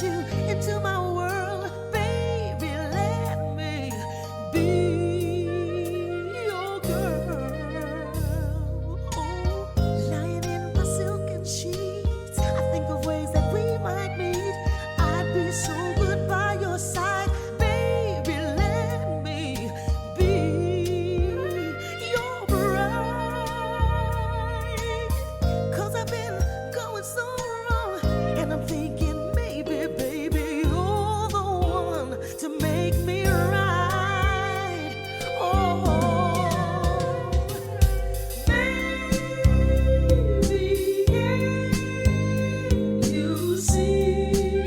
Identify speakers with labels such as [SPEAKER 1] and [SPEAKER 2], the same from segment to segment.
[SPEAKER 1] introduce you into my world. Baby, let me be your girl. Oh, lying in my silken sheets, I think of ways that we might meet. I'd be so good by your side. Baby, let me be your bride. 'Cause I've been going so wrong, and I'm thinking maybe, baby, you're the one to make me right. Oh, baby, can't you see?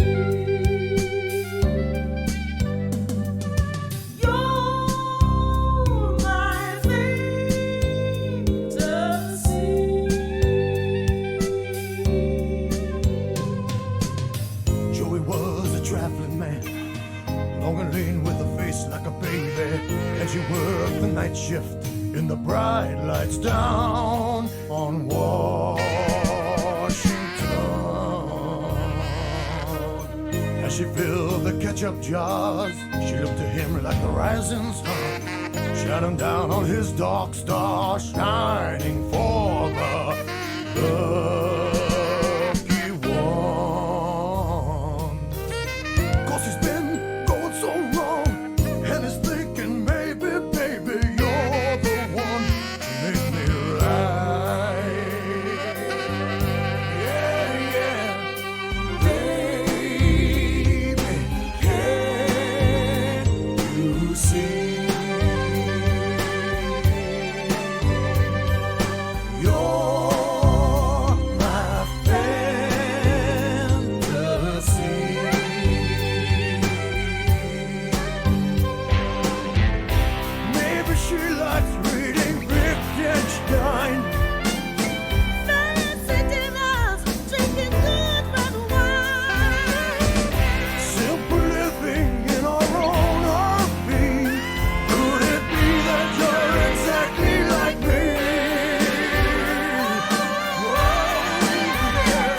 [SPEAKER 1] You're my fantasy.
[SPEAKER 2] Joey was a traveling man, long and lean with a face like a baby, and she worked the night shift in the bright lights down on Washington. As she filled the ketchup jars, she looked to him like the rising sun, shining down on his dark star, shining for the lucky one. 'Cause he's been going so wrong, and he's thinking maybe, baby, you're the one to make me right. Yeah, yeah. Baby, can't you see? You're my fantasy. Maybe she likes reading Wittgenstein.
[SPEAKER 1] Fancy dinners, drinking good red wine.
[SPEAKER 2] Simple living in our own heartbeat. Could it be that you're exactly like me? Oh, yeah.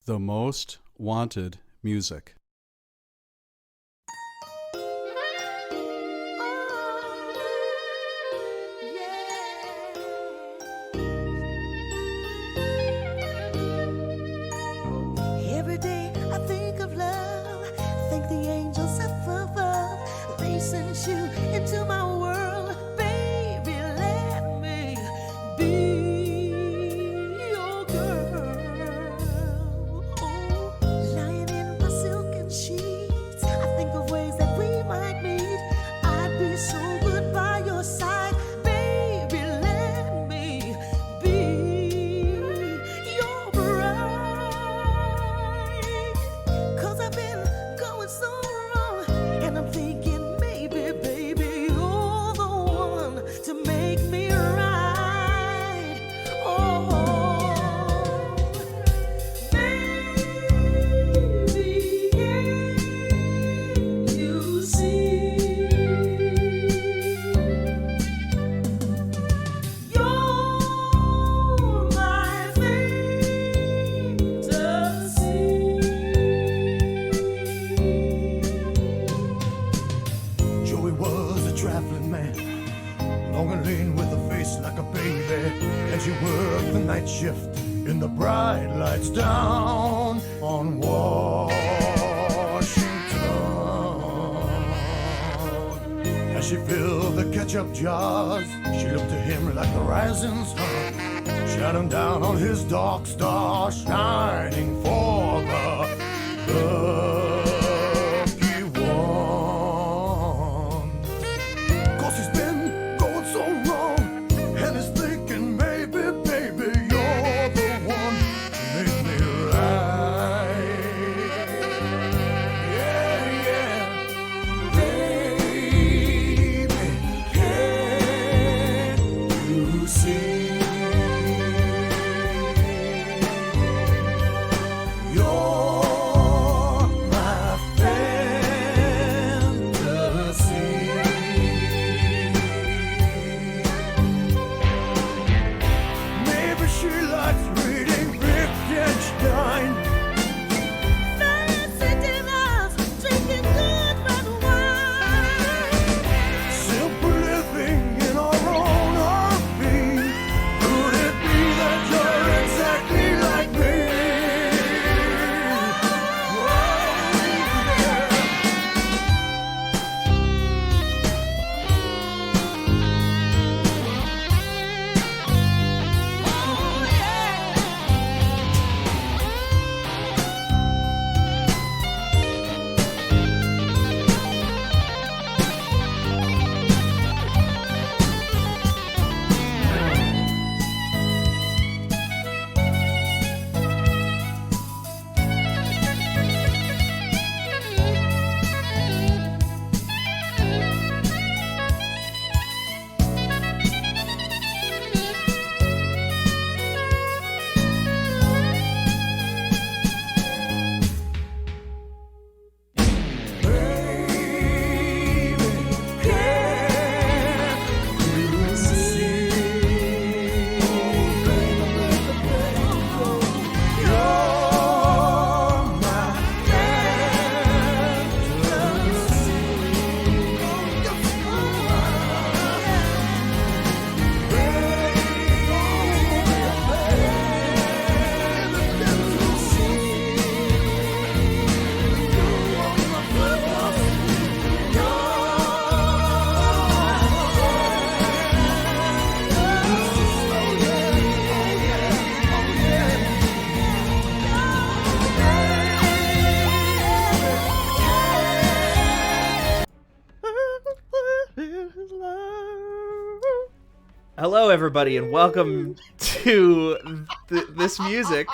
[SPEAKER 3] The Most Wanted Music.
[SPEAKER 1] like the angels up above. They sent you into my world, baby. Let me be your girl. Oh, lying in my silken sheets, I think of ways that we might meet. I'd be so good by your side, baby. Let me be your bride. 'Cause I've been going so wrong, and I'm thinking maybe, baby, you're the one to make me right. Oh, baby, can't you see? You're my fantasy.
[SPEAKER 2] Joey was a traveling man, long and lean with a face like a baby, and she worked the night shift in the bright lights down on Washington. As she filled the ketchup jars, she looked to him like the rising sun, shining down on his dark star, shining for the lucky one. 'Cause he's been going so wrong, and he's thinking maybe, baby, you're the one to make me right. Yeah, yeah. Baby, can't you see? You're my fantasy. Maybe she likes reading Wittgenstein.
[SPEAKER 1] Fancy dinners, drinking good red wine.
[SPEAKER 2] Simple living in our own heartbeat. Could it be that you're exactly like me?
[SPEAKER 4] Hello, everybody, and welcome to this music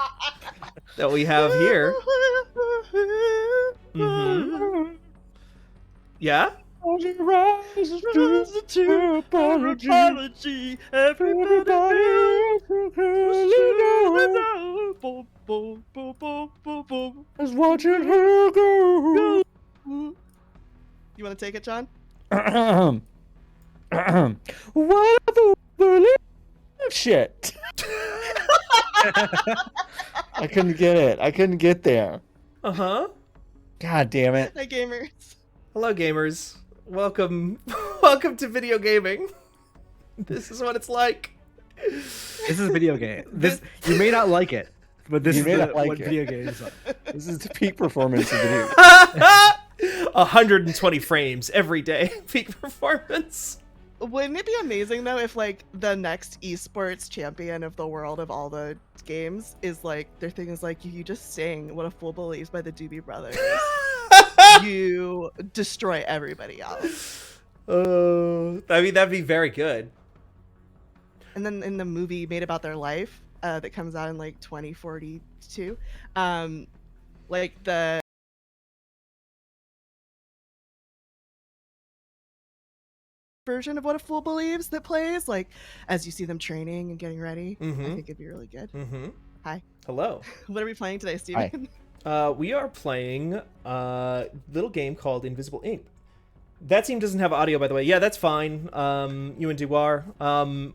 [SPEAKER 4] that we have here. Mm-hmm. Yeah? Apology. Everybody
[SPEAKER 5] is watching her go.
[SPEAKER 4] You want to take it, John?
[SPEAKER 5] What the shit? I couldn't get it. I couldn't get there.
[SPEAKER 4] Uh-huh.
[SPEAKER 5] God damn it.
[SPEAKER 6] Hi, gamers.
[SPEAKER 4] Hello, gamers. Welcome to video gaming. This is what it's like.
[SPEAKER 7] This is a video game. You may not like it, but this
[SPEAKER 5] You
[SPEAKER 7] is
[SPEAKER 5] may not like
[SPEAKER 7] what
[SPEAKER 5] it.
[SPEAKER 7] video games are.
[SPEAKER 5] This is the peak performance of video.
[SPEAKER 4] 120 frames every day. Peak performance.
[SPEAKER 6] Wouldn't it be amazing though if like the next esports champion of the world of all the games is like their thing is like you just sing "What a Fool Believes" by the Doobie Brothers, you destroy everybody else.
[SPEAKER 4] I mean, that'd be very good.
[SPEAKER 6] And then in the movie made about their life that comes out in like 2042, like the version of What a Fool Believes that plays like as you see them training and getting ready. I think it'd be really good. Hi.
[SPEAKER 4] Hello.
[SPEAKER 6] What are we playing today, Steven?
[SPEAKER 4] We are playing a little game called Invisible Ink. That scene doesn't have audio, by the way. Yeah, that's fine. You and Duar.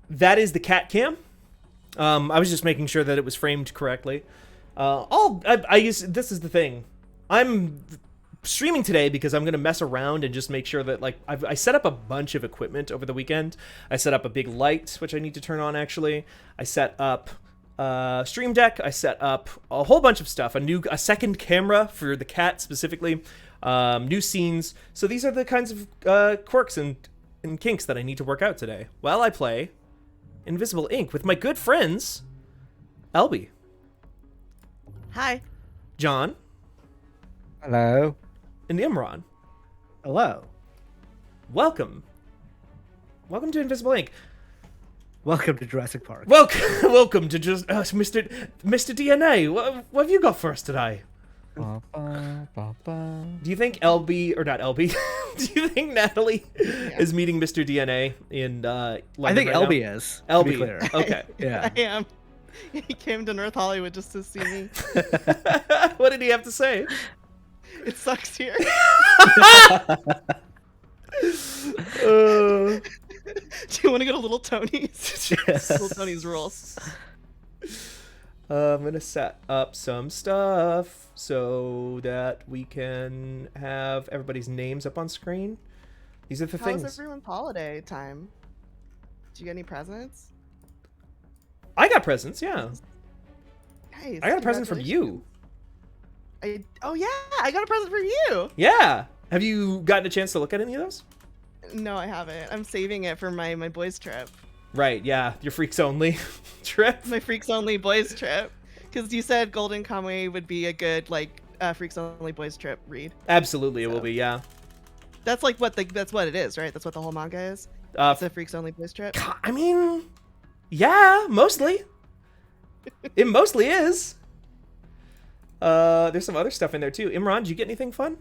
[SPEAKER 4] That is the cat cam. I was just making sure that it was framed correctly. This is the thing. I'm streaming today because I'm going to mess around and just make sure that, like, I set up a bunch of equipment over the weekend. I set up a big light, which I need to turn on, actually. I set up Stream Deck. I set up a whole bunch of stuff. A second camera for the cat specifically. New scenes. So these are the kinds of quirks and kinks that I need to work out today while I play Invisible Ink with my good friends, Elby,
[SPEAKER 6] Hi.
[SPEAKER 4] John,
[SPEAKER 5] Hello.
[SPEAKER 4] and Imran.
[SPEAKER 7] Hello.
[SPEAKER 4] Welcome to Invisible Ink.
[SPEAKER 7] Welcome to Jurassic Park.
[SPEAKER 4] Welcome to just Mr. DNA. What have you got for us today?
[SPEAKER 5] Ba, ba, ba, ba.
[SPEAKER 4] Do you think LB or not LB? Do you think Natalie is meeting Mr. DNA in London
[SPEAKER 7] I think
[SPEAKER 4] right
[SPEAKER 7] LB
[SPEAKER 4] now?
[SPEAKER 7] is.
[SPEAKER 4] LB.
[SPEAKER 7] To be clear.
[SPEAKER 4] Okay.
[SPEAKER 7] Yeah.
[SPEAKER 6] I am. He came to North Hollywood just to see me.
[SPEAKER 4] What did he have to say?
[SPEAKER 6] It sucks here. Do you want to go to Little Tony's? Little Tony's rules.
[SPEAKER 4] I'm gonna set up some stuff so that we can have everybody's names up on screen. These are the
[SPEAKER 6] How
[SPEAKER 4] things.
[SPEAKER 6] was everyone's holiday time? Did you get any presents?
[SPEAKER 4] I got presents, yeah.
[SPEAKER 6] Nice.
[SPEAKER 4] I got a present from you.
[SPEAKER 6] Oh yeah, I got a present from you.
[SPEAKER 4] Yeah. Have you gotten a chance to look at any of those?
[SPEAKER 6] No, I haven't. I'm saving it for my boys trip.
[SPEAKER 4] Right, yeah. Your freaks only trip.
[SPEAKER 6] My freaks only boys trip. Because you said Golden Kamuy would be a good like freaks only boys trip read.
[SPEAKER 4] Absolutely, it will be, yeah.
[SPEAKER 6] That's like that's what it is, right? That's what the whole manga is. It's a freaks only boys trip.
[SPEAKER 4] I mean, yeah, mostly. It mostly is. There's some other stuff in there too. Imran, did you get anything fun?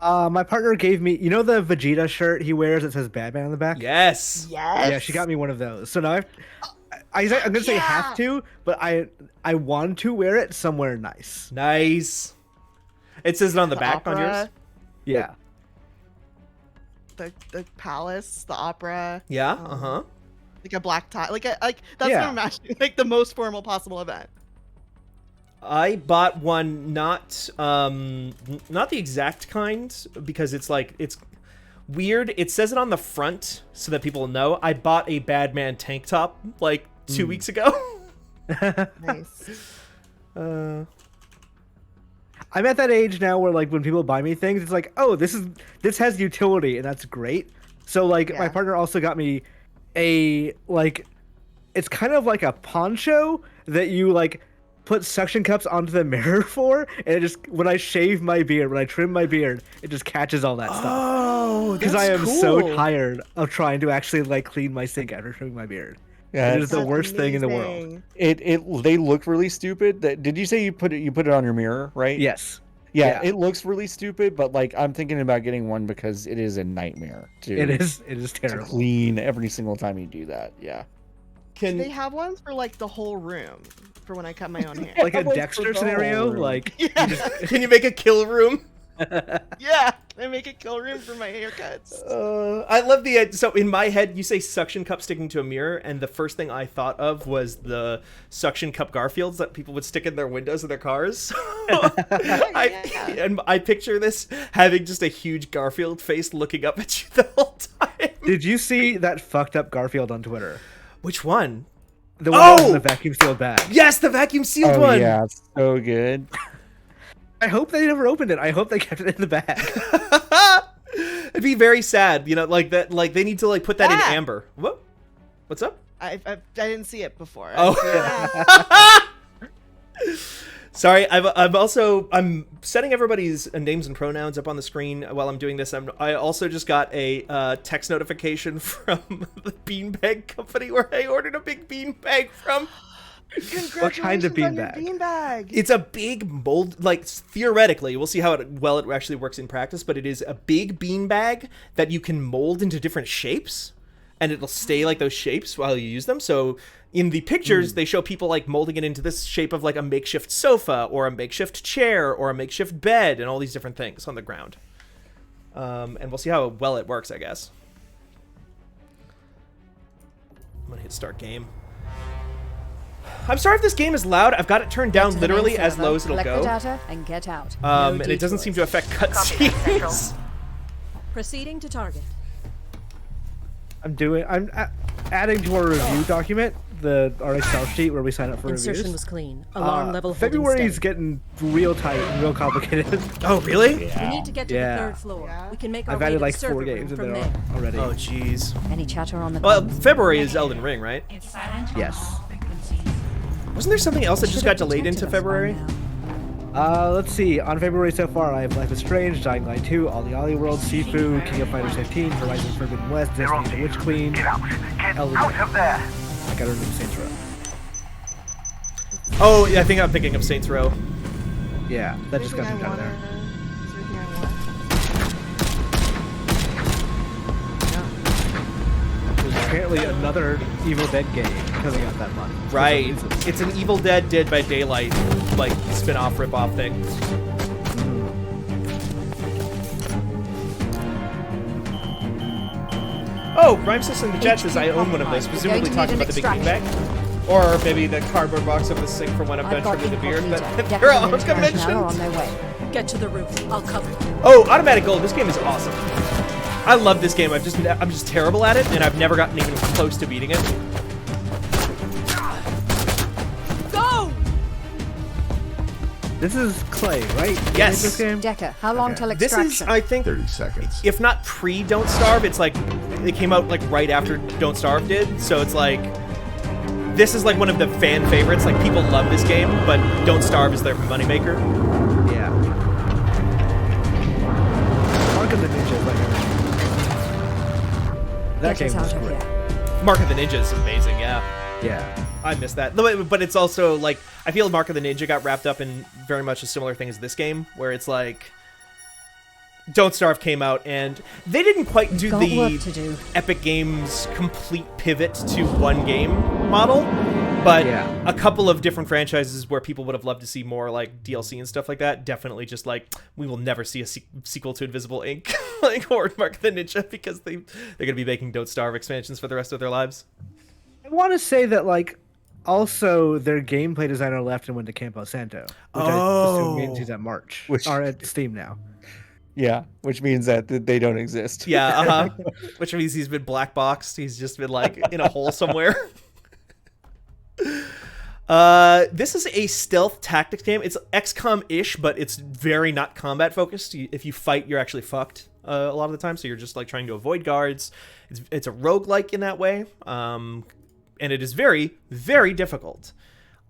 [SPEAKER 7] My partner gave me, you know, the Vegeta shirt he wears that says Batman on the back?
[SPEAKER 4] Yes.
[SPEAKER 6] Yes.
[SPEAKER 7] Yeah, she got me one of those. So now I'm gonna say have to, but I want to wear it somewhere nice.
[SPEAKER 4] Nice. It says it on the back on yours.
[SPEAKER 6] Opera,
[SPEAKER 7] Yeah.
[SPEAKER 6] the palace, the opera.
[SPEAKER 4] Yeah.
[SPEAKER 6] Um, Like a black tie. Like that's what
[SPEAKER 7] Yeah.
[SPEAKER 6] I'm imagining. Like the most formal possible event.
[SPEAKER 4] I bought one, not the exact kind, because it's weird. It says it on the front so that people know. I bought a Badman tank top like 2 weeks ago.
[SPEAKER 6] Nice.
[SPEAKER 7] I'm at that age now where like when people buy me things, it's like, oh, this has utility and that's great. So like my
[SPEAKER 6] Yeah.
[SPEAKER 7] partner also got me it's kind of like a poncho that you like put suction cups onto the mirror for, and it just when I shave my beard, when I trim my beard, it just catches all that stuff.
[SPEAKER 4] Oh,
[SPEAKER 7] Because I am so tired of trying to actually like clean my sink after trimming my beard.
[SPEAKER 5] Yeah,
[SPEAKER 7] It is the
[SPEAKER 6] That's
[SPEAKER 7] worst thing in the world.
[SPEAKER 6] amazing.
[SPEAKER 5] they look really stupid. Did you say you put it on your mirror, right?
[SPEAKER 7] Yes.
[SPEAKER 5] Yeah,
[SPEAKER 7] Yeah.
[SPEAKER 5] it looks really stupid, but like I'm thinking about getting one because it is a nightmare to
[SPEAKER 7] It is
[SPEAKER 5] to
[SPEAKER 7] terrible.
[SPEAKER 5] clean every single time you do that. Yeah.
[SPEAKER 6] They
[SPEAKER 4] Can
[SPEAKER 6] have ones for like the whole room for when I cut my own hair.
[SPEAKER 7] Like a
[SPEAKER 5] Almost
[SPEAKER 7] Dexter
[SPEAKER 5] forgot.
[SPEAKER 7] scenario, like
[SPEAKER 6] Yeah.
[SPEAKER 4] can you make a kill room?
[SPEAKER 6] Yeah. Can I make a kill room for my haircuts?
[SPEAKER 4] I love the so in my head you say suction cup sticking to a mirror, and the first thing I thought of was the suction cup Garfields that people would stick in their windows of their cars. And I picture this having just a huge Garfield face looking up at you the whole time.
[SPEAKER 7] did you see that fucked up Garfield on Twitter?
[SPEAKER 4] Which one?
[SPEAKER 7] The one that was
[SPEAKER 4] Oh!
[SPEAKER 7] in the vacuum sealed bag.
[SPEAKER 4] Yes, the vacuum sealed
[SPEAKER 5] Oh
[SPEAKER 4] one.
[SPEAKER 5] yeah, it's so good.
[SPEAKER 7] I hope they never opened it. I hope they kept it in the bag.
[SPEAKER 4] It'd be very sad, you know, like that. Like they need to like put that in
[SPEAKER 6] Ah!
[SPEAKER 4] amber. What? What's up?
[SPEAKER 6] I didn't see it before. I
[SPEAKER 4] Oh.
[SPEAKER 6] see it now.
[SPEAKER 4] Sorry, I'm setting everybody's names and pronouns up on the screen while I'm doing this. I also just got a text notification from the beanbag company where I ordered a big beanbag from.
[SPEAKER 6] Congratulations
[SPEAKER 7] kind of
[SPEAKER 6] on your
[SPEAKER 7] beanbag?
[SPEAKER 6] beanbag.
[SPEAKER 4] It's a big mold, like theoretically, we'll see how well it actually works in practice, but it is a big beanbag that you can mold into different shapes, and it'll stay like those shapes while you use them. So in the pictures, they show people like molding it into this shape of like a makeshift sofa or a makeshift chair or a makeshift bed and all these different things on the ground. And we'll see how well it works, I guess. I'm gonna hit start game. I'm sorry if this game is loud. I've got it turned down literally as low as it'll
[SPEAKER 8] Collect
[SPEAKER 4] go.
[SPEAKER 8] the data and get out.
[SPEAKER 4] And it doesn't seem to affect cutscenes.
[SPEAKER 8] Proceeding to target.
[SPEAKER 7] I'm adding to our review document our Excel sheet where we sign up for
[SPEAKER 8] Insertion
[SPEAKER 7] reviews.
[SPEAKER 8] was clean. Alarm level holding
[SPEAKER 7] February's
[SPEAKER 8] steady.
[SPEAKER 7] getting real tight and real complicated.
[SPEAKER 4] Oh, really?
[SPEAKER 8] We need to get to
[SPEAKER 7] Yeah.
[SPEAKER 8] the third floor.
[SPEAKER 6] Yeah.
[SPEAKER 8] We can make our
[SPEAKER 7] I've
[SPEAKER 8] way
[SPEAKER 7] added
[SPEAKER 8] to
[SPEAKER 7] like
[SPEAKER 8] the server
[SPEAKER 7] 4
[SPEAKER 8] room
[SPEAKER 7] games in
[SPEAKER 8] from
[SPEAKER 7] there
[SPEAKER 8] there.
[SPEAKER 7] already.
[SPEAKER 4] Oh, jeez.
[SPEAKER 8] Any chatter on the
[SPEAKER 4] Well,
[SPEAKER 8] comms?
[SPEAKER 4] February is Elden Ring, right?
[SPEAKER 7] Yes.
[SPEAKER 4] Wasn't there something else that just
[SPEAKER 8] Should
[SPEAKER 4] got
[SPEAKER 8] have
[SPEAKER 4] delayed into
[SPEAKER 8] detected us by
[SPEAKER 4] February?
[SPEAKER 8] now.
[SPEAKER 7] Let's see. On February so far, I have Life is Strange, Dying Light 2, Ollie Ollie World, Sifu, King of Fighters 15, Horizon Forbidden West, Destiny the Witch Queen,
[SPEAKER 9] Get
[SPEAKER 7] Elden
[SPEAKER 9] out
[SPEAKER 7] Ring.
[SPEAKER 9] of there!
[SPEAKER 7] I gotta remove Saints Row.
[SPEAKER 4] Oh, yeah, I think I'm thinking of Saints Row.
[SPEAKER 7] Yeah, that just got
[SPEAKER 6] Everything
[SPEAKER 7] moved
[SPEAKER 6] I
[SPEAKER 7] out of there.
[SPEAKER 6] wanted. Is there anything I want?
[SPEAKER 7] There's apparently another Evil Dead game coming out that month.
[SPEAKER 4] Right.
[SPEAKER 7] For some reason.
[SPEAKER 4] It's an Evil Dead Dead by Daylight, like, spin-off, rip-off thing. Oh, Rhyme System the Jet says I own one of those, presumably talking about the big beanbag. Or maybe the cardboard box over the sink for when I'm done
[SPEAKER 8] I've got
[SPEAKER 4] trimming the beard. But
[SPEAKER 8] incognito.
[SPEAKER 4] they're all
[SPEAKER 8] Definitely personnel
[SPEAKER 4] mentioned.
[SPEAKER 8] are on their way. Get to the roof. I'll cover you.
[SPEAKER 4] Oh, Automatic Gold. This game is awesome. I love this game. I'm just terrible at it, and I've never gotten even close to beating it.
[SPEAKER 8] Go!
[SPEAKER 7] This is Clay, right? You made
[SPEAKER 4] Yes.
[SPEAKER 7] This game?
[SPEAKER 8] Decker, how long till
[SPEAKER 4] This
[SPEAKER 8] extraction?
[SPEAKER 4] is, I think,
[SPEAKER 2] 30 seconds.
[SPEAKER 4] if not pre Don't Starve, it's like it came out like right after Don't Starve did. So it's like this is like one of the fan favorites. Like people love this game, but Don't Starve is their moneymaker.
[SPEAKER 7] Yeah. Mark of the Ninja is like that
[SPEAKER 8] Get us
[SPEAKER 7] game was
[SPEAKER 8] out of
[SPEAKER 7] great.
[SPEAKER 8] here.
[SPEAKER 4] Mark of the Ninja is amazing. Yeah.
[SPEAKER 7] Yeah.
[SPEAKER 4] I missed that. But it's also like I feel Mark of the Ninja got wrapped up in very much a similar thing as this game, where it's like Don't Starve came out and they didn't quite do
[SPEAKER 8] Got
[SPEAKER 4] the
[SPEAKER 8] work to do.
[SPEAKER 4] Epic Games complete pivot to one game model, but
[SPEAKER 7] Yeah.
[SPEAKER 4] a couple of different franchises where people would have loved to see more like DLC and stuff like that. Definitely just like we will never see a sequel to Invisible Ink like or Mark of the Ninja because they're gonna be making Don't Starve expansions for the rest of their lives.
[SPEAKER 7] I want to say that like also their gameplay designer left and went to Campo Santo, which I assume means he's at March or at Steam now.
[SPEAKER 5] Yeah, which means that they don't exist.
[SPEAKER 4] Yeah, which means he's been black boxed. He's just been like in a hole somewhere. This is a stealth tactics game. It's XCOM-ish, but it's very not combat focused. If you fight, you're actually fucked a lot of the time. So you're just like trying to avoid guards. It's a roguelike in that way, and it is very, very difficult.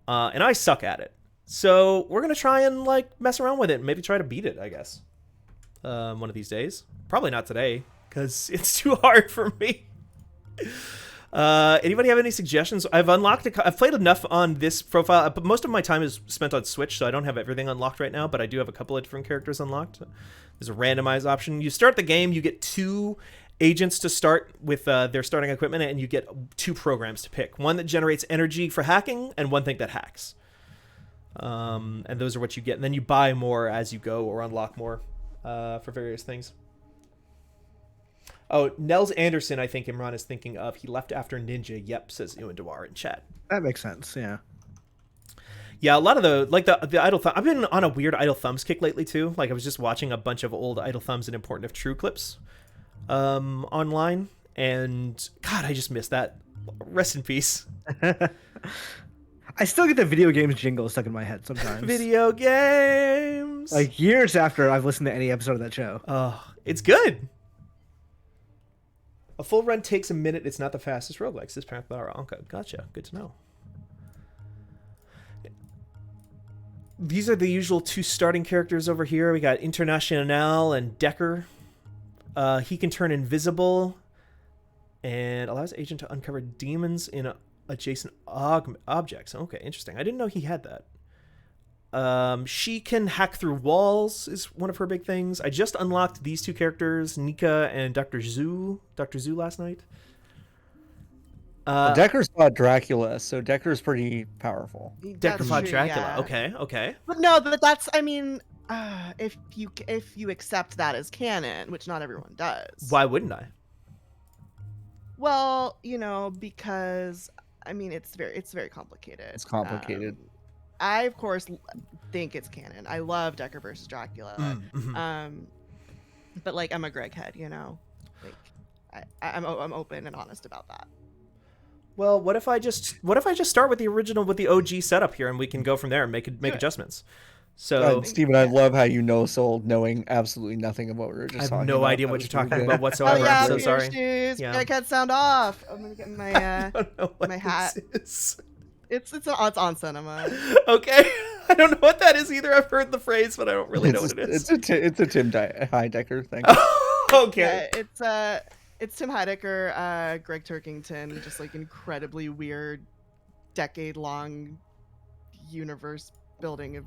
[SPEAKER 4] And I suck at it. So we're gonna try and like mess around with it and maybe try to beat it, I guess. One of these days. Probably not today, because it's too hard for me. Anybody have any suggestions? I've played enough on this profile, but most of my time is spent on Switch, so I don't have everything unlocked right now, but I do have a couple of different characters unlocked. There's a randomized option. You start the game, you get 2 agents to start with their starting equipment, and you get 2 programs to pick. One that generates energy for hacking, and one thing that hacks. And those are what you get. And then you buy more as you go, or unlock more for various things. Oh, Nels Anderson, I think Imran is thinking of. He left after Ninja. Yep, says Ewan Dwar in chat.
[SPEAKER 7] That makes sense. Yeah.
[SPEAKER 4] Yeah, a lot of the Idle Thumb. I've been on a weird Idle Thumbs kick lately too. Like I was just watching a bunch of old Idle Thumbs and Important If True clips online, and God, I just missed that. Rest in peace.
[SPEAKER 7] I still get the video games jingle stuck in my head sometimes.
[SPEAKER 4] Video games. games.
[SPEAKER 7] Like years after I've listened to any episode of that show.
[SPEAKER 4] Oh, it's good. A full run takes a minute. It's not the fastest roguelikes. This Path Bar Anka. Gotcha. Good to know. These are the usual 2 starting characters over here. We got International and Decker. He can turn invisible and allows agent to uncover demons in adjacent objects. Okay, interesting. I didn't know he had that. She can hack through walls is one of her big things. I just unlocked these 2 characters, Nika and Dr. Zoo last night.
[SPEAKER 5] Decker's fought Dracula, so Decker's pretty powerful.
[SPEAKER 4] Decker
[SPEAKER 6] That's
[SPEAKER 4] fought
[SPEAKER 6] true,
[SPEAKER 4] Dracula.
[SPEAKER 6] yeah.
[SPEAKER 4] Okay.
[SPEAKER 6] But no, but that's, I mean, if you accept that as canon, which not everyone does.
[SPEAKER 4] Why wouldn't I?
[SPEAKER 6] Well, because I mean it's very complicated.
[SPEAKER 5] It's complicated.
[SPEAKER 6] I of course think it's canon. I love Decker versus Dracula.
[SPEAKER 4] Mm-hmm.
[SPEAKER 6] But like I'm a Greg head, Like I'm open and honest about that.
[SPEAKER 4] Well, what if I just start with the original, with the OG setup here, and we can go from there and make adjustments. So,
[SPEAKER 5] Steven, I love how you know Soul knowing absolutely nothing of what we were just
[SPEAKER 4] I have
[SPEAKER 5] talking
[SPEAKER 4] no
[SPEAKER 5] about.
[SPEAKER 4] idea
[SPEAKER 5] That
[SPEAKER 4] what
[SPEAKER 5] was
[SPEAKER 4] you're talking
[SPEAKER 5] really
[SPEAKER 4] about
[SPEAKER 5] good.
[SPEAKER 4] whatsoever.
[SPEAKER 6] Oh yeah,
[SPEAKER 4] I'm so
[SPEAKER 6] Peter
[SPEAKER 4] sorry.
[SPEAKER 6] Shoes,
[SPEAKER 4] Yeah.
[SPEAKER 6] Greg head sound off. I'm gonna get my
[SPEAKER 4] I don't know what
[SPEAKER 6] my hat.
[SPEAKER 4] this is.
[SPEAKER 6] It's on cinema.
[SPEAKER 4] Okay, I don't know what that is either. I've heard the phrase, but I don't really know what it is.
[SPEAKER 5] It's a Tim Heidecker thing.
[SPEAKER 4] Okay.
[SPEAKER 6] Yeah, it's Tim Heidecker, Greg Turkington, just like incredibly weird, decade-long universe building of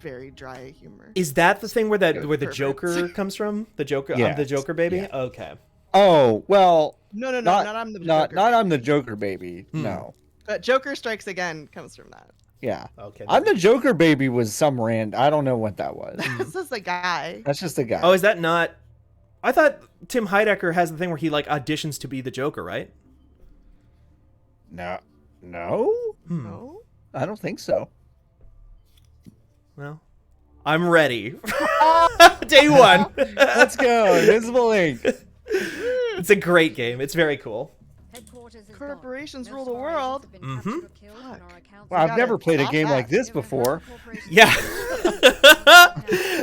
[SPEAKER 6] very dry humor.
[SPEAKER 4] Is that the thing where the
[SPEAKER 6] Perfect.
[SPEAKER 4] Joker comes from? The Joker, I'm
[SPEAKER 5] Yes.
[SPEAKER 4] the Joker baby.
[SPEAKER 5] Yeah.
[SPEAKER 4] Okay.
[SPEAKER 5] Oh well,
[SPEAKER 6] No,
[SPEAKER 5] not
[SPEAKER 6] I'm the
[SPEAKER 5] not
[SPEAKER 6] Joker.
[SPEAKER 5] not I'm the Joker baby. No,
[SPEAKER 6] But Joker Strikes Again comes from that.
[SPEAKER 5] yeah.
[SPEAKER 4] Okay.
[SPEAKER 5] I'm the Joker baby was some rand. I don't know what that was.
[SPEAKER 6] This is the guy.
[SPEAKER 5] That's just the guy.
[SPEAKER 4] Oh, is that not? I thought Tim Heidecker has the thing where he like auditions to be the Joker, right?
[SPEAKER 5] no,
[SPEAKER 6] No.
[SPEAKER 5] I don't think so.
[SPEAKER 4] Well, I'm ready. Day 1.
[SPEAKER 5] Let's go, Invisible Ink.
[SPEAKER 4] It's a great game. It's very cool.
[SPEAKER 6] Corporations rule the world.
[SPEAKER 4] Mhm.
[SPEAKER 5] Well, I've
[SPEAKER 6] gotta
[SPEAKER 5] never played a
[SPEAKER 6] stop
[SPEAKER 5] game
[SPEAKER 6] that.
[SPEAKER 5] like this before.
[SPEAKER 4] Yeah.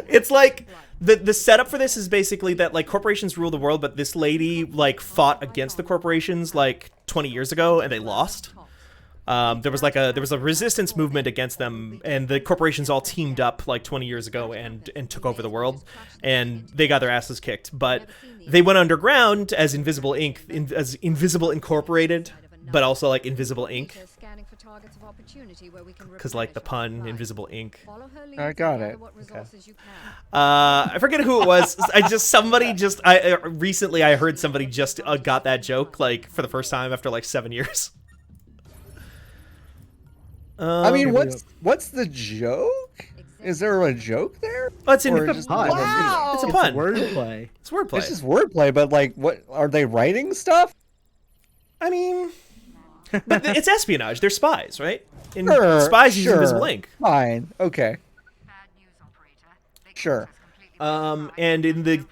[SPEAKER 4] It's like the setup for this is basically that like corporations rule the world, but this lady like fought against the corporations like 20 years ago and they lost. There was a resistance movement against them, and the corporations all teamed up like 20 years ago and took over the world, and they got their asses kicked. But they went underground as Invisible Inc. As Invisible Incorporated, but also like Invisible Inc. Because like the pun, Invisible Ink.
[SPEAKER 5] I got it.
[SPEAKER 4] I forget who it was. Recently I heard somebody just got that joke like for the first time after like 7 years.
[SPEAKER 5] I mean, what's the joke? Is there a joke there?
[SPEAKER 4] Oh, it's
[SPEAKER 5] Or
[SPEAKER 4] it's
[SPEAKER 5] just-
[SPEAKER 6] Wow.
[SPEAKER 4] a pun.
[SPEAKER 7] Wordplay.
[SPEAKER 4] It's wordplay.
[SPEAKER 5] It's just wordplay, but like, what are they writing stuff?
[SPEAKER 4] I mean, but it's espionage. They're spies, right? And
[SPEAKER 5] Sure,
[SPEAKER 4] spies use
[SPEAKER 5] sure.
[SPEAKER 4] Invisible Ink.
[SPEAKER 5] Fine, okay, sure.
[SPEAKER 4] And in the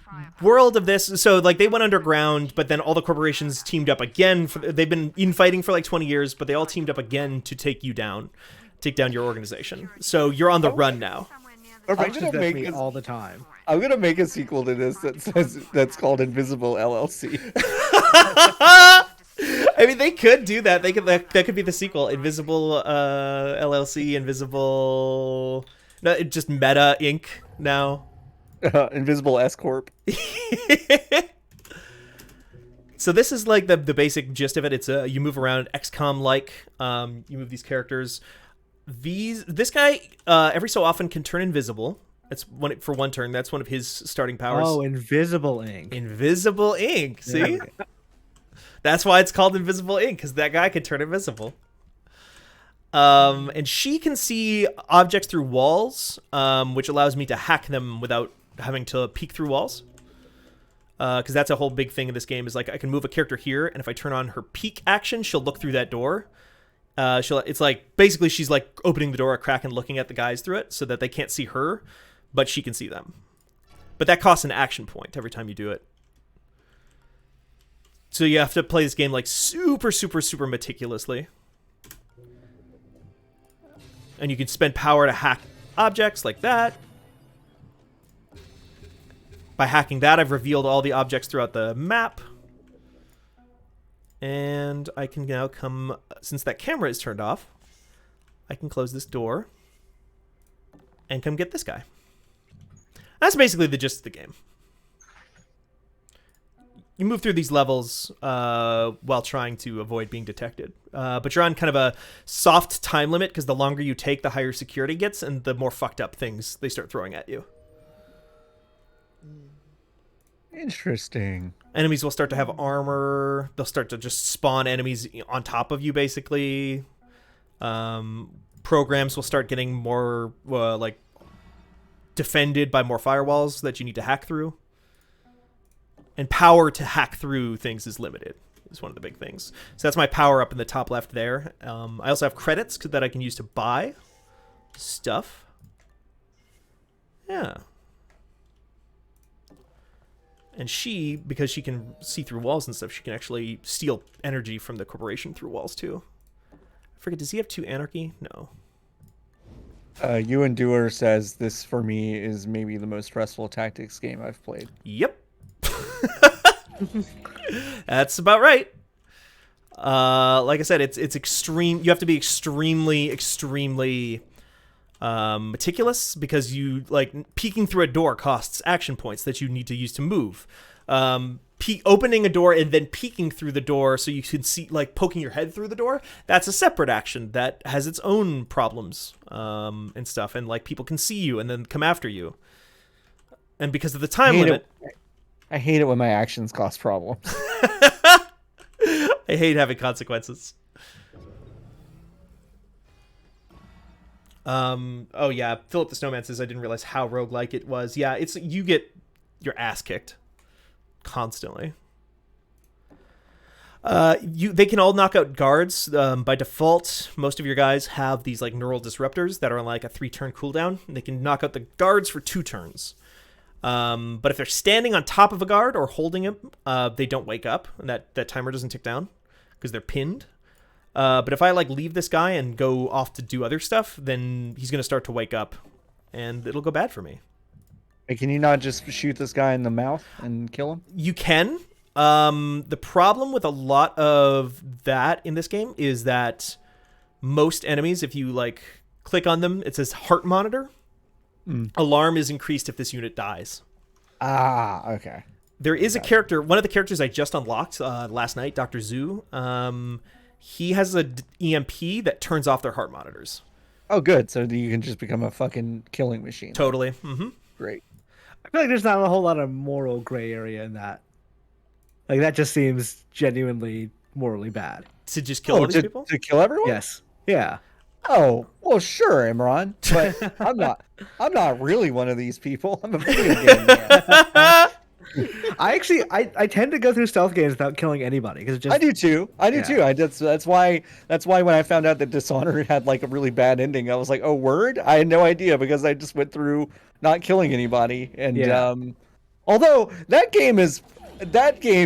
[SPEAKER 4] world of this, so like they went underground, but then all the corporations teamed up again. They've been infighting for like 20 years, but they all teamed up again to take down your organization. So you're on the run now.
[SPEAKER 5] I'm
[SPEAKER 7] That's
[SPEAKER 5] gonna make
[SPEAKER 7] me
[SPEAKER 5] this-
[SPEAKER 7] all the time.
[SPEAKER 5] I'm gonna make a sequel to this that's called Invisible LLC.
[SPEAKER 4] I mean, they could do that. That could be the sequel. Invisible LLC, Invisible, no, just Meta Inc. now.
[SPEAKER 5] Invisible S Corp.
[SPEAKER 4] So this is like the basic gist of it. It's you move around XCOM like. You move these characters. This guy every so often can turn invisible. That's for one turn. That's one of his starting powers.
[SPEAKER 7] Oh, Invisible Ink.
[SPEAKER 4] Invisible Ink. See,
[SPEAKER 7] Yeah.
[SPEAKER 4] that's why it's called Invisible Ink, because that guy can turn invisible. And she can see objects through walls, which allows me to hack them without having to peek through walls. Because that's a whole big thing in this game is like I can move a character here, and if I turn on her peek action, she'll look through that door. It's like basically she's like opening the door a crack and looking at the guys through it so that they can't see her, but she can see them. But that costs an action point every time you do it. So you have to play this game like super, super, super meticulously. And you can spend power to hack objects like that. by hacking that, I've revealed all the objects throughout the map. And I can now come, since that camera is turned off, I can close this door and come get this guy. That's basically the gist of the game. You move through these levels while trying to avoid being detected. But you're on kind of a soft time limit because the longer you take, the higher security gets and the more fucked up things they start throwing at you.
[SPEAKER 5] Interesting.
[SPEAKER 4] Enemies will start to have armor. They'll start to just spawn enemies on top of you, basically. Programs will start getting more, like, defended by more firewalls that you need to hack through. And power to hack through things is limited. Is one of the big things. So that's my power up in the top left there. I also have credits that I can use to buy stuff. Yeah. And she, because she can see through walls and stuff, she can actually steal energy from the corporation through walls too. I forget, does he have 2 anarchy? No.
[SPEAKER 5] You Endure says this for me is maybe the most stressful tactics game I've played.
[SPEAKER 4] Yep. That's about right. Like I said, it's extreme. You have to be extremely meticulous because you like peeking through a door costs action points that you need to use to move. Opening a door and then peeking through the door so you can see, like poking your head through the door, that's a separate action that has its own problems and stuff. And like people can see you and then come after you. And because of the time limit,
[SPEAKER 5] I hate it when my actions cause problems.
[SPEAKER 4] I hate having consequences. Oh yeah, Philip the Snowman says I didn't realize how roguelike it was. Yeah, it's you get your ass kicked constantly. They can all knock out guards. By default, most of your guys have these like neural disruptors that are on like a 3-turn cooldown. They can knock out the guards for 2 turns. But if they're standing on top of a guard or holding him, they don't wake up, and that timer doesn't tick down because they're pinned. But if I like leave this guy and go off to do other stuff, then he's gonna start to wake up, and it'll go bad for me.
[SPEAKER 5] Hey, can you not just shoot this guy in the mouth and kill him?
[SPEAKER 4] You can. The problem with a lot of that in this game is that most enemies, if you like click on them, it says heart monitor. Alarm is increased if this unit dies.
[SPEAKER 5] Ah, okay.
[SPEAKER 4] There is a character, one of the characters I just unlocked last night, Dr. Zoo. He has a EMP that turns off their heart monitors.
[SPEAKER 5] Oh, good. So you can just become a fucking killing machine.
[SPEAKER 4] Totally. Mm-hmm.
[SPEAKER 5] Great.
[SPEAKER 7] I feel like there's not a whole lot of moral gray area in that. Like that just seems genuinely morally bad.
[SPEAKER 4] To just kill all these people?
[SPEAKER 5] To kill everyone?
[SPEAKER 7] Yes. Yeah.
[SPEAKER 5] Oh, well, sure, Imran, but I'm not really one of these people. I'm a video game man.
[SPEAKER 7] I tend to go through stealth games without killing anybody because just
[SPEAKER 5] I do too. That's why when I found out that Dishonored had like a really bad ending, I was like, oh, word? I had no idea because I just went through not killing anybody. And although that game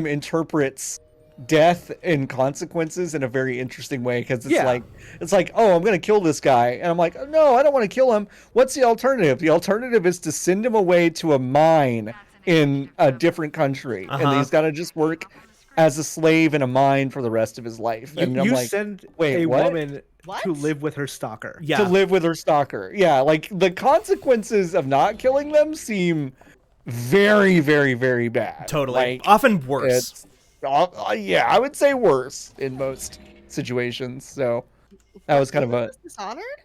[SPEAKER 5] interprets death and consequences in a very interesting way because it's like, oh, I'm gonna kill this guy, and I'm like, no, I don't want to kill him. What's the alternative? The alternative is to send him away to a mine in a different country, and he's got to just work as a slave in a mine for the rest of his life. And I'm like,
[SPEAKER 7] send
[SPEAKER 5] wait,
[SPEAKER 7] a
[SPEAKER 5] what?
[SPEAKER 7] woman to live with her stalker.
[SPEAKER 4] Yeah.
[SPEAKER 5] To live with her stalker. Yeah, like the consequences of not killing them seem very, very, very bad.
[SPEAKER 4] Totally.
[SPEAKER 5] Like,
[SPEAKER 4] Often worse.
[SPEAKER 5] yeah, I would say worse in most situations. So that was kind of a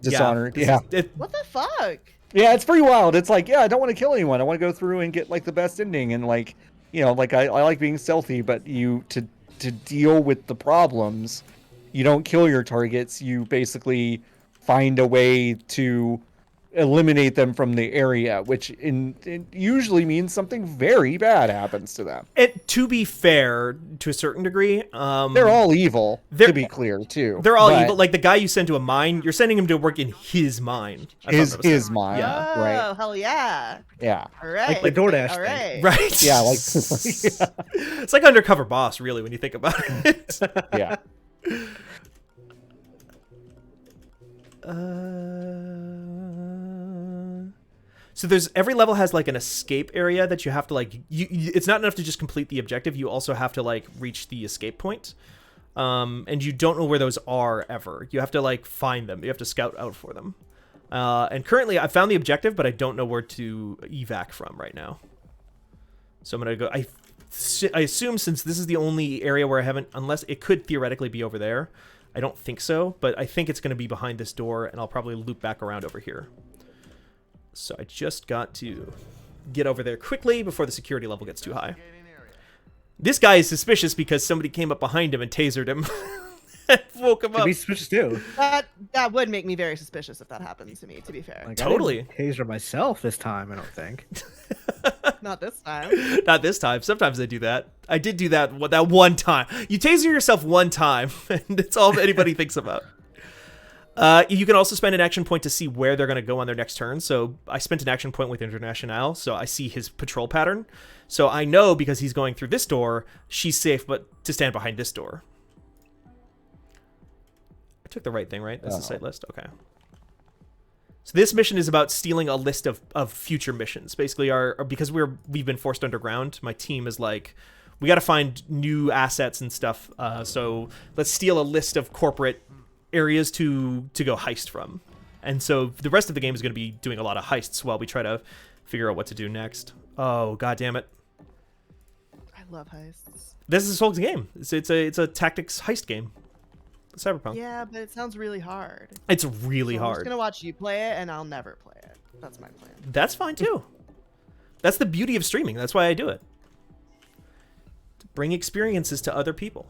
[SPEAKER 6] Dishonored?
[SPEAKER 5] Yeah.
[SPEAKER 6] What the fuck?
[SPEAKER 5] Yeah, it's pretty wild. It's like, yeah, I don't want to kill anyone. I want to go through and get like the best ending, and like, you know, like I like being stealthy, but to deal with the problems, you don't kill your targets. You basically find a way to eliminate them from the area, which it usually means something very bad happens to them.
[SPEAKER 4] To be fair, to a certain degree,
[SPEAKER 5] they're all evil, to be clear, too.
[SPEAKER 4] They're all evil. Like the guy you send to a mine, you're sending him to work in his mine.
[SPEAKER 5] His mine.
[SPEAKER 4] Yeah.
[SPEAKER 6] Oh,
[SPEAKER 5] Right.
[SPEAKER 6] hell yeah.
[SPEAKER 5] Yeah.
[SPEAKER 6] All right.
[SPEAKER 7] Like the DoorDash
[SPEAKER 6] All
[SPEAKER 7] thing.
[SPEAKER 6] right.
[SPEAKER 4] Right.
[SPEAKER 5] Yeah, like
[SPEAKER 4] It's like Undercover Boss, really, when you think about it.
[SPEAKER 5] yeah.
[SPEAKER 4] So there's every level has like an escape area that you have to like. It's not enough to just complete the objective. You also have to like reach the escape point, and you don't know where those are ever. You have to like find them. You have to scout out for them. And currently, I found the objective, but I don't know where to evac from right now. So I'm gonna go. I assume since this is the only area where I haven't, unless it could theoretically be over there. I don't think so, but I think it's going to be behind this door, and I'll probably loop back around over here. So I just got to get over there quickly before the security level gets too high. This guy is suspicious because somebody came up behind him and tasered him. And woke him
[SPEAKER 7] I'd
[SPEAKER 4] up.
[SPEAKER 7] be suspicious too.
[SPEAKER 6] That would make me very suspicious if that happened to me, to be fair.
[SPEAKER 7] Like,
[SPEAKER 4] Totally.
[SPEAKER 7] I didn't taser myself this time, I don't think.
[SPEAKER 6] Not this time.
[SPEAKER 4] Not this time. Sometimes I do that. I did do that one time. You taser yourself one time, and it's all anybody thinks about. You can also spend an action point to see where they're going to go on their next turn. So I spent an action point with International, so I see his patrol pattern. So I know because he's going through this door, she's safe, but to stand behind this door. I took the right thing, right? That's the site list? Okay. So this mission is about stealing a list of future missions. Basically, because we've been forced underground, my team is like, we got to find new assets and stuff. So let's steal a list of corporate areas to go heist from. And so the rest of the game is going to be doing a lot of heists while we try to figure out what to do next. Oh, god damn it.
[SPEAKER 6] I love heists.
[SPEAKER 4] This is Soul's game. It's a tactics heist game. Cyberpunk.
[SPEAKER 6] Yeah, but it sounds really hard.
[SPEAKER 4] It's really
[SPEAKER 6] So I'm
[SPEAKER 4] hard.
[SPEAKER 6] just gonna watch you play it, and I'll never play it. That's my plan.
[SPEAKER 4] That's fine too. That's the beauty of streaming. That's why I do it. To bring experiences to other people.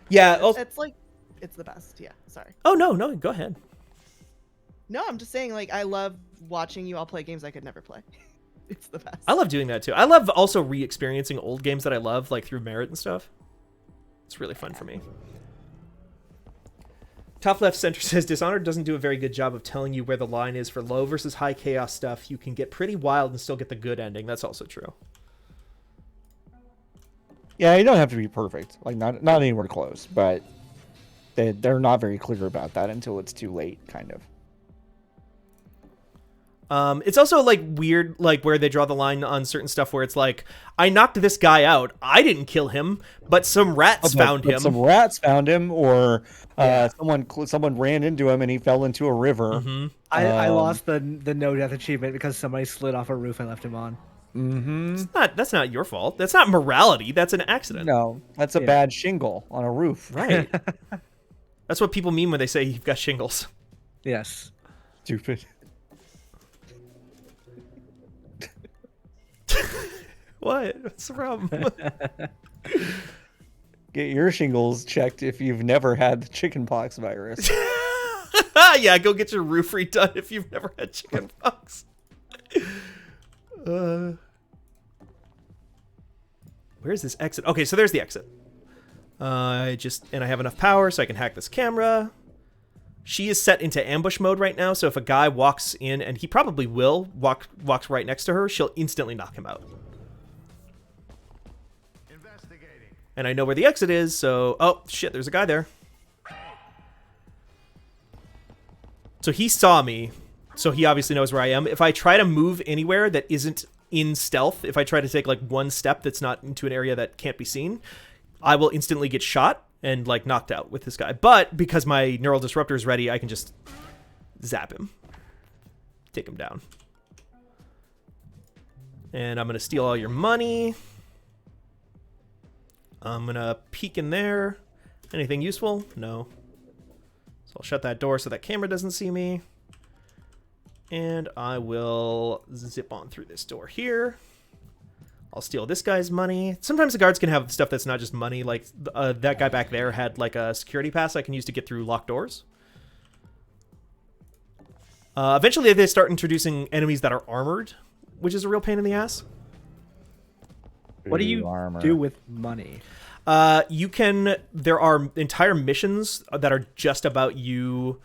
[SPEAKER 4] Yeah.
[SPEAKER 6] It's the best. Yeah. Sorry.
[SPEAKER 4] Oh no, go ahead.
[SPEAKER 6] No, I'm just saying, like, I love watching you all play games I could never play. It's the best.
[SPEAKER 4] I love doing that too. I love also re-experiencing old games that I love, like through Merit and stuff. It's really fun for me. Top left center says Dishonored doesn't do a very good job of telling you where the line is for low versus high chaos stuff. You can get pretty wild and still get the good ending. That's also true.
[SPEAKER 5] Yeah, you don't have to be perfect. Like not anywhere close, but they're not very clear about that until it's too late, kind of.
[SPEAKER 4] It's also like weird, like where they draw the line on certain stuff where it's like, I knocked this guy out. I didn't kill him, but some rats found him.
[SPEAKER 5] Some rats found him, or someone ran into him and he fell into a river.
[SPEAKER 4] Mm-hmm.
[SPEAKER 7] I lost the no death achievement because somebody slid off a roof and left him on.
[SPEAKER 5] Mm-hmm.
[SPEAKER 4] That's not your fault. That's not morality. That's an accident.
[SPEAKER 5] No, that's a bad shingle on a roof.
[SPEAKER 4] Right. That's what people mean when they say you've got shingles.
[SPEAKER 7] Yes.
[SPEAKER 5] Stupid.
[SPEAKER 4] What? What's the problem?
[SPEAKER 5] Get your shingles checked if you've never had the chickenpox virus.
[SPEAKER 4] Yeah, go get your roof redone if you've never had chickenpox. Where's this exit? Okay, so there's the exit. I have enough power so I can hack this camera. She is set into ambush mode right now, so if a guy walks in, and he probably will, walks right next to her, she'll instantly knock him out.
[SPEAKER 2] Investigating.
[SPEAKER 4] And I know where the exit is, so... Oh, shit, there's a guy there. So he saw me, so he obviously knows where I am. If I try to move anywhere that isn't in stealth, if I try to take, like, one step that's not into an area that can't be seen, I will instantly get shot and, like, knocked out with this guy. But because my neural disruptor is ready, I can just zap him. Take him down. And I'm going to steal all your money. I'm going to peek in there. Anything useful? No. So I'll shut that door so that camera doesn't see me. And I will zip on through this door here. I'll steal this guy's money. Sometimes the guards can have stuff that's not just money. Like that guy back there had like a security pass I can use to get through locked doors. Eventually they start introducing enemies that are armored, which is a real pain in the ass.
[SPEAKER 7] What do you do with money?
[SPEAKER 4] There are entire missions that are just about you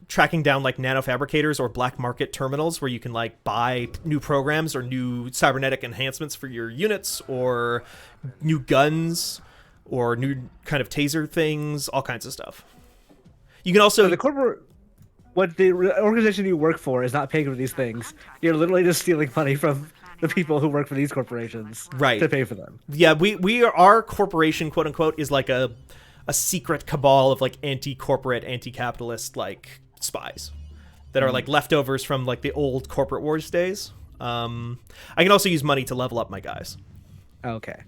[SPEAKER 4] tracking down like nanofabricators or black market terminals where you can like buy new programs or new cybernetic enhancements for your units or new guns or new kind of taser things, all kinds of stuff. You can also
[SPEAKER 7] So the corporate, what the organization you work for is not paying for these things. You're literally just stealing money from the people who work for these corporations
[SPEAKER 4] Right.
[SPEAKER 7] to pay for them.
[SPEAKER 4] Yeah, we are, our corporation, quote unquote, is like a secret cabal of like anti-corporate, anti-capitalist like spies that are like leftovers from like the old corporate wars days. I can also use money to level up my guys.
[SPEAKER 7] Okay.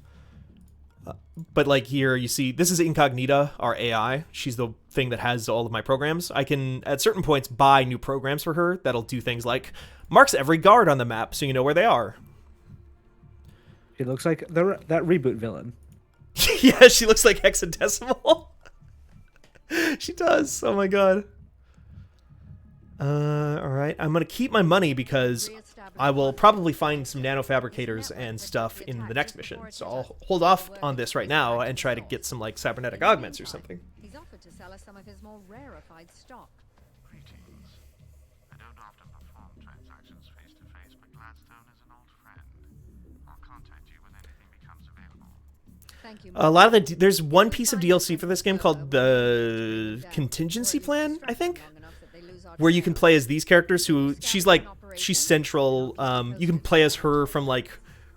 [SPEAKER 4] But like here you see, this is Incognita, our AI. She's the thing that has all of my programs. I can at certain points buy new programs for her that'll do things like marks every guard on the map so you know where they are.
[SPEAKER 7] She looks like that reboot villain.
[SPEAKER 4] Yeah, she looks like hexadecimal. She does. Oh my god. All right. I'm gonna keep my money because I will probably find some nanofabricators and stuff in the next mission. So I'll hold off on this right now and try to get some like cybernetic augments or something.
[SPEAKER 9] He's offered to sell us some of his more rarefied stock.
[SPEAKER 10] Greetings. I don't often perform transactions face to face, but Gladstone is an old friend. I'll contact you when anything becomes available.
[SPEAKER 9] Thank you.
[SPEAKER 4] A lot of there's one piece of DLC for this game called the contingency plan, I think, where you can play as these characters who she's central. You can play as her from like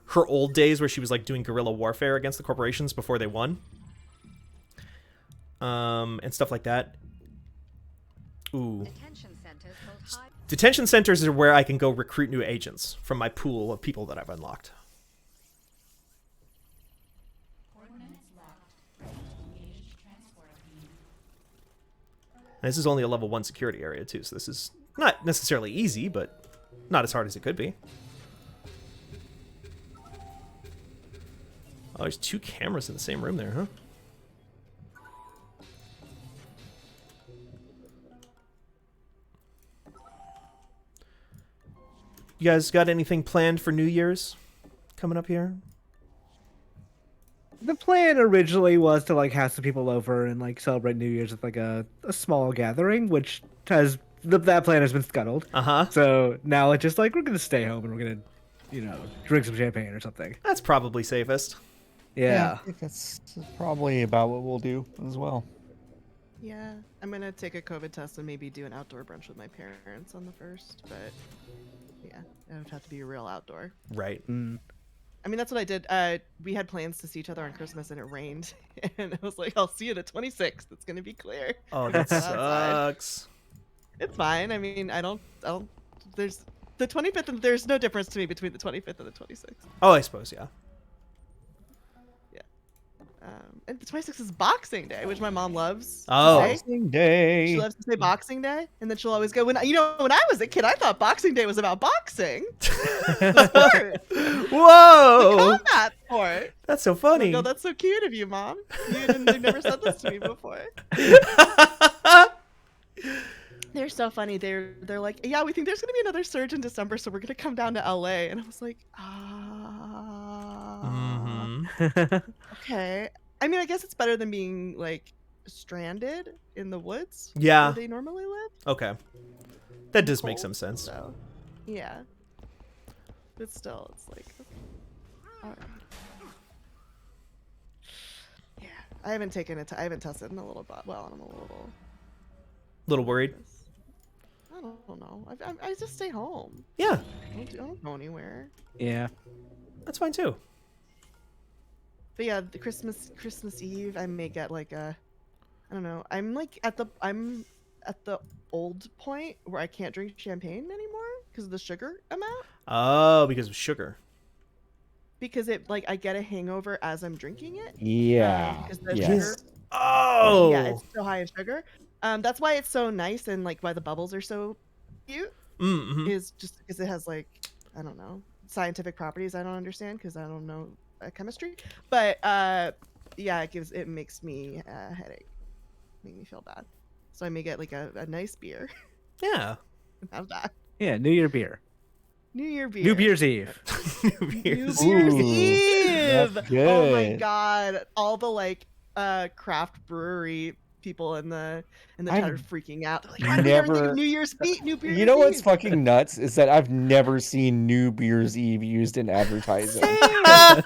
[SPEAKER 4] her old days where she was like doing guerrilla warfare against the corporations before they won. And stuff like that. Ooh. Detention centers are where I can go recruit new agents from my pool of people that I've unlocked. And this is only a level 1 security area too, so this is not necessarily easy, but not as hard as it could be. Oh, there's 2 cameras in the same room there, huh? You guys got anything planned for New Year's coming up here?
[SPEAKER 7] The plan originally was to like have some people over and like celebrate New Year's with like a small gathering, which has that plan has been scuttled.
[SPEAKER 4] Uh-huh.
[SPEAKER 7] So now it's just like we're gonna stay home and we're gonna, you know, drink some champagne or something.
[SPEAKER 4] That's probably safest.
[SPEAKER 7] Yeah.
[SPEAKER 5] I think that's probably about what we'll do as well.
[SPEAKER 6] Yeah, I'm gonna take a COVID test and maybe do an outdoor brunch with my parents on the 1st, but yeah, it would have to be a real outdoor.
[SPEAKER 4] Right.
[SPEAKER 6] I mean, that's what I did. We had plans to see each other on Christmas and it rained, and I was like, "I'll see you the 26th. It's gonna be clear."
[SPEAKER 4] Oh, that sucks.
[SPEAKER 6] It's fine. I mean, I don't. There's the 25th, and there's no difference to me between the 25th and the 26th.
[SPEAKER 4] Oh, I suppose, yeah.
[SPEAKER 6] And the 26th is Boxing Day, which my mom loves.
[SPEAKER 4] Oh.
[SPEAKER 5] Boxing Day.
[SPEAKER 6] She loves to say Boxing Day, and then she'll always go, when I was a kid, I thought Boxing Day was about boxing. The sport.
[SPEAKER 4] Whoa!
[SPEAKER 6] The combat sport.
[SPEAKER 4] That's so funny.
[SPEAKER 6] No, that's so cute of you, Mom. You've never said this to me before. They're so funny. They're like, yeah, we think there's gonna be another surge in December, so we're gonna come down to LA. And I was like, okay. I mean, I guess it's better than being like stranded in the woods.
[SPEAKER 4] Yeah.
[SPEAKER 6] Where they normally live.
[SPEAKER 4] Okay. That does make
[SPEAKER 6] Cold,
[SPEAKER 4] some sense.
[SPEAKER 6] So, yeah. But still, it's like, all right. Yeah, I haven't taken it. I haven't tested in a little bit. Well, I'm a
[SPEAKER 4] Little worried.
[SPEAKER 6] I don't know. I just stay home.
[SPEAKER 4] Yeah.
[SPEAKER 6] I don't go anywhere.
[SPEAKER 7] Yeah.
[SPEAKER 4] That's fine too.
[SPEAKER 6] But yeah, the Christmas Eve, I may get like a, I don't know. I'm at the old point where I can't drink champagne anymore because of the sugar amount.
[SPEAKER 4] Oh, because of sugar.
[SPEAKER 6] Because it I get a hangover as I'm drinking it.
[SPEAKER 5] Yeah.
[SPEAKER 6] Because the
[SPEAKER 5] Yes.
[SPEAKER 6] sugar.
[SPEAKER 4] Oh.
[SPEAKER 6] Yeah, it's so high in sugar. That's why it's so nice and like why the bubbles are so cute.
[SPEAKER 4] Mm-hmm.
[SPEAKER 6] Is just because it has like, I don't know, scientific properties I don't understand because I don't know chemistry. But yeah, it makes me a headache, make me feel bad. So I may get like a nice beer.
[SPEAKER 4] Yeah.
[SPEAKER 6] How's that?
[SPEAKER 7] Yeah. New Year beer.
[SPEAKER 6] New Year beer.
[SPEAKER 7] New Year's Eve.
[SPEAKER 4] New
[SPEAKER 6] New
[SPEAKER 4] Year's.
[SPEAKER 6] Year's
[SPEAKER 5] Ooh,
[SPEAKER 6] Eve.
[SPEAKER 5] that's
[SPEAKER 6] Oh my
[SPEAKER 5] good.
[SPEAKER 6] god! All the like craft brewery people in the chat are freaking out. They're like, "How do we ever think of New Year's Eve? New Year's
[SPEAKER 5] You know what's
[SPEAKER 6] Eve?"
[SPEAKER 5] fucking nuts is that I've never seen New Beer's Eve used in advertising.
[SPEAKER 6] Same.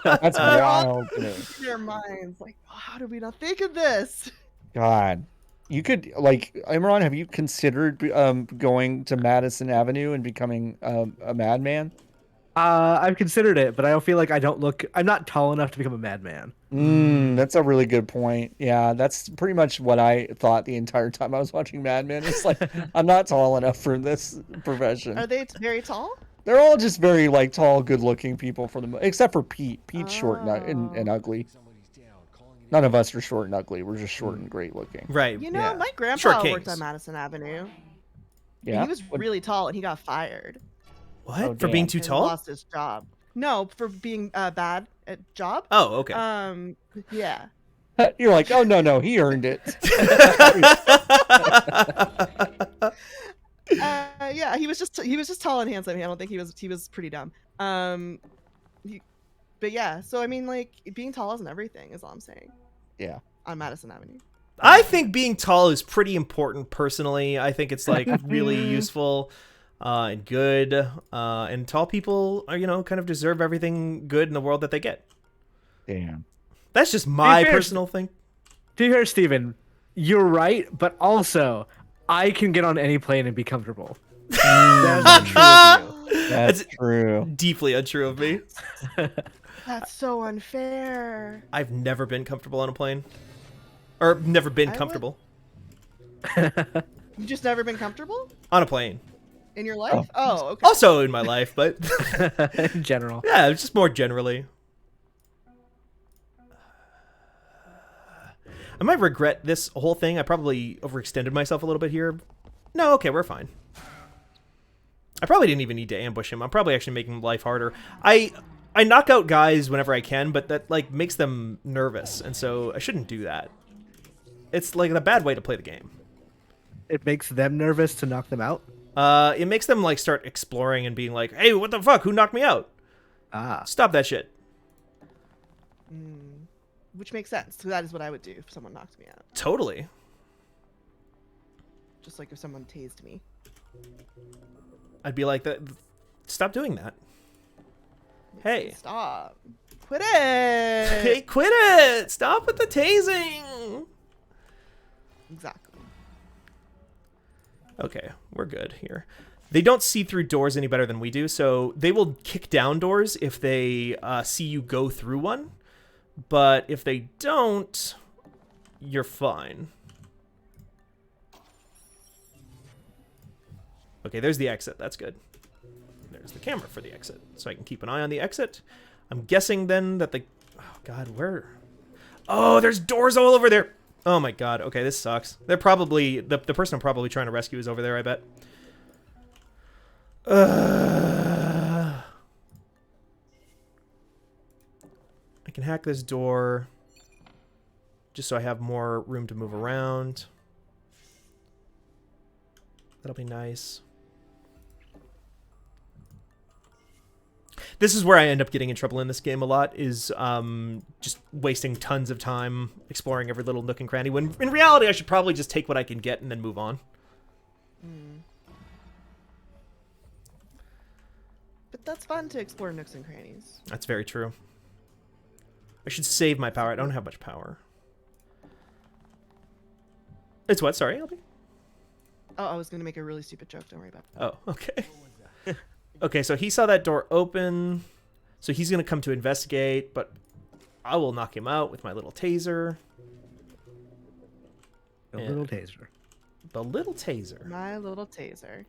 [SPEAKER 5] That's
[SPEAKER 6] They're all
[SPEAKER 5] wild to me.
[SPEAKER 6] in their minds like, oh, how did we not think of this?
[SPEAKER 5] God. You could like Imran. Have you considered going to Madison Avenue and becoming a madman?
[SPEAKER 7] I've considered it, but I don't feel like I'm not tall enough to become a madman.
[SPEAKER 5] That's a really good point. Yeah, that's pretty much what I thought the entire time I was watching Mad Men. It's like I'm not tall enough for this profession.
[SPEAKER 6] Are they very tall?
[SPEAKER 5] They're all just very like tall, good-looking people for the except for Pete. Pete's short and ugly. None of us are short and ugly. We're just short and great looking.
[SPEAKER 4] Right.
[SPEAKER 6] You know,
[SPEAKER 5] Yeah.
[SPEAKER 6] my
[SPEAKER 4] Short
[SPEAKER 6] grandpa worked
[SPEAKER 4] kings.
[SPEAKER 6] on Madison Avenue.
[SPEAKER 5] Yeah.
[SPEAKER 6] He was really tall and he got fired.
[SPEAKER 4] What?
[SPEAKER 5] Oh,
[SPEAKER 4] For being
[SPEAKER 5] damn.
[SPEAKER 4] too
[SPEAKER 6] And
[SPEAKER 4] tall?
[SPEAKER 6] lost his job. No, for being bad at job.
[SPEAKER 4] Oh, okay.
[SPEAKER 6] Yeah.
[SPEAKER 5] You're like, oh no, he earned it.
[SPEAKER 6] Yeah, he was just tall and handsome. I don't think he was pretty dumb. But yeah, so I mean, like being tall isn't everything, is all I'm saying.
[SPEAKER 5] Yeah.
[SPEAKER 6] On Madison Avenue.
[SPEAKER 4] I think being tall is pretty important personally. I think it's like really useful and good. And tall people are, kind of deserve everything good in the world that they get.
[SPEAKER 5] Damn.
[SPEAKER 4] That's just my
[SPEAKER 7] fair,
[SPEAKER 4] personal thing.
[SPEAKER 7] To be fair, Steven, you're right, but also I can get on any plane and be comfortable. That's not true of you.
[SPEAKER 5] That's true.
[SPEAKER 4] Deeply untrue of me.
[SPEAKER 6] That's so unfair.
[SPEAKER 4] I've never been comfortable on a plane. Or never been
[SPEAKER 6] I would-
[SPEAKER 4] comfortable
[SPEAKER 6] You just never been comfortable
[SPEAKER 4] on a plane.
[SPEAKER 6] in your life? Oh, okay.
[SPEAKER 4] Also in my life, but
[SPEAKER 7] In general.
[SPEAKER 4] yeah, it's just more generally. I might regret this whole thing. I probably overextended myself a little bit here. No, okay, we're fine. I probably didn't even need to ambush him. I'm probably actually making life harder. I knock out guys whenever I can, but that like makes them nervous, and so I shouldn't do that. It's like a bad way to play the game.
[SPEAKER 7] It makes them nervous to knock them out.
[SPEAKER 4] It makes them like start exploring and being like, "Hey, what the fuck? Who knocked me out?
[SPEAKER 7] Ah.
[SPEAKER 4] Stop that shit."
[SPEAKER 6] Which makes sense. So that is what I would do if someone knocked me out.
[SPEAKER 4] Totally.
[SPEAKER 6] Just like if someone tased me.
[SPEAKER 4] I'd be like, stop doing that. Hey.
[SPEAKER 6] Stop. Quit it.
[SPEAKER 4] Hey, quit it! Stop with the tasing!
[SPEAKER 6] Exactly.
[SPEAKER 4] Okay, we're good here. They don't see through doors any better than we do, so they will kick down doors if they see you go through one. But if they don't, you're fine. Okay, there's the exit. That's good. There's the camera for the exit, so I can keep an eye on the exit. I'm guessing then that the... Oh, God, where... Oh, there's doors all over there! Oh, my God. Okay, this sucks. They're probably... The person I'm probably trying to rescue is over there, I bet. I can hack this door just so I have more room to move around. That'll be nice. This is where I end up getting in trouble in this game a lot, is just wasting tons of time exploring every little nook and cranny, when in reality I should probably just take what I can get and then move on.
[SPEAKER 6] But that's fun to explore nooks and crannies.
[SPEAKER 4] That's very true. I should save my power. I don't have much power. It's what? Sorry, Albie?
[SPEAKER 6] Oh, I was going to make a really stupid joke. Don't worry about it.
[SPEAKER 4] Oh, okay. Okay, so he saw that door open, so he's going to come to investigate, but I will knock him out with my little taser.
[SPEAKER 7] A little taser.
[SPEAKER 4] The little taser.
[SPEAKER 6] My little taser.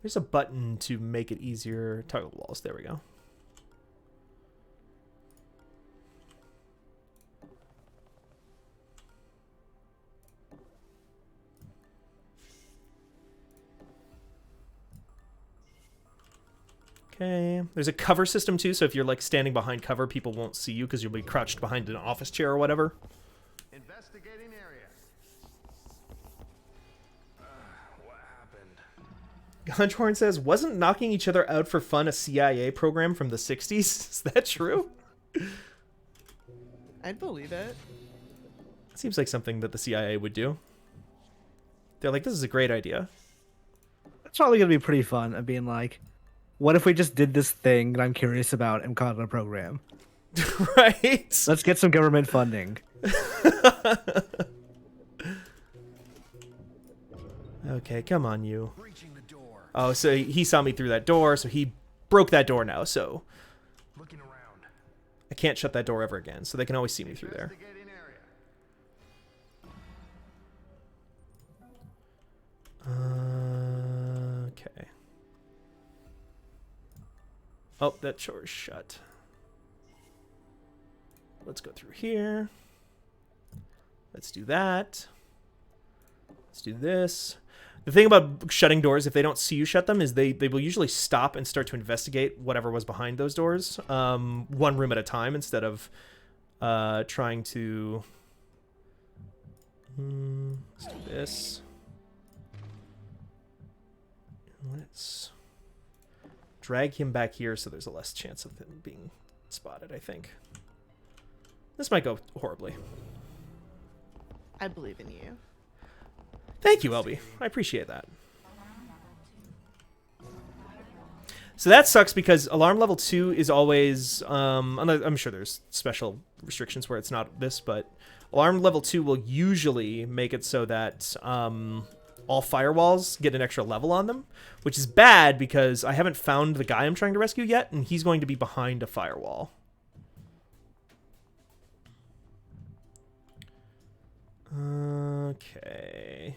[SPEAKER 4] There's a button to make it easier. Toggle walls. There we go. Okay. There's a cover system too, so if you're like standing behind cover, people won't see you because you'll be crouched behind an office chair or whatever.
[SPEAKER 10] Investigating area. What happened?
[SPEAKER 4] Gunchorn says, wasn't knocking each other out for fun a CIA program from the 60s? Is that true?
[SPEAKER 6] I'd believe it.
[SPEAKER 4] Seems like something that the CIA would do. They're like, this is a great idea.
[SPEAKER 7] It's probably going to be pretty fun of being like, what if we just did this thing that I'm curious about and call it a program?
[SPEAKER 4] Right?
[SPEAKER 7] Let's get some government funding.
[SPEAKER 4] Okay, come on, you. Oh, so he saw me through that door, so he broke that door now, so I can't shut that door ever again, so they can always see me through there. Okay. Oh, that door is shut. Let's go through here. Let's do that. Let's do this. The thing about shutting doors, if they don't see you shut them, is they will usually stop and start to investigate whatever was behind those doors, one room at a time, instead of trying to... let's do this. Let's drag him back here so there's a less chance of him being spotted, I think. This might go horribly.
[SPEAKER 6] I believe in you.
[SPEAKER 4] Thank you, LB. I appreciate that. So that sucks because alarm level 2 is always... I'm sure there's special restrictions where it's not this, but alarm level 2 will usually make it so that all firewalls get an extra level on them, which is bad because I haven't found the guy I'm trying to rescue yet, and he's going to be behind a firewall. Okay.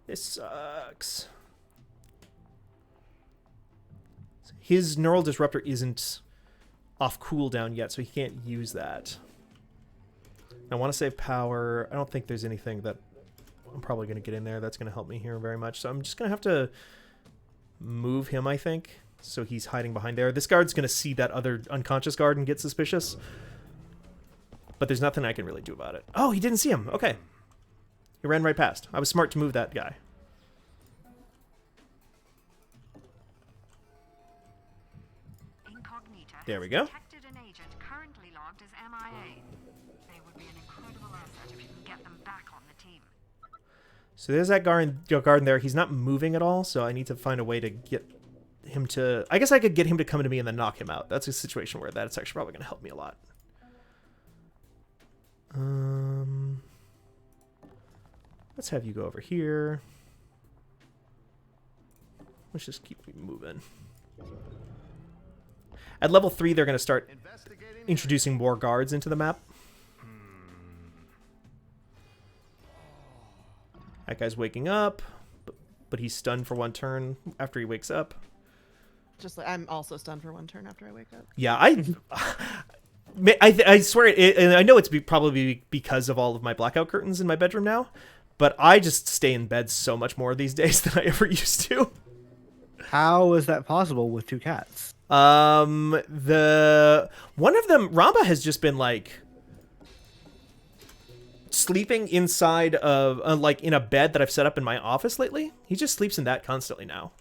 [SPEAKER 4] This sucks. His neural disruptor isn't off cooldown yet, so he can't use that. I want to save power. I don't think there's anything that I'm probably going to get in there that's going to help me here very much. So I'm just going to have to move him, I think. So he's hiding behind there. This guard's going to see that other unconscious guard and get suspicious. But there's nothing I can really do about it. Oh, he didn't see him. Okay. He ran right past. I was smart to move that guy.
[SPEAKER 10] Incognita
[SPEAKER 4] There we go.
[SPEAKER 10] detected an agent currently logged as MIA. They would be an incredible asset if you can get them back on the team.
[SPEAKER 4] So there's that guard in there. He's not moving at all, so I need to find a way to get him to... I guess I could get him to come to me and then knock him out. That's a situation where that's actually probably going to help me a lot. Let's have you go over here. Let's just keep moving. At level 3, they're going to start introducing more guards into the map. That guy's waking up, but he's stunned for one turn after he wakes up.
[SPEAKER 6] Just like I'm also stunned for one turn after I wake up.
[SPEAKER 4] Yeah, I swear, and I know it's probably because of all of my blackout curtains in my bedroom now, but I just stay in bed so much more these days than I ever used to.
[SPEAKER 7] How is that possible with 2 cats?
[SPEAKER 4] One of them, Ramba, has just been like sleeping inside of like in a bed that I've set up in my office lately. He just sleeps in that constantly now.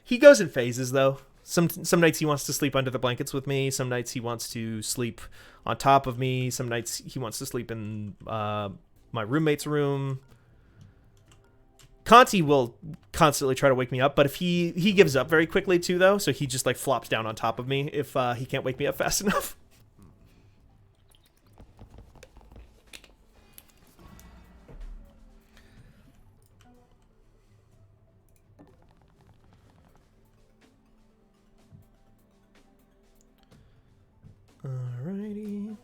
[SPEAKER 4] He goes in phases though. Some nights he wants to sleep under the blankets with me. Some nights he wants to sleep on top of me. Some nights he wants to sleep in my roommate's room. Conti will constantly try to wake me up, but if he gives up very quickly too, though, so he just like flops down on top of me if he can't wake me up fast enough. Alrighty.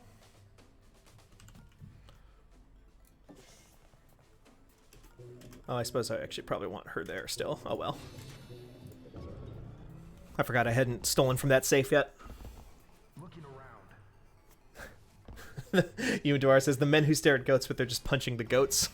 [SPEAKER 4] Oh, I suppose I actually probably want her there still. Oh well. I forgot I hadn't stolen from that safe yet.
[SPEAKER 2] Looking around.
[SPEAKER 4] Ewan says, the men who stare at goats, but they're just punching the goats.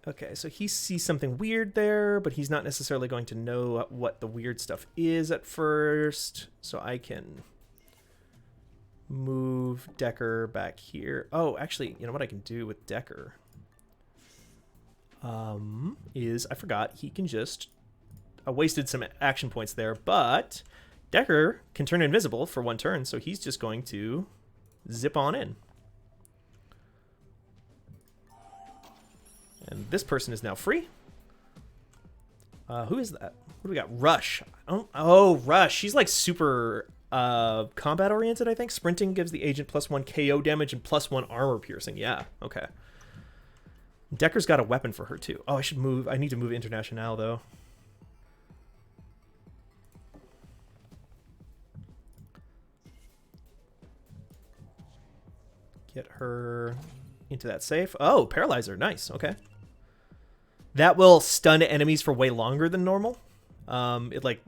[SPEAKER 4] Okay, so he sees something weird there, but he's not necessarily going to know what the weird stuff is at first. So I can move Decker back here. Oh, actually, you know what I can do with Decker? Is, I forgot, he can just... I wasted some action points there, but Decker can turn invisible for one turn, so he's just going to zip on in. And this person is now free. Who is that? What do we got? Rush. Oh, Rush. She's like super combat oriented, I think. Sprinting gives the agent +1 KO damage and +1 armor piercing. Yeah, okay. Decker's got a weapon for her too. Oh, I should move. I need to move International though. Get her into that safe. Oh, Paralyzer. Nice. Okay. That will stun enemies for way longer than normal. It like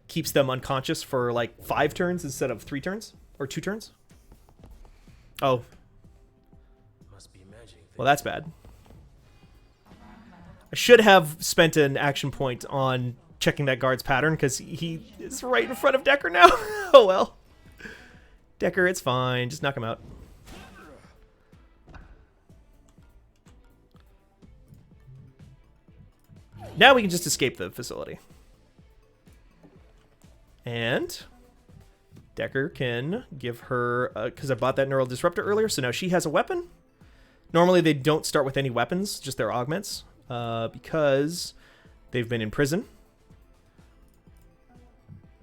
[SPEAKER 4] keeps them unconscious for like 5 turns instead of 3 turns or 2 turns. Oh. Well, that's bad. I should have spent an action point on checking that guard's pattern because he is right in front of Decker now. Oh well. Decker, it's fine. Just knock him out. Now we can just escape the facility. And Decker can give her, because I bought that Neural Disruptor earlier, so now she has a weapon. Normally they don't start with any weapons, just their augments, because they've been in prison.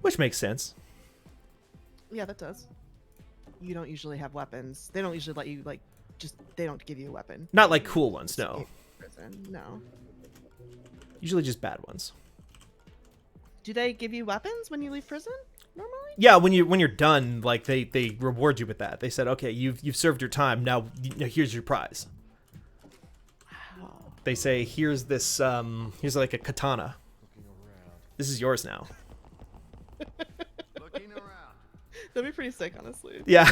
[SPEAKER 4] Which makes sense.
[SPEAKER 6] Yeah, that does. You don't usually have weapons. They don't usually let you, like, they don't give you a weapon.
[SPEAKER 4] Not like cool ones, no.
[SPEAKER 6] Prison. No.
[SPEAKER 4] Usually just bad ones.
[SPEAKER 6] Do they give you weapons when you leave prison normally?
[SPEAKER 4] Yeah, when you're done, like they reward you with that. They said, okay, you've served your time. Now here's your prize.
[SPEAKER 6] Wow.
[SPEAKER 4] They say here's this here's like a katana. This is yours now.
[SPEAKER 10] Looking around.
[SPEAKER 6] That'd be pretty sick, honestly.
[SPEAKER 4] Yeah.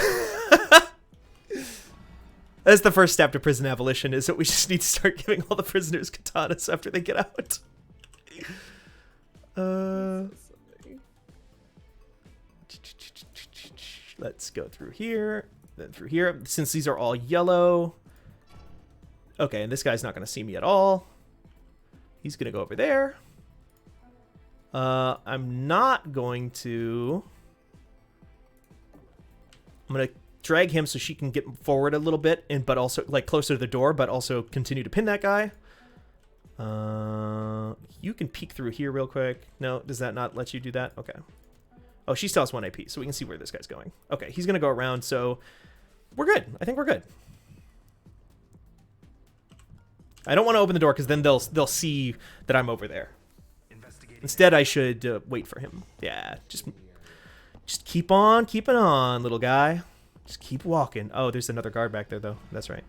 [SPEAKER 4] That's the first step to prison abolition, is that we just need to start giving all the prisoners katanas after they get out. Let's go through here, then through here. Since these are all yellow. Okay, and this guy's not going to see me at all. He's going to go over there. I'm not going to... I'm going to drag him so she can get forward a little bit, but also like closer to the door, but also continue to pin that guy. You can peek through here real quick. No, does that not let you do that? Okay. Oh, she still has 1 AP, so we can see where this guy's going. Okay, he's gonna go around, so we're good. I think we're good. I don't want to open the door because then they'll see that I'm over there. Instead, I should wait for him. Yeah, just keep on keeping on, little guy. Just keep walking. Oh, there's another guard back there, though. That's right.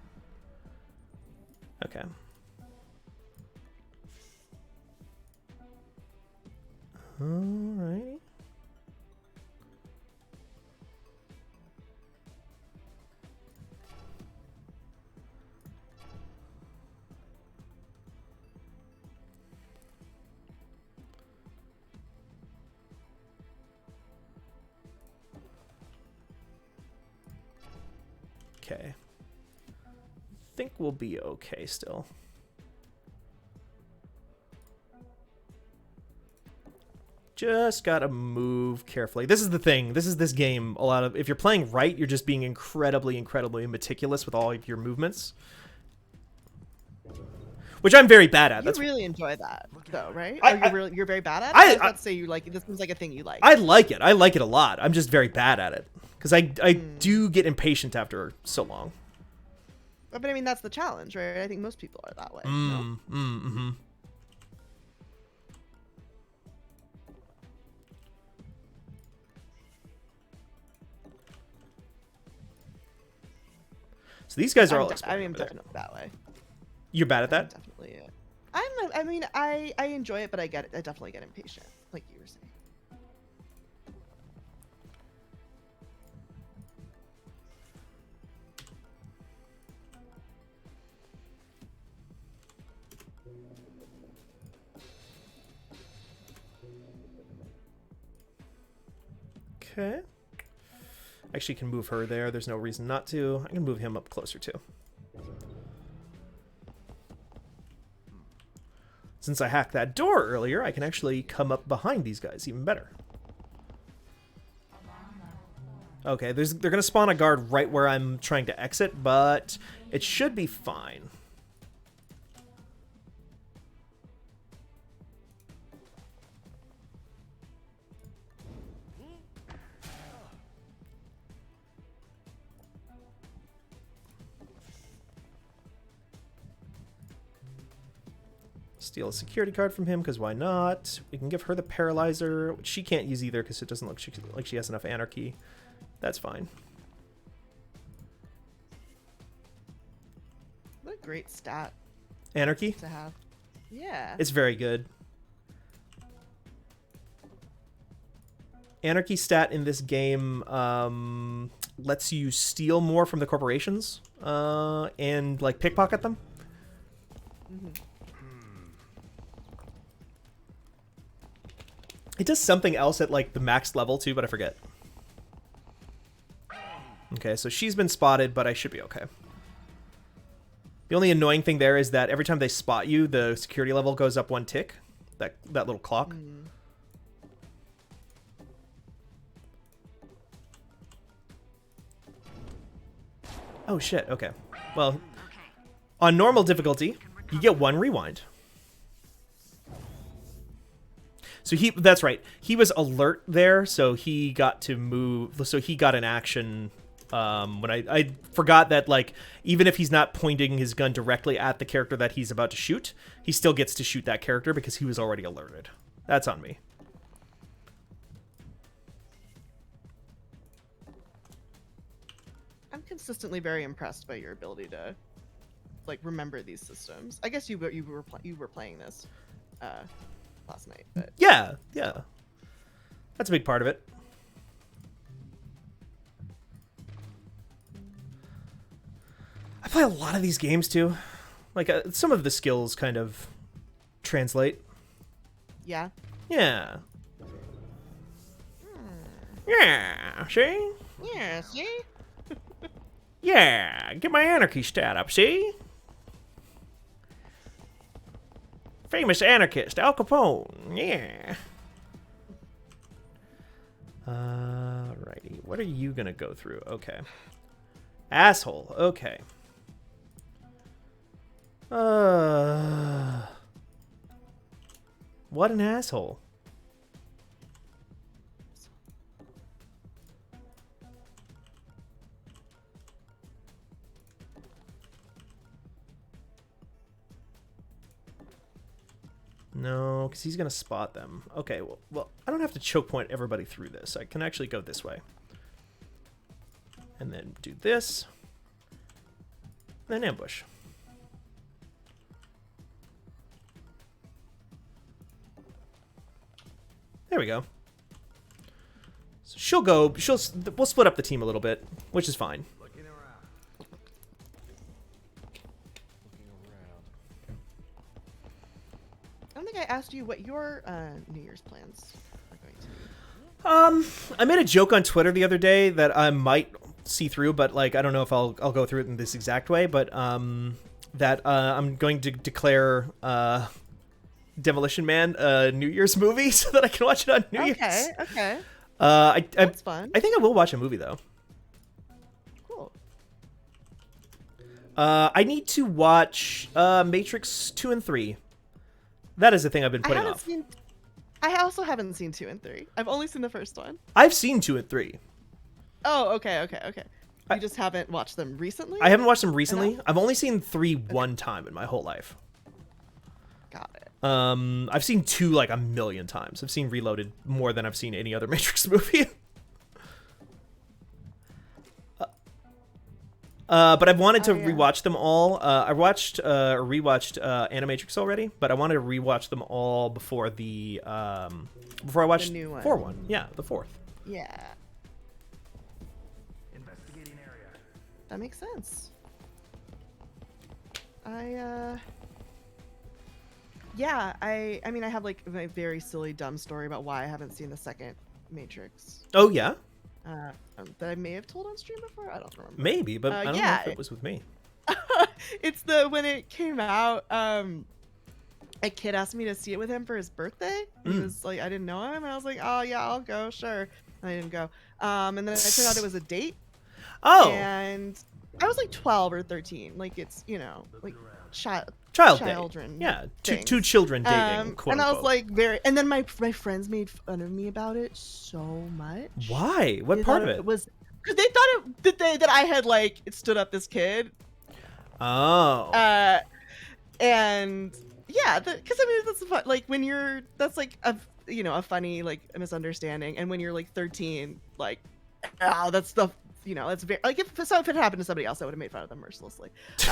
[SPEAKER 4] Okay. Alrighty. Okay. Think we'll be okay still. Just gotta move carefully. This is the thing. This is this game. A lot of, if you're playing right, you're just being incredibly meticulous with all of your movements, which I'm very bad at.
[SPEAKER 6] You
[SPEAKER 4] That's
[SPEAKER 6] really enjoy that, though, right? You're very bad at it.
[SPEAKER 4] I
[SPEAKER 6] I was about to say you like this seems like a thing you like.
[SPEAKER 4] I like it. I like it a lot. I'm just very bad at it because I do get impatient after so long.
[SPEAKER 6] But I mean, that's the challenge, right? I think most people are that way. No?
[SPEAKER 4] Mm-hmm. So these guys are all.
[SPEAKER 6] I'm definitely that way.
[SPEAKER 4] You're bad at that?
[SPEAKER 6] Definitely. I mean, I enjoy it, but I get it. I definitely get impatient, like you were saying.
[SPEAKER 4] Okay. Actually can move her there. There's no reason not to. I can move him up closer too. Since I hacked that door earlier, I can actually come up behind these guys even better. Okay, they're going to spawn a guard right where I'm trying to exit, but it should be fine. Steal a security card from him, because why not? We can give her the paralyzer, which she can't use either because it doesn't look like she has enough anarchy. That's fine.
[SPEAKER 6] What a great stat
[SPEAKER 4] Anarchy?
[SPEAKER 6] to have. Yeah.
[SPEAKER 4] It's very good. Anarchy stat in this game lets you steal more from the corporations and like pickpocket them. It does something else at like the max level too, but I forget. Okay, so she's been spotted, but I should be okay. The only annoying thing there is that every time they spot you, the security level goes up 1 tick. That little clock. Oh shit, okay. Well, on normal difficulty, you get 1 rewind. So that's right. He was alert there, so he got to move. So he got an action. When I forgot that, like, even if he's not pointing his gun directly at the character that he's about to shoot, he still gets to shoot that character because he was already alerted. That's on me.
[SPEAKER 6] I'm consistently very impressed by your ability to, like, remember these systems. I guess you were playing this last night, but
[SPEAKER 4] Yeah. That's a big part of it. I play a lot of these games too. Like some of the skills kind of translate.
[SPEAKER 6] yeah.
[SPEAKER 4] Yeah. Yeah. See?
[SPEAKER 6] Yeah. See.
[SPEAKER 4] Yeah. Get my anarchy stat up. See? Famous anarchist Al Capone. Yeah. Alrighty. What are you gonna go through? Okay. Asshole. Okay. What an asshole. No, because he's going to spot them. Okay, well, I don't have to choke point everybody through this. I can actually go this way. And then do this. Then ambush. There we go. So we'll split up the team a little bit, which is fine.
[SPEAKER 6] I don't think I asked you what your New Year's plans are going to be.
[SPEAKER 4] I made a joke on Twitter the other day that I might see through, but like I don't know if I'll go through it in this exact way, but that I'm going to declare Demolition Man a New Year's movie so that I can watch it on New Year's.
[SPEAKER 6] Okay.
[SPEAKER 4] That's
[SPEAKER 6] fun.
[SPEAKER 4] I think I will watch a movie though.
[SPEAKER 6] Cool.
[SPEAKER 4] I need to watch Matrix 2 and 3. That is the thing I've been putting off.
[SPEAKER 6] I also haven't seen 2 and 3. I've only seen the first one.
[SPEAKER 4] I've seen 2 and 3.
[SPEAKER 6] Oh, okay. You just haven't watched them recently?
[SPEAKER 4] I haven't watched them recently. I've only seen 3 one time in my whole life.
[SPEAKER 6] Got it.
[SPEAKER 4] I've seen 2 like a million times. I've seen Reloaded more than I've seen any other Matrix movie. But I've wanted to rewatch them all. I watched or rewatched Animatrix already, but I wanted to rewatch them all before I watched
[SPEAKER 6] the new one.
[SPEAKER 4] 4 one. Yeah, the 4th.
[SPEAKER 6] Yeah. That makes sense. I mean, I have like a very silly, dumb story about why I haven't seen the second Matrix.
[SPEAKER 4] Oh yeah,
[SPEAKER 6] that I may have told on stream before. I don't remember.
[SPEAKER 4] maybe, but I don't know if it was with me.
[SPEAKER 6] It's when it came out. A kid asked me to see it with him for his birthday. He was like, I didn't know him, and I was like, oh yeah, I'll go, sure. And I didn't go. And then it turned out it was a date.
[SPEAKER 4] Oh.
[SPEAKER 6] And I was like 12 or 13. Like it's like
[SPEAKER 4] Child
[SPEAKER 6] children.
[SPEAKER 4] date. Yeah,
[SPEAKER 6] things.
[SPEAKER 4] two children dating. Quote
[SPEAKER 6] and I was
[SPEAKER 4] unquote.
[SPEAKER 6] like and then my friends made fun of me about it so much.
[SPEAKER 4] Why? What
[SPEAKER 6] They
[SPEAKER 4] part
[SPEAKER 6] thought
[SPEAKER 4] of it?
[SPEAKER 6] was because they thought that I had like stood up this kid.
[SPEAKER 4] Oh.
[SPEAKER 6] And Yeah, because I mean that's fun. Like when you're that's like a funny like misunderstanding, and when you're like 13, like that's the that's very like if it happened to somebody else, I would have made fun of them mercilessly. So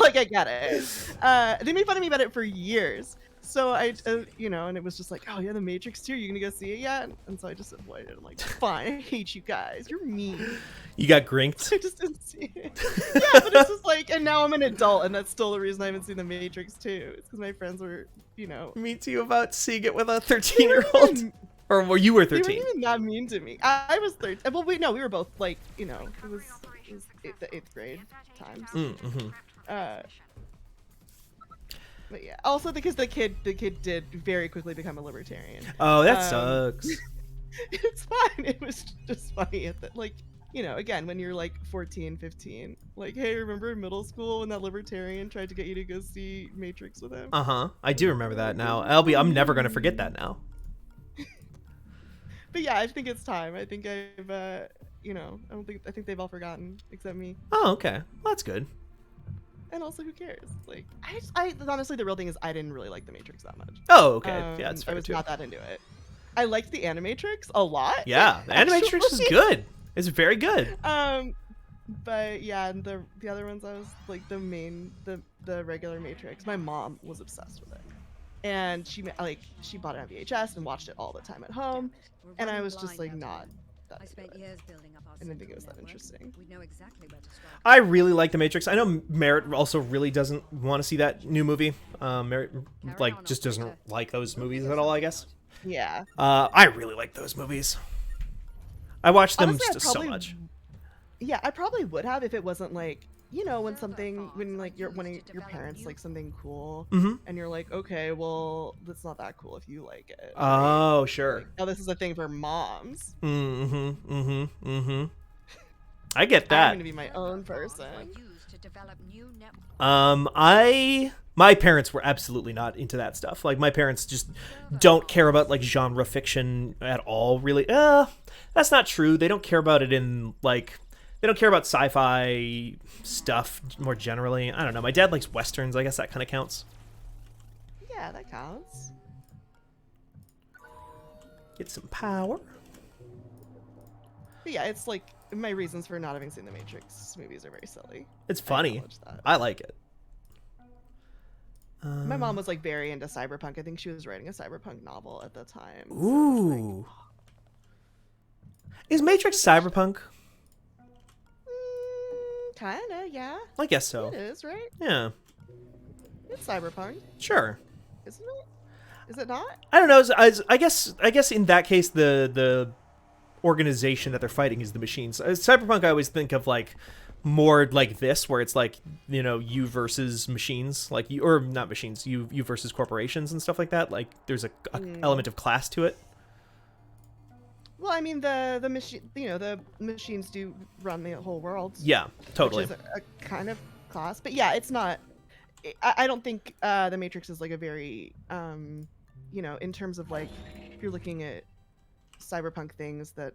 [SPEAKER 6] like I get it. They made fun of me about it for years. So I, and it was just like, oh yeah, The Matrix 2, you gonna go see it yet? And so I just avoided it. I'm like, fine, I hate you guys. You're mean.
[SPEAKER 4] You got grinked.
[SPEAKER 6] I just didn't see it. Yeah, but it's just like, and now I'm an adult, and that's still the reason I haven't seen The Matrix 2. It's because my friends were,
[SPEAKER 4] Me too about seeing it with a 13-year-old. Or were you were
[SPEAKER 6] They
[SPEAKER 4] 13?
[SPEAKER 6] weren't even that mean to me. I was 13. Well, we were both like, it was the 8th grade times. But yeah, also because the kid did very quickly become a libertarian.
[SPEAKER 4] Oh, that sucks.
[SPEAKER 6] It's fine. It was just funny at the, like, again, when you're like 14, 15, like, hey, remember in middle school when that libertarian tried to get you to go see Matrix with him?
[SPEAKER 4] I do remember that now. I'm never gonna forget that now.
[SPEAKER 6] But yeah, I think it's time. I think I've, I think they've all forgotten except me.
[SPEAKER 4] Oh, okay. Well, that's good.
[SPEAKER 6] And also, who cares? Like, I honestly, the real thing is I didn't really like The Matrix that much.
[SPEAKER 4] Oh, okay. Yeah, it's
[SPEAKER 6] I
[SPEAKER 4] fair
[SPEAKER 6] was
[SPEAKER 4] too.
[SPEAKER 6] not that into it. I liked the Animatrix a lot.
[SPEAKER 4] Yeah, the Animatrix is good. It's very good.
[SPEAKER 6] But yeah, and the other ones I was like the regular Matrix. My mom was obsessed with it, and she bought it on VHS and watched it all the time at home, and I was just like not that into it. I didn't think it was that interesting.
[SPEAKER 4] I really like The Matrix. I know Merritt also really doesn't want to see that new movie. Merritt just doesn't like those movies at all, I guess.
[SPEAKER 6] Yeah.
[SPEAKER 4] I really like those movies. I watched them
[SPEAKER 6] Honestly,
[SPEAKER 4] so much.
[SPEAKER 6] Yeah, I probably would have if it wasn't like, when like one of your parents like something cool, and you're like, okay, well, that's not that cool if you like it.
[SPEAKER 4] Oh, sure.
[SPEAKER 6] Like, oh, this is a thing for moms.
[SPEAKER 4] I get that.
[SPEAKER 6] I'm gonna be my own person.
[SPEAKER 4] My parents were absolutely not into that stuff. Like, my parents just don't care about like genre fiction at all, really. That's not true. They don't care about it in like, they don't care about sci-fi stuff more generally. I don't know. My dad likes westerns. I guess that kind of counts.
[SPEAKER 6] Yeah, that counts.
[SPEAKER 4] Get some power.
[SPEAKER 6] But yeah, it's like my reasons for not having seen the Matrix movies are very silly.
[SPEAKER 4] It's funny.
[SPEAKER 6] acknowledge that.
[SPEAKER 4] I like it.
[SPEAKER 6] My mom was like very into cyberpunk. I think she was writing a cyberpunk novel at the time. So
[SPEAKER 4] Ooh. Is Matrix cyberpunk?
[SPEAKER 6] Kinda, yeah.
[SPEAKER 4] I guess so.
[SPEAKER 6] It is, right?
[SPEAKER 4] Yeah.
[SPEAKER 6] It's cyberpunk,
[SPEAKER 4] Sure.
[SPEAKER 6] isn't it? Is it not?
[SPEAKER 4] I don't know. I guess in that case, the organization that they're fighting is the machines. Cyberpunk, I always think of like more like this, where it's like, you versus machines, like you, or not machines, you versus corporations and stuff like that. Like there's a element of class to it.
[SPEAKER 6] Well, I mean, the machine, the machines do run the whole world.
[SPEAKER 4] Yeah, totally.
[SPEAKER 6] Which is a kind of class, but yeah, it's not. I don't think the Matrix is like a very, in terms of like, if you're looking at cyberpunk things that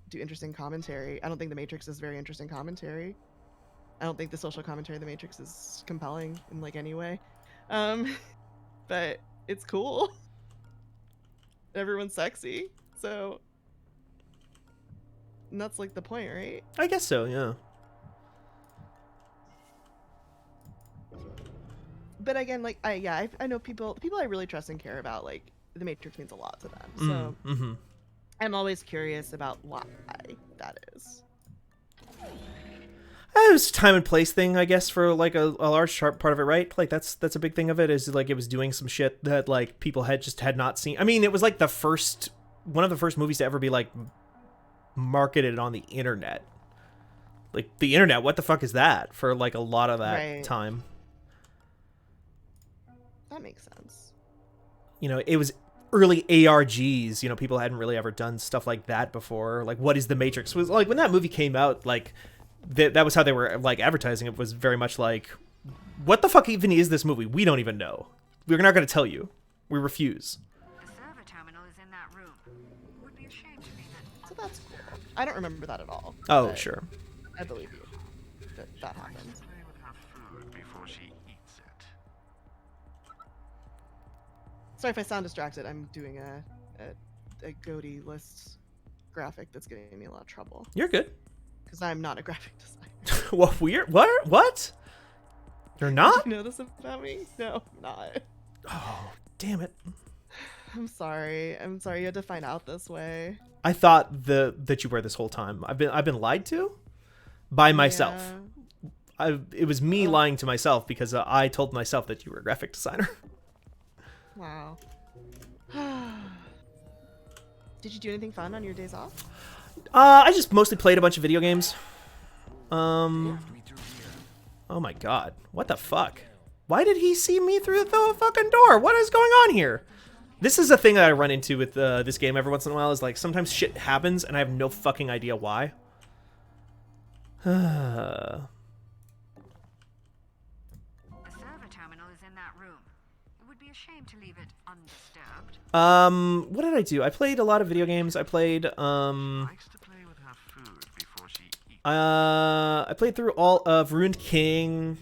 [SPEAKER 6] do interesting commentary, I don't think the Matrix is very interesting commentary. I don't think the social commentary of the Matrix is compelling in like any way, but it's cool. Everyone's sexy, so. And that's like the point, right?
[SPEAKER 4] I guess so. Yeah.
[SPEAKER 6] But again, like I know people I really trust and care about, like the Matrix means a lot to them. So I'm always curious about why that is.
[SPEAKER 4] It was a time and place thing, I guess, for like a large part of it, right? Like that's a big thing of it, is like it was doing some shit that like people had not seen. I mean, it was like one of the first movies to ever be like marketed on the internet. Like the internet, what the fuck is that? For like a lot of that time.
[SPEAKER 6] That makes sense.
[SPEAKER 4] It was early ARGs. People hadn't really ever done stuff like that before. Like, what is the Matrix? Was like when that movie came out, like that was how they were like advertising it. Was very much like, what the fuck even is this movie? We don't even know. We're not going to tell you. We refuse.
[SPEAKER 9] The server terminal is in that room. Would be a shame to leave it.
[SPEAKER 6] So that's cool. I don't remember that at all.
[SPEAKER 4] Oh,
[SPEAKER 6] but
[SPEAKER 4] sure.
[SPEAKER 6] I believe you. That happened.
[SPEAKER 10] Play with her food before she eats it.
[SPEAKER 6] Sorry if I sound distracted. I'm doing a Goaty list graphic that's getting me a lot of trouble
[SPEAKER 4] You're good.
[SPEAKER 6] because I'm not a graphic designer.
[SPEAKER 4] What weird? What? You're not?
[SPEAKER 6] Did you know this about me? No, I'm not.
[SPEAKER 4] Oh, damn it.
[SPEAKER 6] I'm sorry. I'm sorry you had to find out this way.
[SPEAKER 4] I thought that you were this whole time. I've been lied to by myself.
[SPEAKER 6] Yeah.
[SPEAKER 4] It was me lying to myself because I told myself that you were a graphic designer.
[SPEAKER 6] Wow. Did you do anything fun on your days off?
[SPEAKER 4] I just mostly played a bunch of video games. Oh my god. What the fuck? Why did he see me through the fucking door? What is going on here? This is a thing that I run into with this game every once in a while, is like sometimes shit happens and I have no fucking idea why.
[SPEAKER 9] The server terminal is in that room. It would be a shame to leave it undisturbed.
[SPEAKER 4] What did I do? I played a lot of video games. I played,
[SPEAKER 10] Likes to play with her food before she eats.
[SPEAKER 4] I played through all of Ruined King.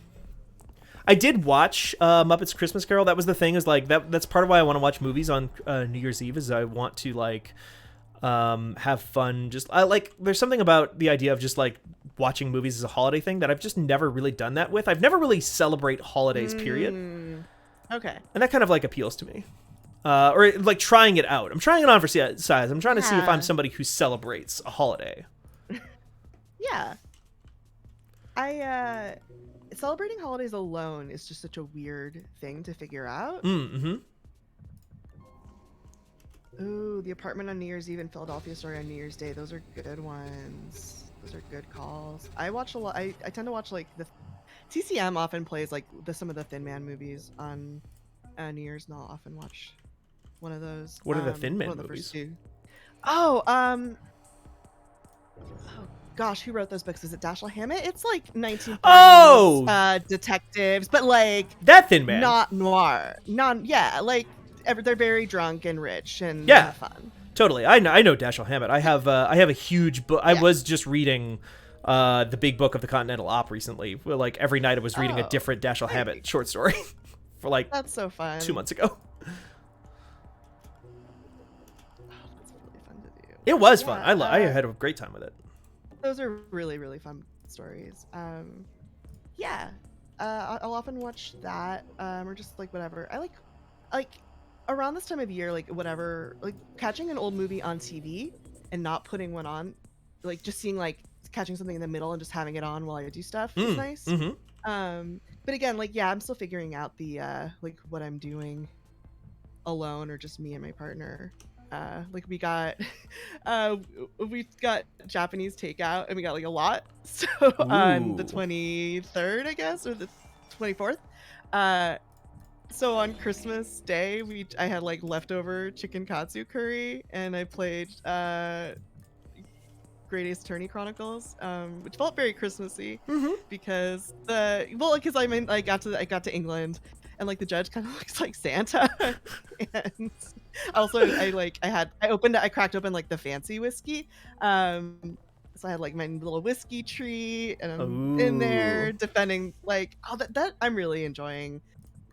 [SPEAKER 4] I did watch Muppets Christmas Carol. That was the thing, is like that's part of why I want to watch movies on New Year's Eve, is I want to like have fun. Just I like there's something about the idea of just like watching movies as a holiday thing that I've just never really done that with. I've never really celebrate holidays, period.
[SPEAKER 6] Okay.
[SPEAKER 4] And that kind of like appeals to me. Or like trying it out. I'm trying it on for size. I'm trying to see if I'm somebody who celebrates a holiday.
[SPEAKER 6] Yeah. Celebrating holidays alone is just such a weird thing to figure out.
[SPEAKER 4] Mm-hmm.
[SPEAKER 6] Ooh, The Apartment on New Year's Eve and Philadelphia Story on New Year's Day. Those are good ones. Those are good calls. I watch a lot. I tend to watch like the TCM often plays like some of the Thin Man movies on New Year's, and I'll often watch one of those.
[SPEAKER 4] What are the Thin Man
[SPEAKER 6] one of the first
[SPEAKER 4] movies?
[SPEAKER 6] two. Oh, gosh, who wrote those books? Is it Dashiell Hammett? It's like 1930s detectives, but like
[SPEAKER 4] That Thin Man.
[SPEAKER 6] not noir. Like they're very drunk and rich and
[SPEAKER 4] Yeah.
[SPEAKER 6] fun.
[SPEAKER 4] Totally. I know Dashiell Hammett. I have a huge book. I was just reading the Big Book of the Continental Op recently. Where, like every night I was reading a different Dashiell Hammett short story for like
[SPEAKER 6] That's so fun.
[SPEAKER 4] 2 months ago.
[SPEAKER 6] That's really fun to do.
[SPEAKER 4] It was fun.
[SPEAKER 6] Yeah,
[SPEAKER 4] I had a great time with it.
[SPEAKER 6] Those are really, really fun stories. I'll often watch that, or just like whatever. I like around this time of year, like whatever, like catching an old movie on TV and not putting one on, like just seeing like catching something in the middle and just having it on while I do stuff is nice.
[SPEAKER 4] Mm-hmm.
[SPEAKER 6] But again, like I'm still figuring out the like what I'm doing alone or just me and my partner. Like we got Japanese takeout and we got like a lot. So on the 23rd, I guess, or the 24th. So on Christmas Day, I had like leftover chicken katsu curry, and I played Great Ace Attorney Chronicles, which felt very Christmassy because I got to England, and like the judge kind of looks like Santa, and also I cracked open like the fancy whiskey, so I had like my little whiskey tree, and I'm in there defending like that I'm really enjoying.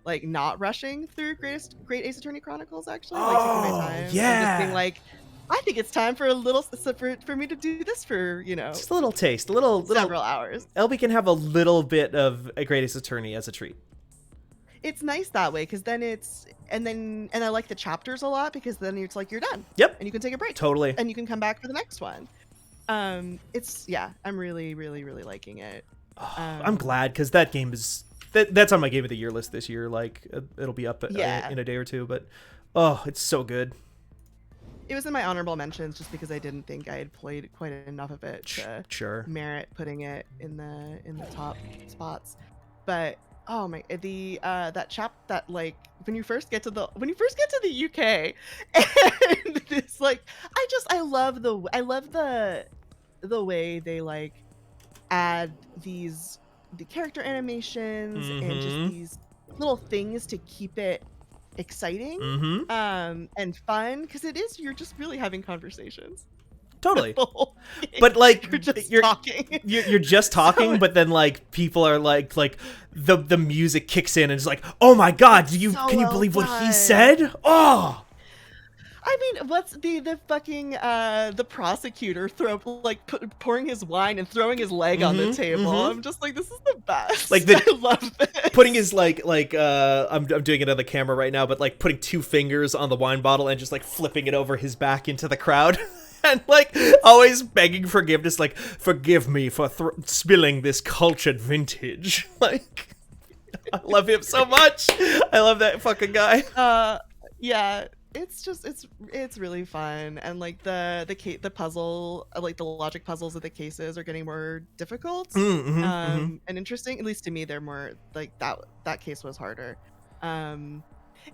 [SPEAKER 6] Like not rushing through Great Ace Attorney Chronicles, actually, like taking my time, and just being like, I think it's time for a little for me to do this for
[SPEAKER 4] just a little taste, a little
[SPEAKER 6] several hours.
[SPEAKER 4] LB can have a little bit of a Great Ace Attorney as a treat.
[SPEAKER 6] It's nice that way because then and I like the chapters a lot because then it's like you're done.
[SPEAKER 4] Yep.
[SPEAKER 6] And you can take a break.
[SPEAKER 4] Totally.
[SPEAKER 6] And you can come back for the next one. I'm really, really, really liking it.
[SPEAKER 4] I'm glad because that game is. That's on my game of the year list this year. Like it'll be up in a day or two, but it's so good.
[SPEAKER 6] It was in my honorable mentions just because I didn't think I had played quite enough of it to merit putting it in the top spots. But oh my, that like when you first get to the UK, and it's like I love the way they like add the character animations and just these little things to keep it exciting and fun, because you're just really having conversations.
[SPEAKER 4] Totally.
[SPEAKER 6] the whole game.
[SPEAKER 4] But like
[SPEAKER 6] you're just
[SPEAKER 4] you're
[SPEAKER 6] talking.
[SPEAKER 4] you're just talking, but then like people are like the music kicks in and it's like, oh my god,
[SPEAKER 6] So
[SPEAKER 4] can you
[SPEAKER 6] well
[SPEAKER 4] believe what he
[SPEAKER 6] done.
[SPEAKER 4] said? Oh,
[SPEAKER 6] I mean, what's the fucking the prosecutor pouring his wine and throwing his leg on the table? I'm just like, this is the best.
[SPEAKER 4] Like
[SPEAKER 6] I love this.
[SPEAKER 4] putting his I'm doing it on the camera right now, but like putting 2 fingers on the wine bottle and just like flipping it over his back into the crowd. And like always begging forgiveness, like, forgive me for spilling this cultured vintage. Like, I love him so much. I love that fucking guy.
[SPEAKER 6] Yeah, it's just it's really fun, and like the puzzle, like the logic puzzles of the cases are getting more difficult and interesting. At least to me, they're more like that case was harder.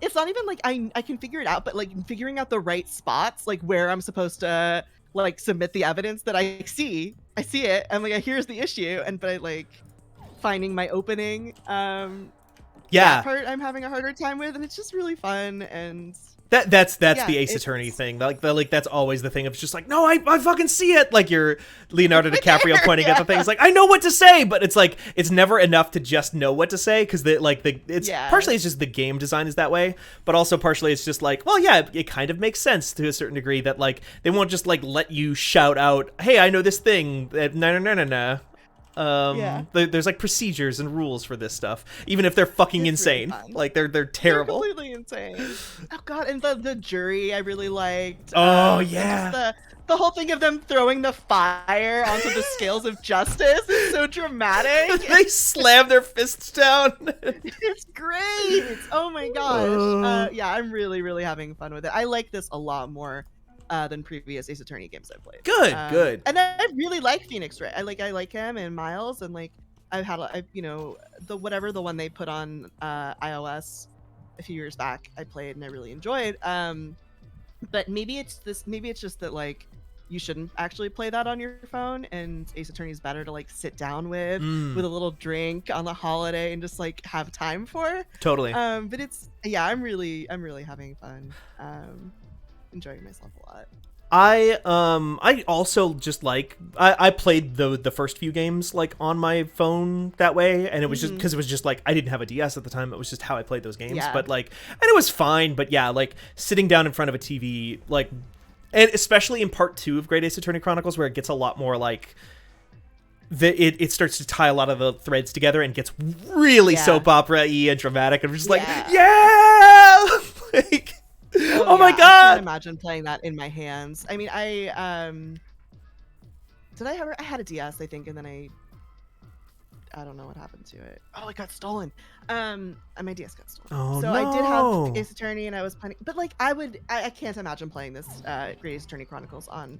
[SPEAKER 6] It's not even like I can figure it out, but like figuring out the right spots, like where I'm supposed to like submit the evidence that I see it. I'm like, here's the issue, but I like finding my opening. That part I'm having a harder time with, and it's just really fun. And
[SPEAKER 4] that's the Ace Attorney thing. Like that's always the thing of just like, no, I fucking see it. Like you're Leonardo DiCaprio pointing at the thing. It's like, I know what to say, but it's like it's never enough to just know what to say, because partially it's just the game design is that way, but also partially it's just like, well, yeah, it kind of makes sense to a certain degree that like they won't just like let you shout out, hey, I know this thing. No. There's like procedures and rules for this stuff, even if they're fucking insane.
[SPEAKER 6] Really
[SPEAKER 4] like they're terrible.
[SPEAKER 6] They're completely insane. Oh god, and the jury I really liked.
[SPEAKER 4] Oh yeah.
[SPEAKER 6] Just the whole thing of them throwing the fire onto the scales of justice is so dramatic.
[SPEAKER 4] They slam their fists down.
[SPEAKER 6] It's great. Oh my gosh. Yeah, I'm really, really having fun with it. I like this a lot more than previous Ace Attorney games I've played.
[SPEAKER 4] Good.
[SPEAKER 6] And I really like Phoenix Wright. I like him and Miles, and like I've had the one they put on iOS a few years back. I played and I really enjoyed. But maybe it's just that like you shouldn't actually play that on your phone, and Ace Attorney is better to like sit down with a little drink on the holiday and just like have time for.
[SPEAKER 4] Totally.
[SPEAKER 6] But I'm really having fun. Enjoying myself a lot.
[SPEAKER 4] I also just like I played the first few games like on my phone that way, and it was just because it was just like I didn't have a DS at the time. It was just how I played those games.
[SPEAKER 6] Yeah.
[SPEAKER 4] But like, and it was fine. But yeah, like sitting down in front of a TV, like, and especially in part 2 of Great Ace Attorney Chronicles, where it gets a lot more like it starts to tie a lot of the threads together and gets really soap opera-y and dramatic. And I'm just like, yeah, like. Oh my god!
[SPEAKER 6] I can't imagine playing that in my hands. I mean, I had a DS, I think, and then I don't know what happened to it. Oh, it got stolen. And my DS got stolen.
[SPEAKER 4] Oh,
[SPEAKER 6] so
[SPEAKER 4] no.
[SPEAKER 6] I did have Ace Attorney, and I was planning, but like I can't imagine playing this Great Ace Attorney Chronicles on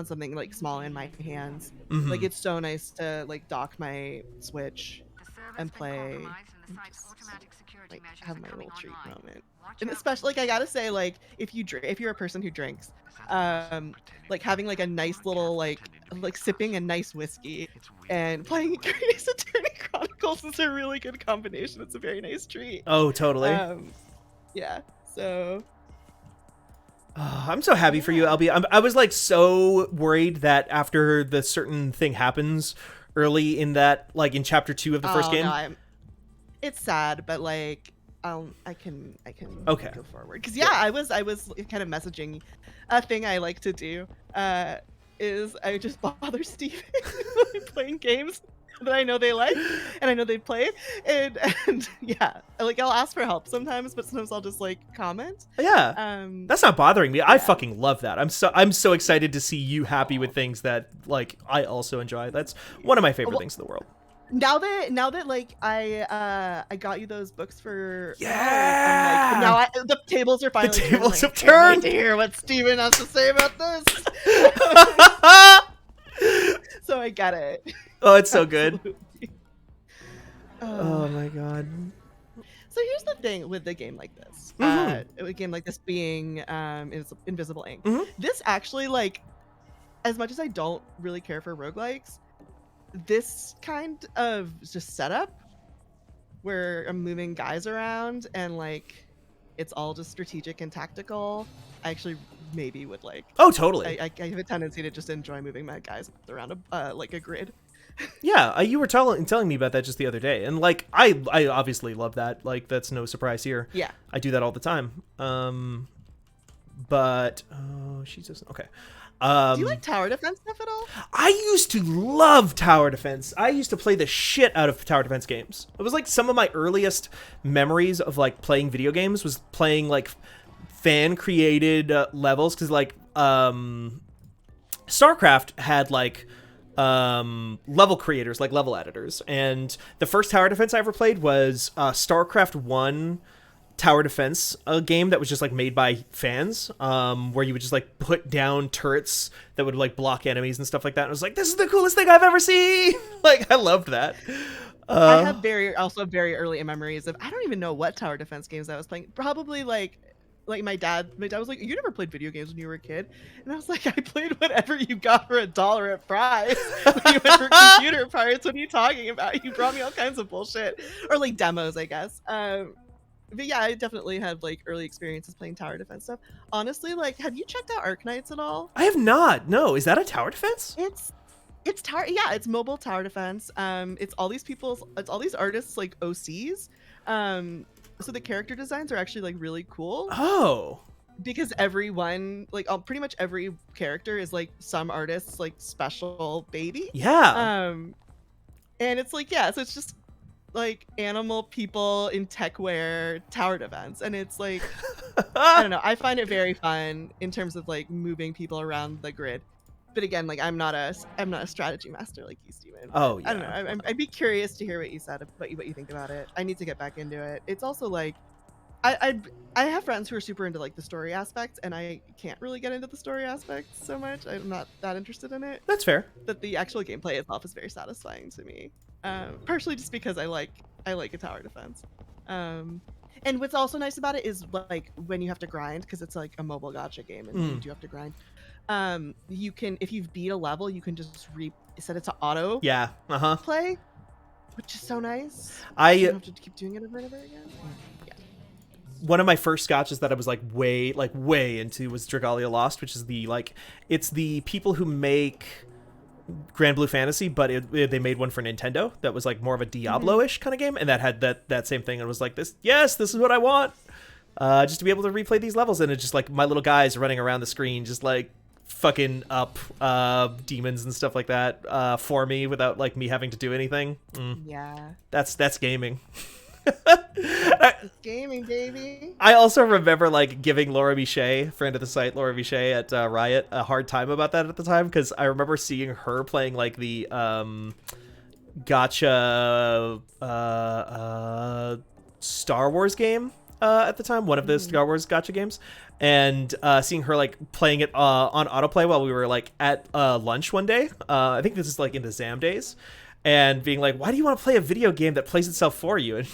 [SPEAKER 6] something like small in my hands. Like it's so nice to like dock my Switch and play. Like have my little treat moment. And especially like I gotta say, like if you're a person who drinks, like having like a nice little like sipping a nice whiskey and playing Great Ace Attorney Chronicles is a really good combination. It's a very nice treat.
[SPEAKER 4] Oh, totally.
[SPEAKER 6] Yeah. So
[SPEAKER 4] I'm so happy for you, LB. I was like so worried that after the certain thing happens early in that, like in chapter 2 of the first game.
[SPEAKER 6] No, it's sad, but like I can
[SPEAKER 4] okay.
[SPEAKER 6] go forward, because I was kind of messaging. A thing I like to do is I just bother Steven playing games that I know they like and I know they play, and yeah, like I'll ask for help sometimes, but sometimes I'll just like comment.
[SPEAKER 4] Yeah, that's not bothering me. Yeah. I fucking love that. I'm so excited to see you happy with things that like I also enjoy. That's one of my favorite things in the world.
[SPEAKER 6] Now that like I got you those books for I'm like, now the tables are finally
[SPEAKER 4] the tables have
[SPEAKER 6] turned.
[SPEAKER 4] turned.
[SPEAKER 6] Wait to hear what Steven has to say about this. So I get it.
[SPEAKER 4] Oh, it's so good. Oh my god.
[SPEAKER 6] So here's the thing with a game like this. A game like this being Invisible Ink. This actually, like, as much as I don't really care for roguelikes, this kind of just setup where I'm moving guys around and like it's all just strategic and tactical, I actually maybe would like.
[SPEAKER 4] Oh, totally.
[SPEAKER 6] I have a tendency to just enjoy moving my guys around a like a grid.
[SPEAKER 4] Yeah, you were telling me about that just the other day, and like I obviously love that. Like that's no surprise here.
[SPEAKER 6] Yeah.
[SPEAKER 4] I do that all the time. But she doesn't. Okay.
[SPEAKER 6] Do you like tower defense stuff at all?
[SPEAKER 4] I used to love tower defense. I used to play the shit out of tower defense games. It was like some of my earliest memories of like playing video games was playing like fan created levels, because like StarCraft had like level creators, like level editors, and the first tower defense I ever played was StarCraft 1 tower defense, a game that was just like made by fans, where you would just like put down turrets that would like block enemies and stuff like that. And I was like, this is the coolest thing I've ever seen. Like I loved that.
[SPEAKER 6] I have very early memories of, I don't even know what tower defense games I was playing. Probably like my dad was like, you never played video games when you were a kid? And I was like, I played whatever you got for $1 at Fry's. When you went for computer parts, what are you talking about? You brought me all kinds of bullshit. Or like demos, I guess. But yeah, I definitely had like early experiences playing tower defense stuff. Honestly, like, have you checked out Arknights at all?
[SPEAKER 4] I have not. No, is that a tower defense?
[SPEAKER 6] It's tower, yeah, it's mobile tower defense. It's all these artists like OCs. So the character designs are actually like really cool.
[SPEAKER 4] Oh.
[SPEAKER 6] Because everyone, like pretty much every character is like some artist's like special baby.
[SPEAKER 4] Yeah.
[SPEAKER 6] And it's like, yeah, so it's just like animal people in tech wear tower defense, and it's like I don't know, I find it very fun in terms of like moving people around the grid. But again, like I'm not a strategy master like you, Steven.
[SPEAKER 4] Oh yeah.
[SPEAKER 6] I don't know, I'd be curious to hear what you said, what you think about it. I need to get back into it. It's also like I have friends who are super into like the story aspects, and I can't really get into the story aspects so much. I'm not that interested in it.
[SPEAKER 4] That's fair.
[SPEAKER 6] But the actual gameplay itself is very satisfying to me. Partially just because I like a tower defense. And what's also nice about it is like when you have to grind, because it's like a mobile gacha game and you do have to grind. You can, if you've beat a level, you can just set it to auto play, which is so nice. You don't have to keep doing it over and over again. Yeah.
[SPEAKER 4] One of my first gotchas that I was like way into was Dragalia Lost, which is it's the people who make Grand Blue Fantasy, but they made one for Nintendo that was like more of a Diablo-ish kind of game, and that had that same thing, and was like, this is what I want, just to be able to replay these levels. And it's just like my little guys running around the screen just like fucking up demons and stuff like that for me without like me having to do anything.
[SPEAKER 6] Yeah,
[SPEAKER 4] that's gaming.
[SPEAKER 6] It's gaming, baby.
[SPEAKER 4] I also remember like giving Laura Miche, friend of the site, Laura Miche at Riot, a hard time about that at the time, because I remember seeing her playing like the gotcha Star Wars game at the time, one of the Star Wars gotcha games, and seeing her like playing it on autoplay while we were like at lunch one day. I think this is like in the ZAM days. And being like, why do you want to play a video game that plays itself for you? And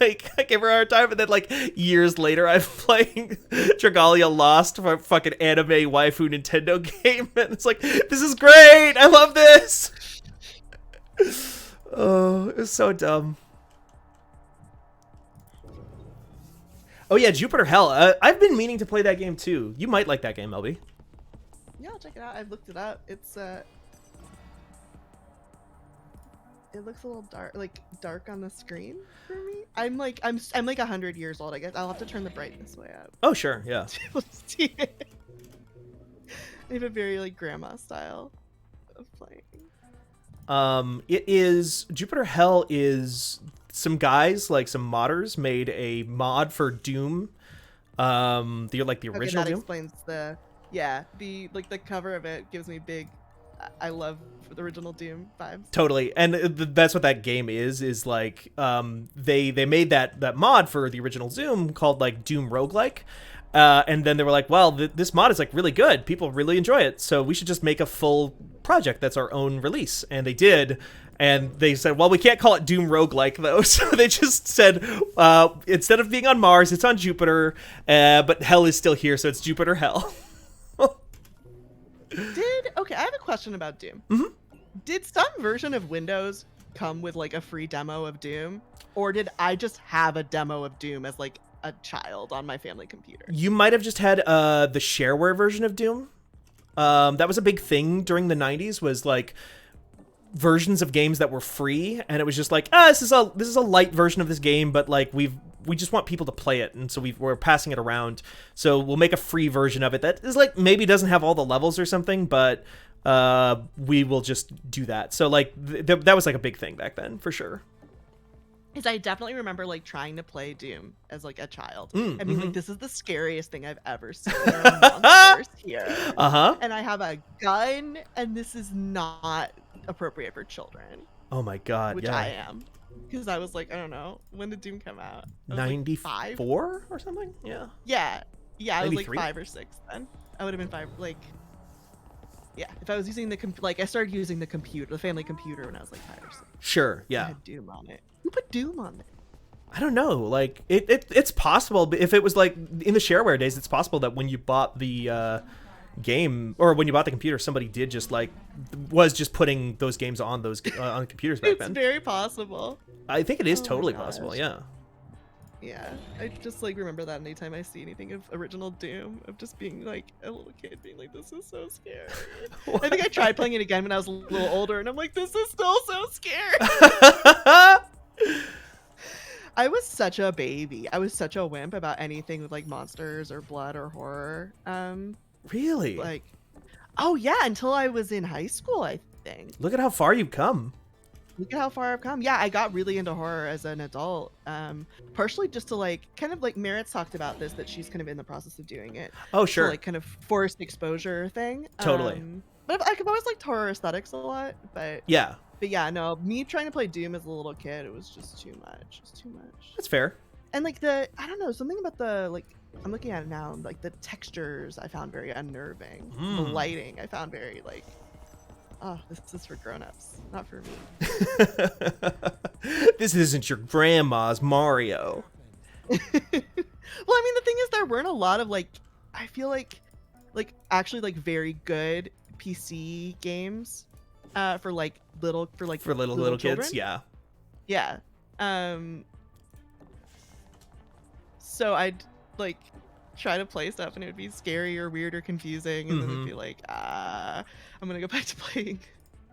[SPEAKER 4] like, I gave her a hard time. And then like years later, I'm playing Dragalia Lost for a fucking anime waifu Nintendo game. And it's like, this is great. I love this. Oh, it was so dumb. Oh yeah, Jupiter Hell. I've been meaning to play that game too. You might like that game, LB.
[SPEAKER 6] Yeah, I'll check it out. I've looked it up. It's it looks a little dark on the screen for me. I'm like 100 years old, I guess. I'll have to turn the brightness way up.
[SPEAKER 4] Oh sure, yeah.
[SPEAKER 6] To be able to see it. I have a very like grandma style of playing.
[SPEAKER 4] It is Jupiter Hell is some guys, like some modders, made a mod for Doom. The original
[SPEAKER 6] that
[SPEAKER 4] Doom.
[SPEAKER 6] Explains the cover of it gives me big I love the original Doom vibes.
[SPEAKER 4] Totally, and that's what that game is like they made that mod for the original Doom called like Doom Roguelike, and then they were like, well, this mod is like really good, people really enjoy it, so we should just make a full project that's our own release. And they did, and they said, well, we can't call it Doom Roguelike though, so they just said instead of being on Mars, it's on Jupiter, but Hell is still here, so it's Jupiter Hell.
[SPEAKER 6] Okay, I have a question about Doom. Did some version of Windows come with like a free demo of Doom, or did I just have a demo of Doom as like a child on my family computer.
[SPEAKER 4] You might have just had the shareware version of Doom. That was a big thing during the 90s, was like versions of games that were free, and it was just like, this is a light version of this game, but like we just want people to play it, and so we're passing it around. So we'll make a free version of it that is like maybe doesn't have all the levels or something, but we will just do that. So like that was like a big thing back then for sure.
[SPEAKER 6] Is I definitely remember like trying to play Doom as like a child. I mean, like, this is the scariest thing I've ever seen. There are monsters here. And I have a gun, and this is not appropriate for children.
[SPEAKER 4] Oh my god,
[SPEAKER 6] which
[SPEAKER 4] yeah.
[SPEAKER 6] I am. Because I was like, I don't know, when did Doom come out?
[SPEAKER 4] 94 or something? Yeah.
[SPEAKER 6] Yeah. Yeah, I was like
[SPEAKER 4] 93?
[SPEAKER 6] 5 or 6 then. I would have been 5, like, yeah. If I was using the I started using the family computer when I was like 5 or 6.
[SPEAKER 4] Sure,
[SPEAKER 6] I
[SPEAKER 4] yeah.
[SPEAKER 6] had Doom on it. Who put Doom on it?
[SPEAKER 4] I don't know. Like it's possible, but if it was like in the shareware days, it's possible that when you bought the game, or when you bought the computer, somebody did just like was just putting those games on those on computers back then.
[SPEAKER 6] It's very possible.
[SPEAKER 4] I think it is
[SPEAKER 6] Oh my
[SPEAKER 4] totally
[SPEAKER 6] gosh.
[SPEAKER 4] possible. Yeah.
[SPEAKER 6] Yeah, I just like remember that anytime I see anything of original Doom, of just being like a little kid being like, this is so scary. I think I tried playing it again when I was a little older, and I'm like, this is still so scary. I was such a baby. I was such a wimp about anything with like monsters or blood or horror.
[SPEAKER 4] Really?
[SPEAKER 6] Like, oh yeah, until I was in high school, I think.
[SPEAKER 4] Look at how far you've come.
[SPEAKER 6] Look at how far I've come. Yeah, I got really into horror as an adult. Partially just to like, kind of like Merritt's talked about this, that she's kind of in the process of doing it.
[SPEAKER 4] Oh, sure.
[SPEAKER 6] So, like kind of forced exposure thing.
[SPEAKER 4] Totally.
[SPEAKER 6] But I've always liked horror aesthetics a lot. But
[SPEAKER 4] Yeah.
[SPEAKER 6] yeah, no, me trying to play Doom as a little kid, it was just too much. It's too much.
[SPEAKER 4] That's fair.
[SPEAKER 6] And like I don't know, something about the like, I'm looking at it now, like the textures I found very unnerving. The lighting I found very like, oh, this is for grown-ups, not for me.
[SPEAKER 4] This isn't your grandma's Mario.
[SPEAKER 6] Well, I mean, the thing is, there weren't a lot of like, I feel like actually like very good PC games for little
[SPEAKER 4] kids.
[SPEAKER 6] children.
[SPEAKER 4] Yeah.
[SPEAKER 6] So I'd like try to play stuff, and it would be scary or weird or confusing, and then it'd be like, I'm gonna go back to playing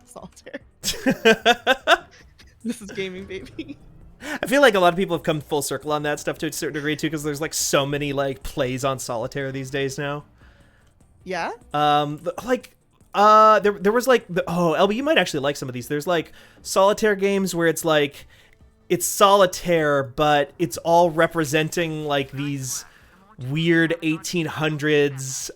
[SPEAKER 6] solitaire. This is gaming, baby.
[SPEAKER 4] I feel like a lot of people have come full circle on that stuff to a certain degree too, because there's like so many like plays on solitaire these days now.
[SPEAKER 6] Yeah.
[SPEAKER 4] There was like LB, you might actually like some of these. There's like solitaire games where it's like it's solitaire, but it's all representing like these weird 1800s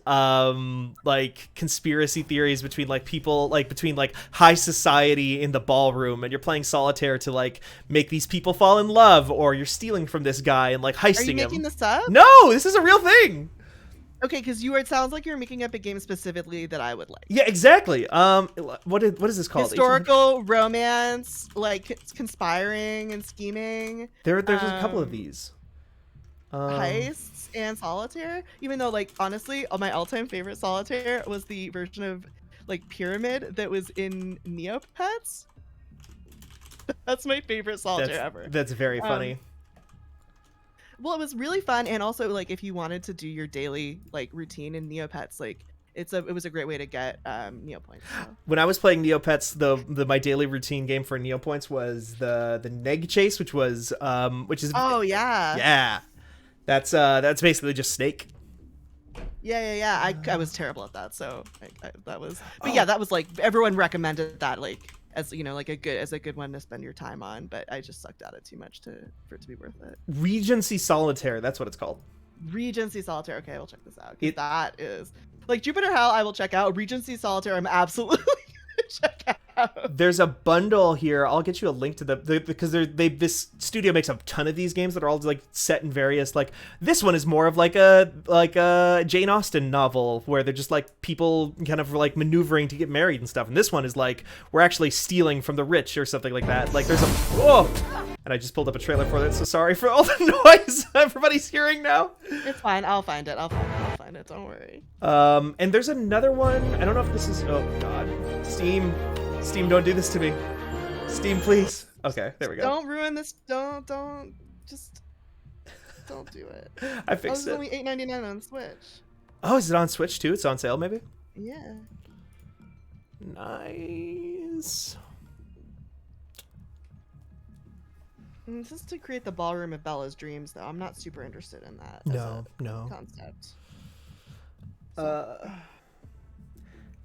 [SPEAKER 4] like conspiracy theories between like people, like between like high society in the ballroom, and you're playing solitaire to like make these people fall in love, or you're stealing from this guy and like heisting him.
[SPEAKER 6] Are you making this up?
[SPEAKER 4] No, this is a real thing.
[SPEAKER 6] Okay, because it sounds like you're making up a game specifically that I would like.
[SPEAKER 4] Yeah, exactly. What is this called?
[SPEAKER 6] Historical romance, like conspiring and scheming.
[SPEAKER 4] There's a couple of these.
[SPEAKER 6] Heists and solitaire. Even though, like, honestly, my all-time favorite solitaire was the version of like Pyramid that was in Neopets. That's my favorite solitaire ever.
[SPEAKER 4] That's very funny.
[SPEAKER 6] Well, it was really fun, and also like if you wanted to do your daily like routine in Neopets, like it was a great way to get Neopoints. So.
[SPEAKER 4] When I was playing Neopets, my daily routine game for Neopoints was the Neg Chase, which is
[SPEAKER 6] oh
[SPEAKER 4] yeah, that's basically just Snake.
[SPEAKER 6] Yeah. I was terrible at that, so that was. But yeah, that was like everyone recommended that like as like a good one to spend your time on. But I just sucked at it too much for it to be worth it.
[SPEAKER 4] Regency Solitaire, that's what it's called.
[SPEAKER 6] Regency Solitaire. Okay, we'll check this out. That is like Jupiter Hell. I will check out. Regency Solitaire. I'm absolutely gonna check out.
[SPEAKER 4] There's a bundle here. I'll get you a link to because this studio makes a ton of these games that are all like set in various, like this one is more of like a Jane Austen novel where they're just like people kind of like maneuvering to get married and stuff. And this one is like we're actually stealing from the rich or something like that. Like there's and I just pulled up a trailer for it, so sorry for all the noise everybody's hearing now.
[SPEAKER 6] It's fine. I'll find it. Don't worry.
[SPEAKER 4] And there's another one. I don't know if this is. Oh God, Steam, don't do this to me. Steam, please. Okay, there we go.
[SPEAKER 6] Don't ruin this. Don't. Just. Don't do it.
[SPEAKER 4] I
[SPEAKER 6] Oh,
[SPEAKER 4] fixed
[SPEAKER 6] it's
[SPEAKER 4] it.
[SPEAKER 6] only $8.99 on Switch.
[SPEAKER 4] Oh, is it on Switch too? It's on sale, maybe.
[SPEAKER 6] Yeah.
[SPEAKER 4] Nice.
[SPEAKER 6] This is to create the ballroom of Bella's dreams, though. I'm not super interested in that.
[SPEAKER 4] No.
[SPEAKER 6] Concept.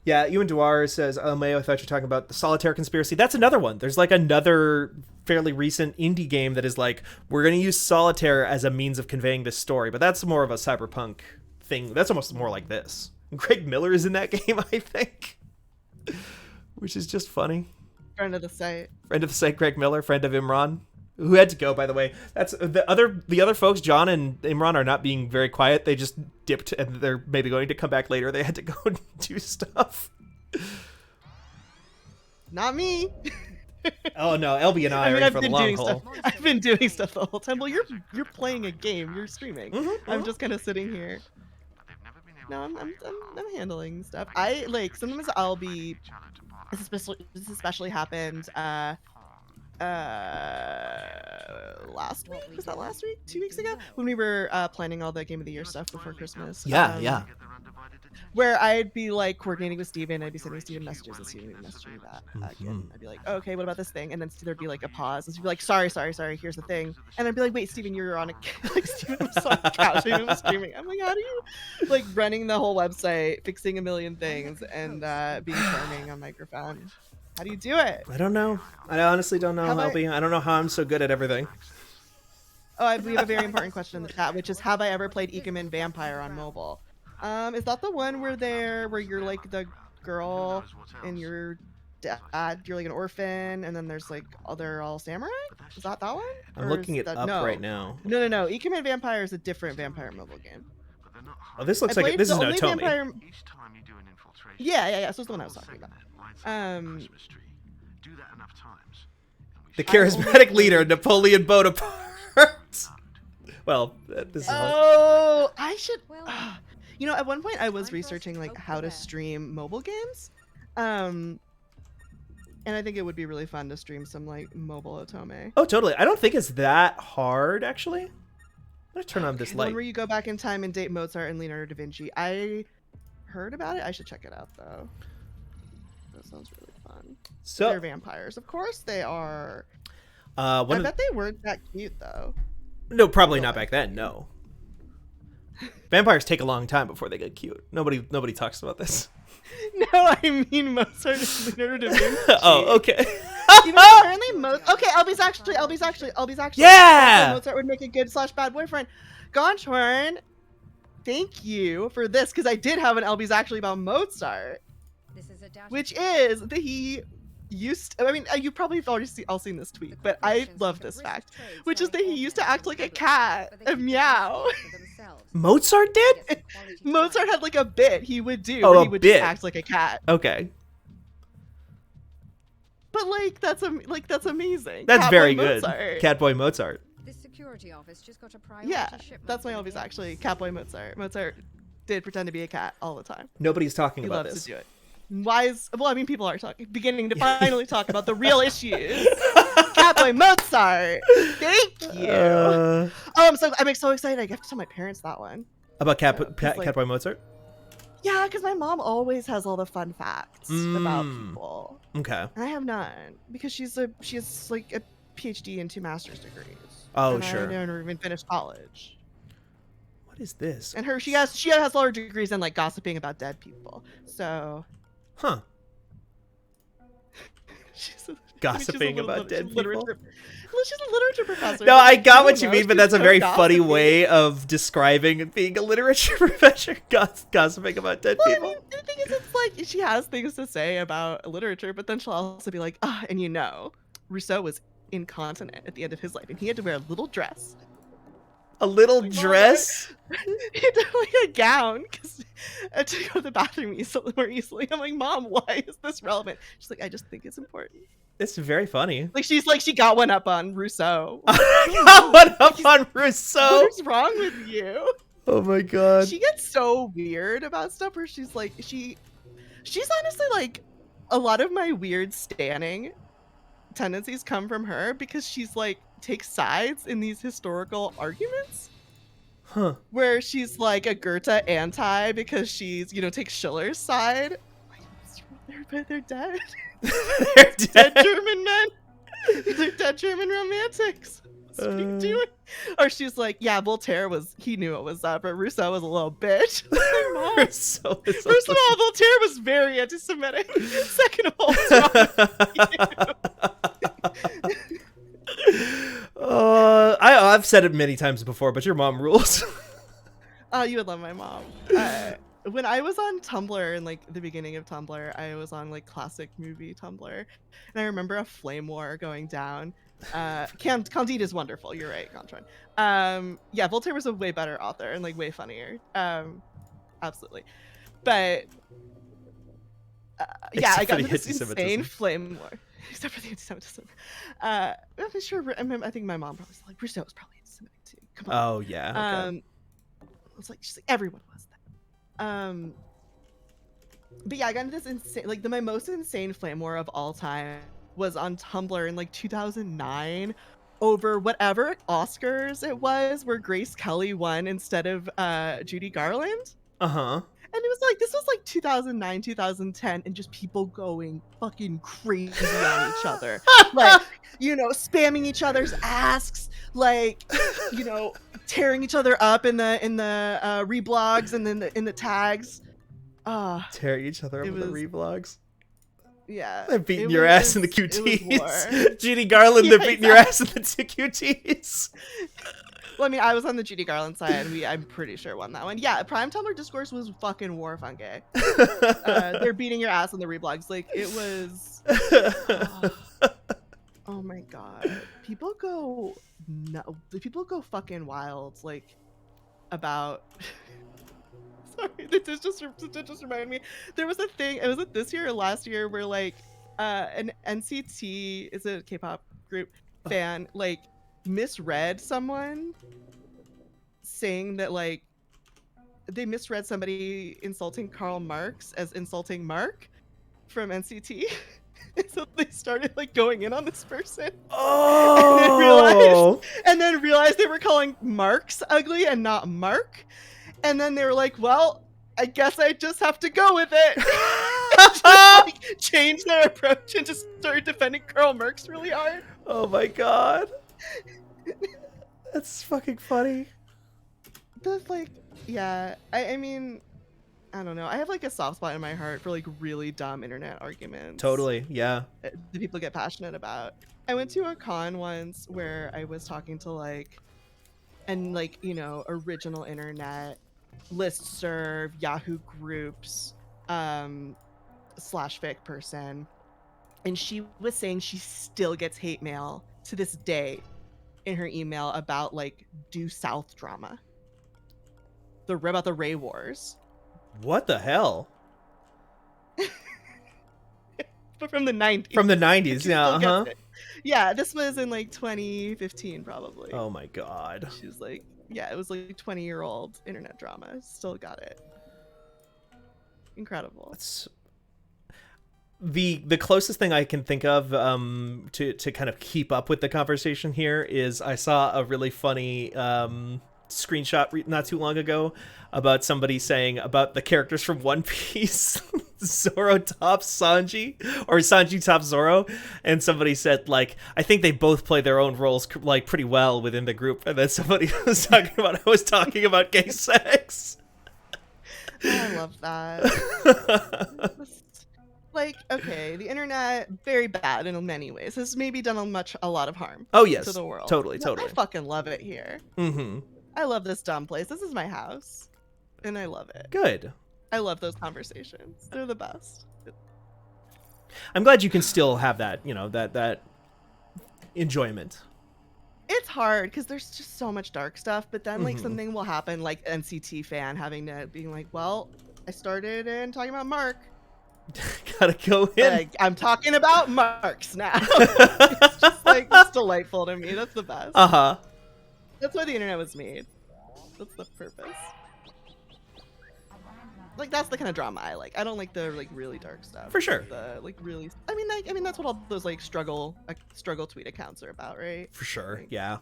[SPEAKER 4] Yeah, Ewan Dwyer says, Mayo, I thought you were talking about the Solitaire Conspiracy. That's another one. There's like another fairly recent indie game that is like, we're going to use Solitaire as a means of conveying this story, but that's more of a cyberpunk thing. That's almost more like this. Greg Miller is in that game, I think, which is just funny.
[SPEAKER 6] Friend of the site.
[SPEAKER 4] Friend of the site, Greg Miller, friend of Imran, who had to go, by the way. That's the other folks, John and Imran, are not being very quiet. They just dipped, and they're maybe going to come back later. They had to go and do stuff.
[SPEAKER 6] Not me.
[SPEAKER 4] Oh no, LB and I are in for the long haul.
[SPEAKER 6] I've been doing stuff the whole time. Well, you're playing a game. You're streaming. I'm just kind of sitting here. No, I'm handling stuff. I like sometimes I'll be. This especially happened. Last week, was that last week? 2 weeks ago, when we were planning all the Game of the Year stuff before Christmas.
[SPEAKER 4] Yeah.
[SPEAKER 6] Where I'd be like coordinating with Steven, I'd be sending Steven messages, and Steven would message me back. And I'd be like, oh, okay, what about this thing? And then there'd be like a pause, and she'd be like, sorry, here's the thing. And I'd be like, wait, Steven, you're on a like Steven was on the couch, Steven was streaming. I'm like, how do you like running the whole website, fixing a million things, and being charming on microphone? How do you do it?
[SPEAKER 4] I don't know. I honestly don't know, LB. I don't know how I'm so good at everything.
[SPEAKER 6] Oh, we have a very important question in the chat, which is, have I ever played Ikemen Vampire on mobile? Is that the one where you're like the girl and your dad, you're like an orphan, and then there's like they're all samurai? Is that one?
[SPEAKER 4] I'm
[SPEAKER 6] Or
[SPEAKER 4] looking
[SPEAKER 6] is
[SPEAKER 4] it
[SPEAKER 6] that...
[SPEAKER 4] up
[SPEAKER 6] no.
[SPEAKER 4] right now.
[SPEAKER 6] No. Ikemen Vampire is a different vampire mobile game.
[SPEAKER 4] Oh, this looks like this is an Otome.
[SPEAKER 10] Each time you do an infiltration,
[SPEAKER 6] Yeah. So it's the one I was talking about.
[SPEAKER 10] Do that enough times.
[SPEAKER 4] The charismatic leader, Napoleon Bonaparte. Well, this is.
[SPEAKER 6] Oh, I should. You know, at one point I was researching like how to stream mobile games, and I think it would be really fun to stream some like mobile Otome.
[SPEAKER 4] Oh, totally. I don't think it's that hard, actually. I'm gonna turn on this
[SPEAKER 6] The
[SPEAKER 4] light.
[SPEAKER 6] one where you go back in time and date Mozart and Leonardo da Vinci. I heard about it. I should check it out though. That sounds really fun.
[SPEAKER 4] So
[SPEAKER 6] They're vampires, of course they are.
[SPEAKER 4] I
[SPEAKER 6] bet they weren't that cute though.
[SPEAKER 4] No, probably not back then. No. Vampires take a long time before they get cute. Nobody talks about this.
[SPEAKER 6] No, I mean Mozart and Leonardo da Vinci.
[SPEAKER 4] Oh, okay.
[SPEAKER 6] Even apparently okay, Albie's actually.
[SPEAKER 4] Yeah!
[SPEAKER 6] Mozart would make a good / bad boyfriend. Gonchorn, thank you for this, because I did have an Albie's actually about Mozart, which is that he used to, I mean, you probably have already all seen this tweet, but I love this fact, which is that he used to act like a cat, a meow.
[SPEAKER 4] Mozart did?
[SPEAKER 6] Mozart had like a bit he would do.
[SPEAKER 4] Oh,
[SPEAKER 6] where
[SPEAKER 4] a
[SPEAKER 6] he would
[SPEAKER 4] bit.
[SPEAKER 6] just act like a cat.
[SPEAKER 4] Okay.
[SPEAKER 6] But like that's amazing.
[SPEAKER 4] That's
[SPEAKER 6] Catboy
[SPEAKER 4] very good.
[SPEAKER 6] Mozart.
[SPEAKER 4] Catboy Mozart.
[SPEAKER 9] The security office just got a priority
[SPEAKER 6] Yeah,
[SPEAKER 9] shipment
[SPEAKER 6] that's my
[SPEAKER 9] from
[SPEAKER 6] Elvis
[SPEAKER 9] the
[SPEAKER 6] actually.
[SPEAKER 9] Everest.
[SPEAKER 6] Catboy Mozart. Mozart did pretend to be a cat all the time.
[SPEAKER 4] Nobody's talking
[SPEAKER 6] He
[SPEAKER 4] about
[SPEAKER 6] loves
[SPEAKER 4] this.
[SPEAKER 6] to do it. Well, I mean, people are beginning to finally talk about the real issues. Catboy Mozart. Thank you. Oh, I'm so excited. I have to tell my parents that one.
[SPEAKER 4] About
[SPEAKER 6] like-
[SPEAKER 4] Catboy Mozart?
[SPEAKER 6] Yeah, because my mom always has all the fun facts about people,
[SPEAKER 4] Okay.
[SPEAKER 6] and I have none because she has like a PhD and 2 master's degrees.
[SPEAKER 4] Oh,
[SPEAKER 6] and
[SPEAKER 4] sure.
[SPEAKER 6] I never even finished college.
[SPEAKER 4] What is this?
[SPEAKER 6] And she has all her degrees in like gossiping about dead people. So.
[SPEAKER 4] Huh.
[SPEAKER 6] She's
[SPEAKER 4] Gossiping about dead people?
[SPEAKER 6] Well, she's a literature professor.
[SPEAKER 4] No, I got what
[SPEAKER 6] don't
[SPEAKER 4] you
[SPEAKER 6] know,
[SPEAKER 4] mean, but
[SPEAKER 6] she's
[SPEAKER 4] that's a
[SPEAKER 6] so
[SPEAKER 4] very funny
[SPEAKER 6] gossipy.
[SPEAKER 4] way of describing being a literature professor, gossiping about dead
[SPEAKER 6] Well,
[SPEAKER 4] people.
[SPEAKER 6] I mean, the thing is, it's like she has things to say about literature, but then she'll also be like, and you know, Rousseau was incontinent at the end of his life, and he had to wear a little dress.
[SPEAKER 4] A little dress?
[SPEAKER 6] He had to wear a gown because to go to the bathroom more easily. I'm like, Mom, why is this relevant? She's like, I just think it's important.
[SPEAKER 4] It's very funny.
[SPEAKER 6] Like she got one up on Rousseau.
[SPEAKER 4] Got one up on Rousseau.
[SPEAKER 6] What's wrong with you?
[SPEAKER 4] Oh my god.
[SPEAKER 6] She gets so weird about stuff where she's like, she's honestly like, a lot of my weird standing tendencies come from her because she's like takes sides in these historical arguments.
[SPEAKER 4] Huh.
[SPEAKER 6] where she's like a Goethe anti because she's, takes Schiller's side. They're dead.
[SPEAKER 4] They're
[SPEAKER 6] Dead
[SPEAKER 4] dead.
[SPEAKER 6] German men. These are dead German romantics. What are you doing? Or she's like, yeah, Voltaire he knew it was up, but Rousseau was a little bitch. Like, Mom,
[SPEAKER 4] So it's
[SPEAKER 6] first of all, Voltaire was very anti-Semitic. Second of all, what's wrong with you?
[SPEAKER 4] I've said it many times before, but your mom rules.
[SPEAKER 6] Oh, you would love my mom. When I was on Tumblr in like the beginning of Tumblr, I was on like classic movie Tumblr, and I remember a flame war going down. Candide is wonderful. You're right, Contran. Yeah, Voltaire was a way better author and like way funnier. Absolutely, but yeah, I
[SPEAKER 4] Except for
[SPEAKER 6] got
[SPEAKER 4] the
[SPEAKER 6] into this
[SPEAKER 4] anti-Semitism.
[SPEAKER 6] insane flame war. Except for the anti-Semitism. I'm not sure. I think my mom probably was like, Rousseau was probably anti-Semitic too. Come on.
[SPEAKER 4] Oh yeah. Okay.
[SPEAKER 6] She's like, everyone was that. But yeah, I got into this insane, like my most insane flame war of all time was on Tumblr in like 2009 over whatever Oscars it was where Grace Kelly won instead of Judy Garland.
[SPEAKER 4] Uh-huh.
[SPEAKER 6] And it was like, this was like 2009, 2010, and just people going fucking crazy on each other. Like, spamming each other's asks, like, tearing each other up in the reblogs and then in the tags.
[SPEAKER 4] Tear each other
[SPEAKER 6] it
[SPEAKER 4] over the
[SPEAKER 6] was-
[SPEAKER 4] reblogs.
[SPEAKER 6] Yeah.
[SPEAKER 4] They're beating
[SPEAKER 6] it
[SPEAKER 4] your
[SPEAKER 6] was
[SPEAKER 4] ass in the
[SPEAKER 6] just- it was
[SPEAKER 4] QTs.
[SPEAKER 6] war.
[SPEAKER 4] Judy Garland,
[SPEAKER 6] Yeah,
[SPEAKER 4] they're beating your ass in the QTs.
[SPEAKER 6] Well, I mean, I was on the Judy Garland side, and I'm pretty sure won that one. Yeah, Prime Tumblr discourse was fucking war funky. They're beating your ass on the reblogs. Like, it was... Oh my god. People go fucking wild, like, about... Sorry, that just reminded me. There was a thing, was it this year or last year, where, like, an NCT, is a K-pop group, fan, like, misread someone saying that, like, they misread somebody insulting Karl Marx as insulting Mark from NCT. And so they started like going in on this person.
[SPEAKER 4] Oh.
[SPEAKER 6] And then realized they were calling Marx ugly and not Mark. And then they were like, well, I guess I just have to go with it. Just like changed their approach and just started defending Karl Marx really hard.
[SPEAKER 4] Oh my god. That's fucking funny.
[SPEAKER 6] That's like, yeah, I mean, I don't know. I have like a soft spot in my heart for like really dumb internet arguments.
[SPEAKER 4] Totally, yeah.
[SPEAKER 6] That people get passionate about. I went to a con once where I was talking to like, and like, original internet, listserv, Yahoo groups, /fic person. And she was saying she still gets hate mail to this day in her email about like Due South drama. About the Ray Wars.
[SPEAKER 4] What the hell?
[SPEAKER 6] But from the 90s.
[SPEAKER 4] From the 90s, yeah, uh-huh.
[SPEAKER 6] Yeah, this was in like 2015 probably.
[SPEAKER 4] Oh my god.
[SPEAKER 6] She was like, yeah, it was like 20-year-old internet drama. Still got it. Incredible.
[SPEAKER 4] That's the closest thing I can think of to kind of keep up with the conversation here is I saw a really funny screenshot not too long ago about somebody saying about the characters from One Piece. Zoro tops Sanji, or Sanji tops Zoro, and somebody said like, I think they both play their own roles like pretty well within the group, and then somebody was talking about gay sex.
[SPEAKER 6] I love that. Like, okay, the internet, very bad in many ways. Has maybe done a lot of harm.
[SPEAKER 4] Oh yes,
[SPEAKER 6] to the world.
[SPEAKER 4] totally.
[SPEAKER 6] I fucking love it here.
[SPEAKER 4] Mm-hmm.
[SPEAKER 6] I love this dumb place. This is my house, and I love it.
[SPEAKER 4] Good.
[SPEAKER 6] I love those conversations. They're the best.
[SPEAKER 4] I'm glad you can still have that, that enjoyment.
[SPEAKER 6] It's hard because there's just so much dark stuff, but then like something will happen, like NCT fan having to being like, well, I started in talking about Mark.
[SPEAKER 4] Gotta go in.
[SPEAKER 6] Like, I'm talking about Marks now. It's just like, it's delightful to me. That's the best.
[SPEAKER 4] Uh-huh.
[SPEAKER 6] That's why the internet was made. That's the purpose. Like, that's the kind of drama I like. I don't like the like really dark stuff.
[SPEAKER 4] For sure.
[SPEAKER 6] The like really. I mean that's what all those like struggle tweet accounts are about, right?
[SPEAKER 4] For sure.
[SPEAKER 6] Like,
[SPEAKER 4] Yeah.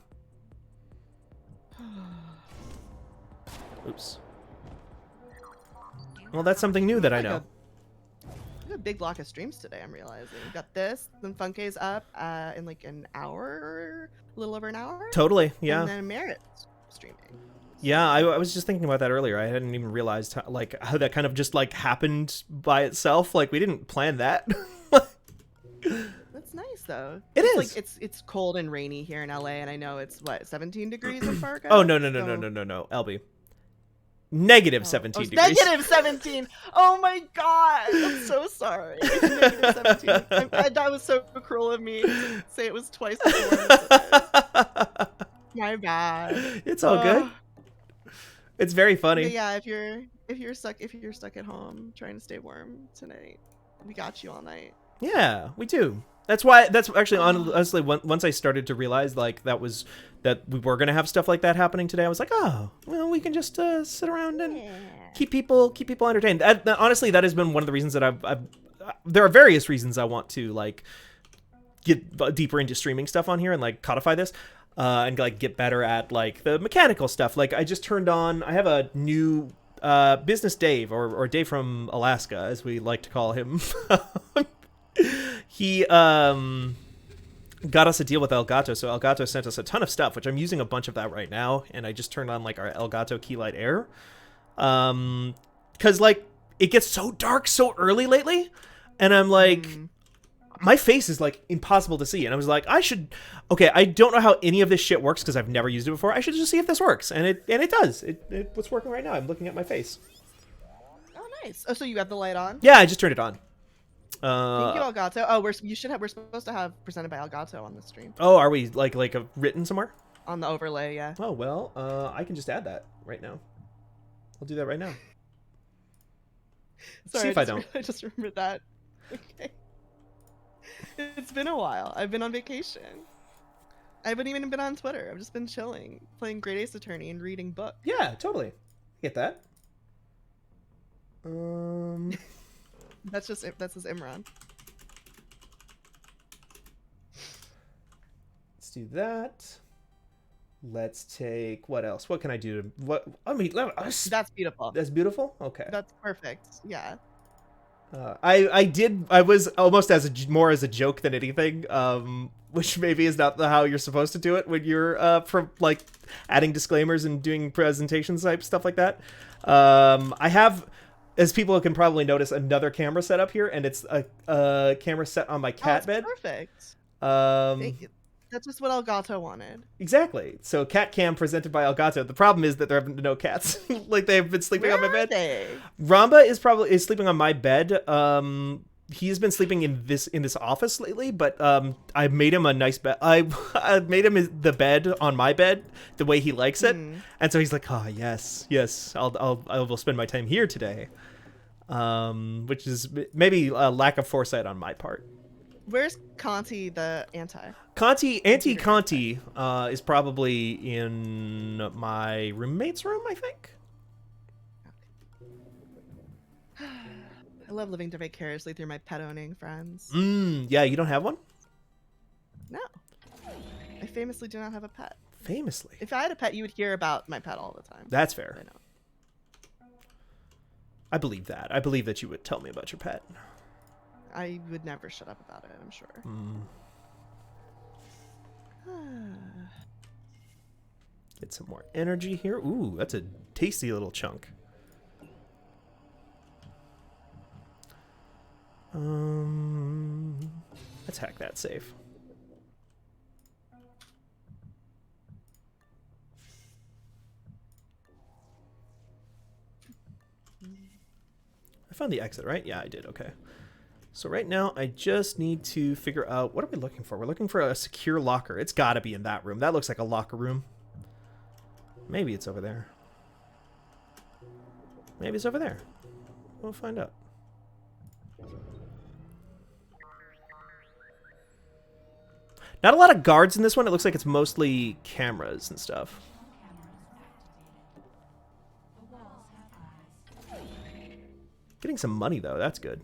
[SPEAKER 4] Oops. Well, that's something new that I know.
[SPEAKER 6] We have a big block of streams today, I'm realizing. We got this, then Funkay's up in like an hour, a little over an hour.
[SPEAKER 4] Totally, yeah.
[SPEAKER 6] And then Merritt's streaming.
[SPEAKER 4] Yeah, I was just thinking about that earlier. I hadn't even realized how that kind of just like happened by itself. Like we didn't plan that.
[SPEAKER 6] That's nice though.
[SPEAKER 4] It is.
[SPEAKER 6] Like it's cold and rainy here in LA, and I know it's what 17 degrees in Fargo.
[SPEAKER 4] Oh no, LB. Negative 17 degrees.
[SPEAKER 6] Negative 17. Oh my god. I'm so sorry. It's negative 17. That was so cruel of me to say it was twice as warm as it is. My bad.
[SPEAKER 4] It's all good. It's very funny.
[SPEAKER 6] But yeah, if you're stuck at home trying to stay warm tonight, we got you all night.
[SPEAKER 4] Yeah, we do. That's actually honestly once I started to realize like that we were gonna have stuff like that happening today. I was like, oh, well, we can just sit around and keep people entertained. Honestly, that has been one of the reasons that I've there are various reasons I want to like get deeper into streaming stuff on here and like codify this. And like get better at like the mechanical stuff. Like I just turned on. I have a new business Dave or Dave from Alaska, as we like to call him. He got us a deal with Elgato, so Elgato sent us a ton of stuff, which I'm using a bunch of that right now. And I just turned on like our Elgato Keylight Air, because like it gets so dark so early lately, and I'm like. My face is like impossible to see, and I was like, I don't know how any of this shit works because I've never used it before. I should just see if this works, and it does. What's working right now? I'm looking at my face.
[SPEAKER 6] Oh, nice. Oh, so you have the light on?
[SPEAKER 4] Yeah, I just turned it on.
[SPEAKER 6] Thank you, Elgato. Oh, we're supposed to have presented by Elgato on the stream.
[SPEAKER 4] Oh, are we like written somewhere?
[SPEAKER 6] On the overlay, yeah.
[SPEAKER 4] Oh well, I can just add that right now. I'll do that right now.
[SPEAKER 6] Sorry,
[SPEAKER 4] see if I don't.
[SPEAKER 6] I just remembered that. Okay. It's been a while. I've been on vacation. I haven't even been on Twitter. I've just been chilling, playing Great Ace Attorney and reading books.
[SPEAKER 4] Yeah, totally. Get that.
[SPEAKER 6] That's his Imran.
[SPEAKER 4] Let's do that. Let's take what else? What can I do to what? I mean,
[SPEAKER 6] That's beautiful.
[SPEAKER 4] That's beautiful. Okay.
[SPEAKER 6] That's perfect. Yeah.
[SPEAKER 4] I was almost more as a joke than anything, which maybe is not how you're supposed to do it when you're for like adding disclaimers and doing presentations type stuff like that. I have, as people can probably notice, another camera set up here, and it's a camera set on my cat bed.
[SPEAKER 6] Perfect.
[SPEAKER 4] Thank you.
[SPEAKER 6] That's just what Elgato wanted.
[SPEAKER 4] Exactly. So cat cam presented by Elgato. The problem is that there have been no cats. Like they've been sleeping on my bed.
[SPEAKER 6] They?
[SPEAKER 4] Ramba is sleeping on my bed. He's been sleeping in this office lately, but I made him a nice bed. I made him the bed on my bed the way he likes it, and so he's like, oh yes, I will spend my time here today, which is maybe a lack of foresight on my part.
[SPEAKER 6] Where's Conti the anti?
[SPEAKER 4] Conti is probably in my roommate's room, I think.
[SPEAKER 6] I love living vicariously through my pet owning friends.
[SPEAKER 4] Yeah, you don't have one?
[SPEAKER 6] No. I famously do not have a pet.
[SPEAKER 4] Famously?
[SPEAKER 6] If I had a pet, you would hear about my pet all the time.
[SPEAKER 4] That's fair.
[SPEAKER 6] I know.
[SPEAKER 4] I believe that. I believe that you would tell me about your pet.
[SPEAKER 6] I would never shut up about it, I'm sure.
[SPEAKER 4] Get some more energy here. Ooh, that's a tasty little chunk. Let's hack that safe. I found the exit, right? Yeah, I did. Okay. So right now, I just need to figure out, what are we looking for? We're looking for a secure locker. It's got to be in that room. That looks like a locker room. Maybe it's over there. Maybe it's over there. We'll find out. Not a lot of guards in this one. It looks like it's mostly cameras and stuff. Getting some money, though. That's good.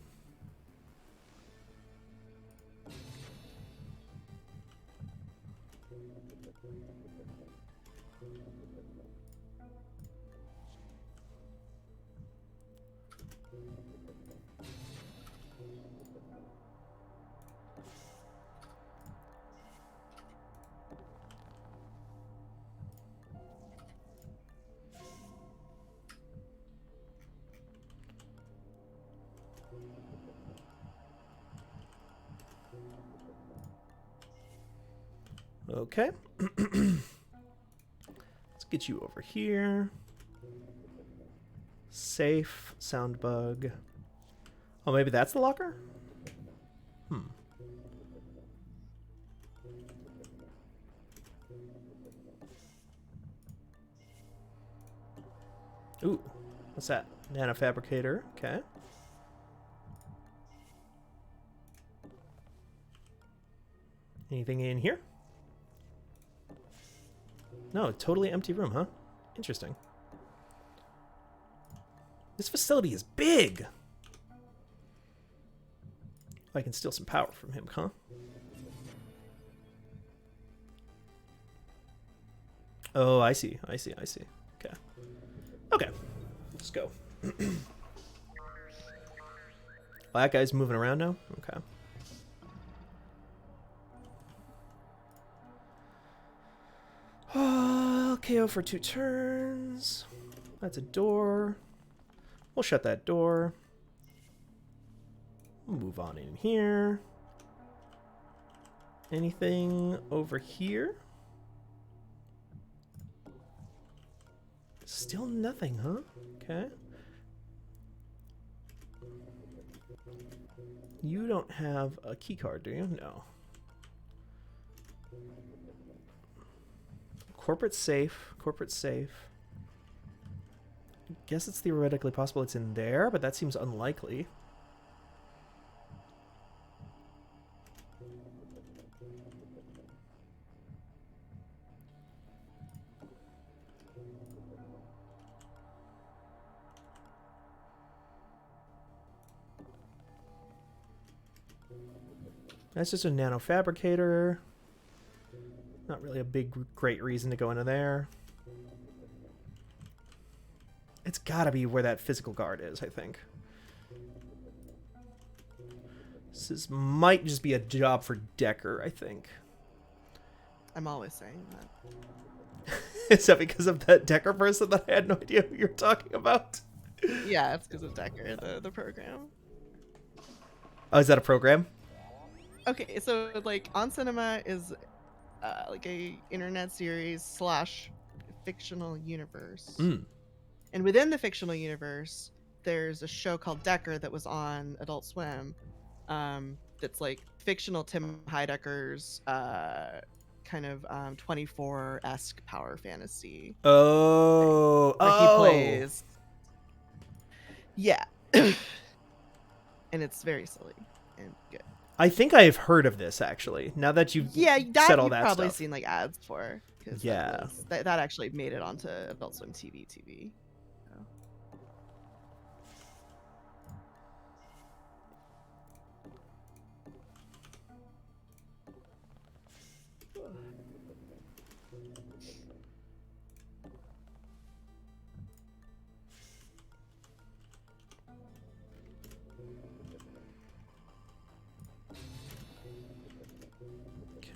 [SPEAKER 4] Okay. Let's get you over here. Safe. Sound bug. Oh, maybe that's the locker? Ooh. What's that? Nanofabricator. Okay. Anything in here? No, totally empty room, huh? Interesting. This facility is big! I can steal some power from him, huh? Oh, I see. I see. I see. Okay. Okay. Let's go. Oh, that guy's moving around now? Okay. KO for 2 turns. That's a door. We'll shut that door. We'll move on in here. Anything over here? Still nothing, huh? Okay. You don't have a key card, do you? No. Corporate safe. Corporate safe. I guess it's theoretically possible it's in there, but that seems unlikely. That's just a nanofabricator. Not really a big, great reason to go into there. It's gotta be where that physical guard is, I think. Might just be a job for Decker, I think.
[SPEAKER 6] I'm always saying that.
[SPEAKER 4] Is that because of that Decker person that I had no idea who you're talking about?
[SPEAKER 6] Yeah, it's because of Decker, the program.
[SPEAKER 4] Oh, is that a program?
[SPEAKER 6] Okay, so like On Cinema is like a internet series slash fictional universe. And within the fictional universe, there's a show called Decker that was on Adult Swim. That's like fictional Tim Heidecker's kind of 24-esque power fantasy.
[SPEAKER 4] Oh,
[SPEAKER 6] Where he plays. Yeah. And it's very silly and good.
[SPEAKER 4] I think I have heard of this actually. Now that you've said all
[SPEAKER 6] you've
[SPEAKER 4] that
[SPEAKER 6] probably
[SPEAKER 4] stuff.
[SPEAKER 6] seen like ads for. 'Cause
[SPEAKER 4] Yeah.
[SPEAKER 6] that actually made it onto Adult Swim TV. So.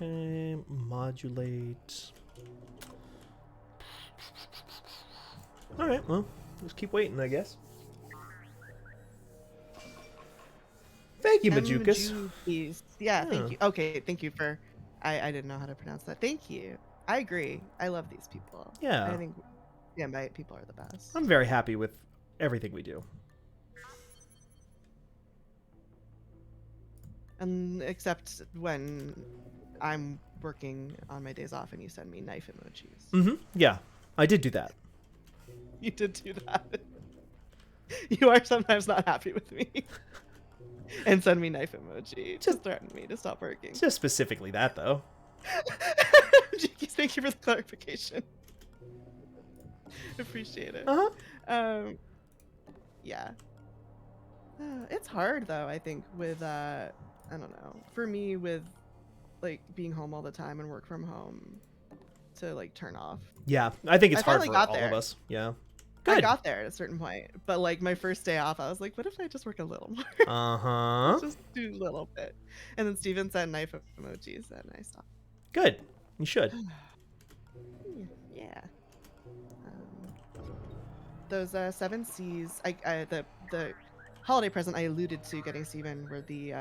[SPEAKER 4] Okay, modulate. All right, well, just keep waiting, I guess. Thank you, Majukas.
[SPEAKER 6] Yeah, thank you. Okay, thank you for. I didn't know how to pronounce that. Thank you. I agree. I love these people.
[SPEAKER 4] Yeah.
[SPEAKER 6] I think Gambite people are the best.
[SPEAKER 4] I'm very happy with everything we do.
[SPEAKER 6] And except when I'm working on my days off and you send me knife emojis.
[SPEAKER 4] Mm-hmm. Yeah, I did do that.
[SPEAKER 6] You did do that. You are sometimes not happy with me. And send me knife emoji. Just threaten me to stop working.
[SPEAKER 4] Just specifically that, though.
[SPEAKER 6] Thank you for the clarification. Appreciate it. Yeah. It's hard though, I think, with I don't know. For me, with like being home all the time and work from home, to like turn off.
[SPEAKER 4] Yeah, I think it's
[SPEAKER 6] I
[SPEAKER 4] hard
[SPEAKER 6] finally
[SPEAKER 4] for
[SPEAKER 6] got
[SPEAKER 4] all
[SPEAKER 6] there.
[SPEAKER 4] of us. Yeah.
[SPEAKER 6] I
[SPEAKER 4] Good.
[SPEAKER 6] got there at a certain point, but like my first day off, I was like, what if I just work a little more?
[SPEAKER 4] Uh-huh.
[SPEAKER 6] Just do a little bit. And then Steven sent knife emojis and I stopped.
[SPEAKER 4] Good. You should.
[SPEAKER 6] Yeah. Those 7 C's, the holiday present I alluded to getting Steven were the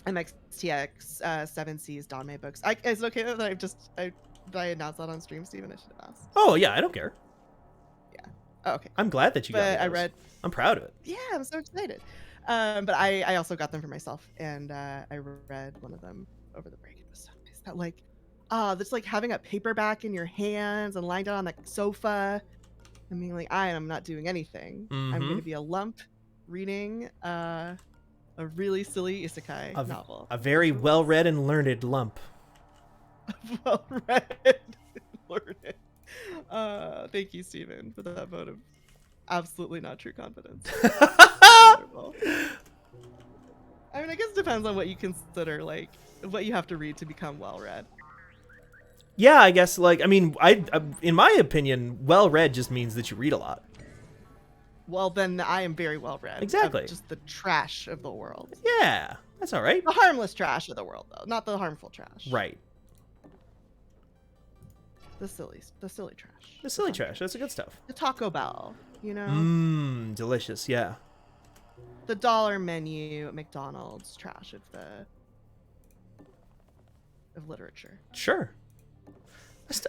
[SPEAKER 6] MXTX 7C's Donmei books. Is it okay that I announced that on stream, Steven? I should have asked.
[SPEAKER 4] Oh yeah, I don't care.
[SPEAKER 6] Oh, okay.
[SPEAKER 4] I'm glad that you got
[SPEAKER 6] But
[SPEAKER 4] me
[SPEAKER 6] I
[SPEAKER 4] those.
[SPEAKER 6] read.
[SPEAKER 4] I'm proud of it.
[SPEAKER 6] Yeah, I'm so excited. But I also got them for myself, and I read one of them over the break. It was so nice. That like, that's like having a paperback in your hands and lying down on the sofa, and being like, I am not doing anything. I'm
[SPEAKER 4] Mhm.
[SPEAKER 6] going to be a lump reading a really silly isekai novel.
[SPEAKER 4] A very well read and learned lump.
[SPEAKER 6] Well read, learned. Thank you, Steven, for that vote of absolutely not true confidence. Wonderful. I mean, I guess it depends on what you consider, like, what you have to read to become well-read.
[SPEAKER 4] Yeah, I guess, like, I mean, I in my opinion, well read just means that you read a lot.
[SPEAKER 6] Well, then I am very well-read.
[SPEAKER 4] Exactly.
[SPEAKER 6] Of just the trash of the world.
[SPEAKER 4] Yeah, that's all right.
[SPEAKER 6] The harmless trash of the world, though, not the harmful trash.
[SPEAKER 4] Right.
[SPEAKER 6] The silly trash.
[SPEAKER 4] The silly trash. That's the good stuff.
[SPEAKER 6] The Taco Bell, you know?
[SPEAKER 4] Mmm, delicious. Yeah.
[SPEAKER 6] The dollar menu at McDonald's trash of literature.
[SPEAKER 4] Sure.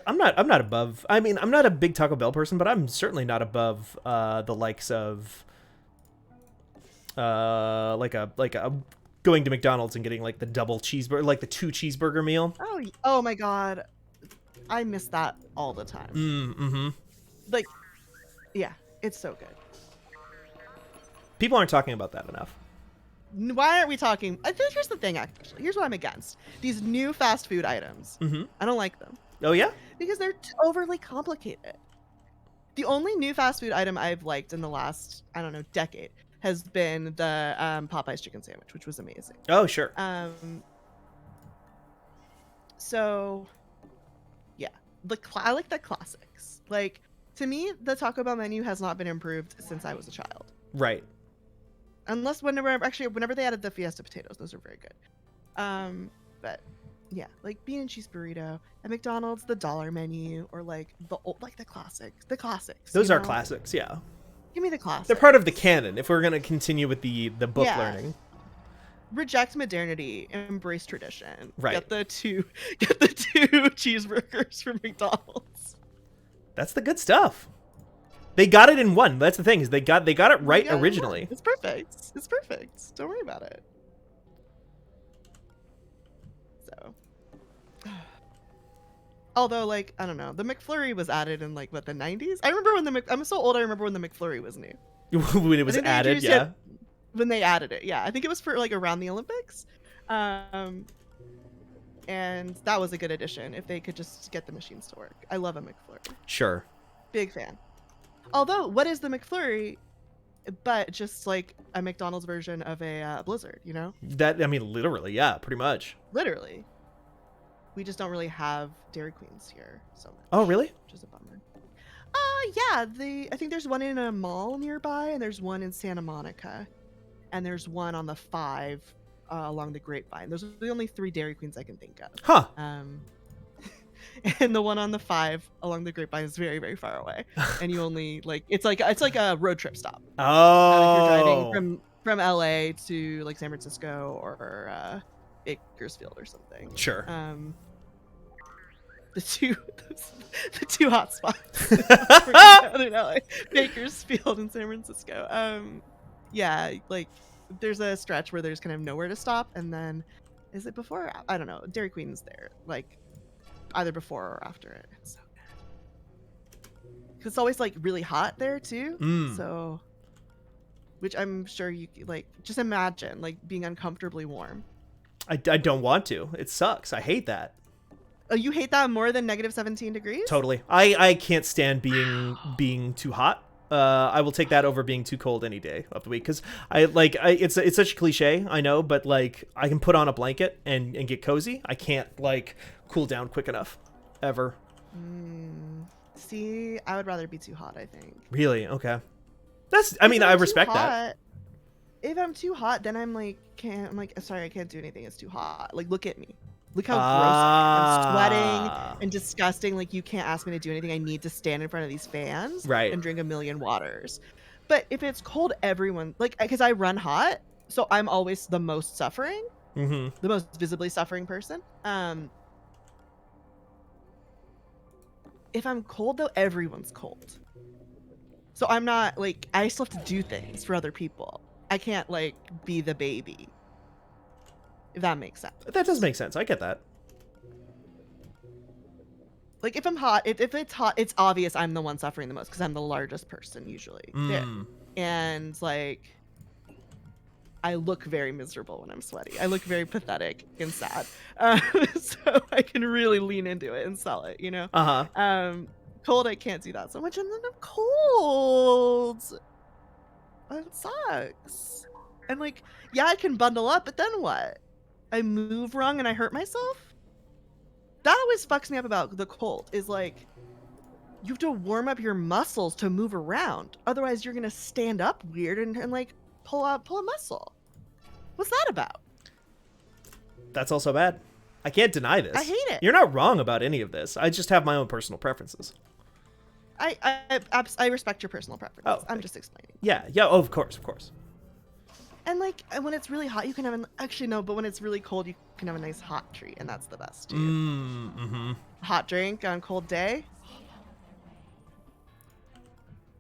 [SPEAKER 4] I'm not above. I mean, I'm not a big Taco Bell person, but I'm certainly not above the likes of like a going to McDonald's and getting like the double cheeseburger, like the 2 cheeseburger meal.
[SPEAKER 6] Oh my god. I miss that all the time.
[SPEAKER 4] Mm-hmm.
[SPEAKER 6] Like, yeah, it's so good.
[SPEAKER 4] People aren't talking about that enough.
[SPEAKER 6] Why aren't we talking? I think here's the thing, actually. Here's what I'm against. These new fast food items.
[SPEAKER 4] Mm-hmm.
[SPEAKER 6] I don't like them.
[SPEAKER 4] Oh, yeah?
[SPEAKER 6] Because they're overly complicated. The only new fast food item I've liked in the last, I don't know, decade has been the Popeye's chicken sandwich, which was amazing.
[SPEAKER 4] Oh, sure.
[SPEAKER 6] So, yeah. I like the classics. Like, to me, the Taco Bell menu has not been improved since I was a child.
[SPEAKER 4] Right.
[SPEAKER 6] Unless whenever they added the Fiesta potatoes, those are very good. But yeah, like bean and cheese burrito at McDonald's, the dollar menu, or like the classics. The classics.
[SPEAKER 4] Those
[SPEAKER 6] you
[SPEAKER 4] are
[SPEAKER 6] know?
[SPEAKER 4] classics, yeah.
[SPEAKER 6] Give me the classics.
[SPEAKER 4] They're part of the canon if we're gonna continue with the book
[SPEAKER 6] Yeah.
[SPEAKER 4] learning.
[SPEAKER 6] Reject modernity, embrace tradition.
[SPEAKER 4] Right.
[SPEAKER 6] Get the two cheeseburgers from McDonald's.
[SPEAKER 4] That's the good stuff. They got it in one. That's the thing, is they got it right
[SPEAKER 6] Yeah,
[SPEAKER 4] originally.
[SPEAKER 6] It's perfect. It's perfect. Don't worry about it. So, although, like, I don't know, the McFlurry was added in like what, the 90s? I remember when I'm so old. I remember when the McFlurry was new.
[SPEAKER 4] When it was
[SPEAKER 6] I think they
[SPEAKER 4] added,
[SPEAKER 6] introduced
[SPEAKER 4] yeah.
[SPEAKER 6] it when they added it, yeah. I think it was for like around the Olympics. And that was a good addition if they could just get the machines to work. I love a McFlurry.
[SPEAKER 4] Sure.
[SPEAKER 6] Big fan. Although, what is the McFlurry but just like a McDonald's version of a Blizzard, you know?
[SPEAKER 4] That, I mean, literally, yeah, pretty much.
[SPEAKER 6] Literally. We just don't really have Dairy Queens here so much.
[SPEAKER 4] Oh, really?
[SPEAKER 6] Which is a bummer. Yeah, I think there's one in a mall nearby, and there's one in Santa Monica, and there's one on the 5 along the Grapevine. Those are the only 3 Dairy Queens I can think of.
[SPEAKER 4] Huh.
[SPEAKER 6] And the one on the 5 along the Grapevine is very, very far away, and you only it's like a road trip stop.
[SPEAKER 4] Oh.
[SPEAKER 6] If you're driving from LA to like San Francisco or Bakersfield or something.
[SPEAKER 4] Sure.
[SPEAKER 6] The two hot spots in LA, Bakersfield and San Francisco. Yeah, like there's a stretch where there's kind of nowhere to stop, and then is it before? I don't know. Dairy Queen's there, like either before or after it. It's so good. 'Cause it's always like really hot there too. So, which I'm sure you like. Just imagine like being uncomfortably warm.
[SPEAKER 4] I don't want to. It sucks. I hate that.
[SPEAKER 6] Oh, you hate that more than negative 17 degrees?
[SPEAKER 4] Totally. I can't stand being too hot. I will take that over being too cold any day of the week, because it's such a cliche, I know, but like I can put on a blanket and get cozy. I can't like cool down quick enough ever.
[SPEAKER 6] See, I would rather be too hot, I think.
[SPEAKER 4] Really? Okay. I respect that.
[SPEAKER 6] If I'm too hot, then I'm like sorry, I can't do anything. It's too hot. Like, look at me. Look how gross I am. I'm sweating and disgusting. Like, you can't ask me to do anything. I need to stand in front of these fans and drink a million waters. But if it's cold, everyone, like, because I run hot, so I'm always the most suffering. the most visibly suffering person. If I'm cold though, everyone's cold. So I'm not like, I still have to do things for other people. I can't like be the baby. If that makes sense.
[SPEAKER 4] That does make sense. I get that.
[SPEAKER 6] Like if I'm hot, if it's hot, it's obvious I'm the one suffering the most because I'm the largest person usually there. And like, I look very miserable when I'm sweaty. I look very pathetic and sad. So I can really lean into it and sell it, you know? Cold, I can't do that so much. And then I'm cold. It sucks. And like, yeah, I can bundle up, but then what? I move wrong and I hurt myself? That always fucks me up about the cold, is like, you have to warm up your muscles to move around. Otherwise, you're going to stand up weird and like pull a muscle. What's that about?
[SPEAKER 4] That's also bad. I can't deny this.
[SPEAKER 6] I hate it.
[SPEAKER 4] You're not wrong about any of this. I just have my own personal preferences.
[SPEAKER 6] I respect your personal preferences. I'm just explaining.
[SPEAKER 4] Yeah. Oh, of course.
[SPEAKER 6] And like when it's really hot, you can have but when it's really cold, you can have a nice hot treat, and that's the best too. Hot drink on a cold day.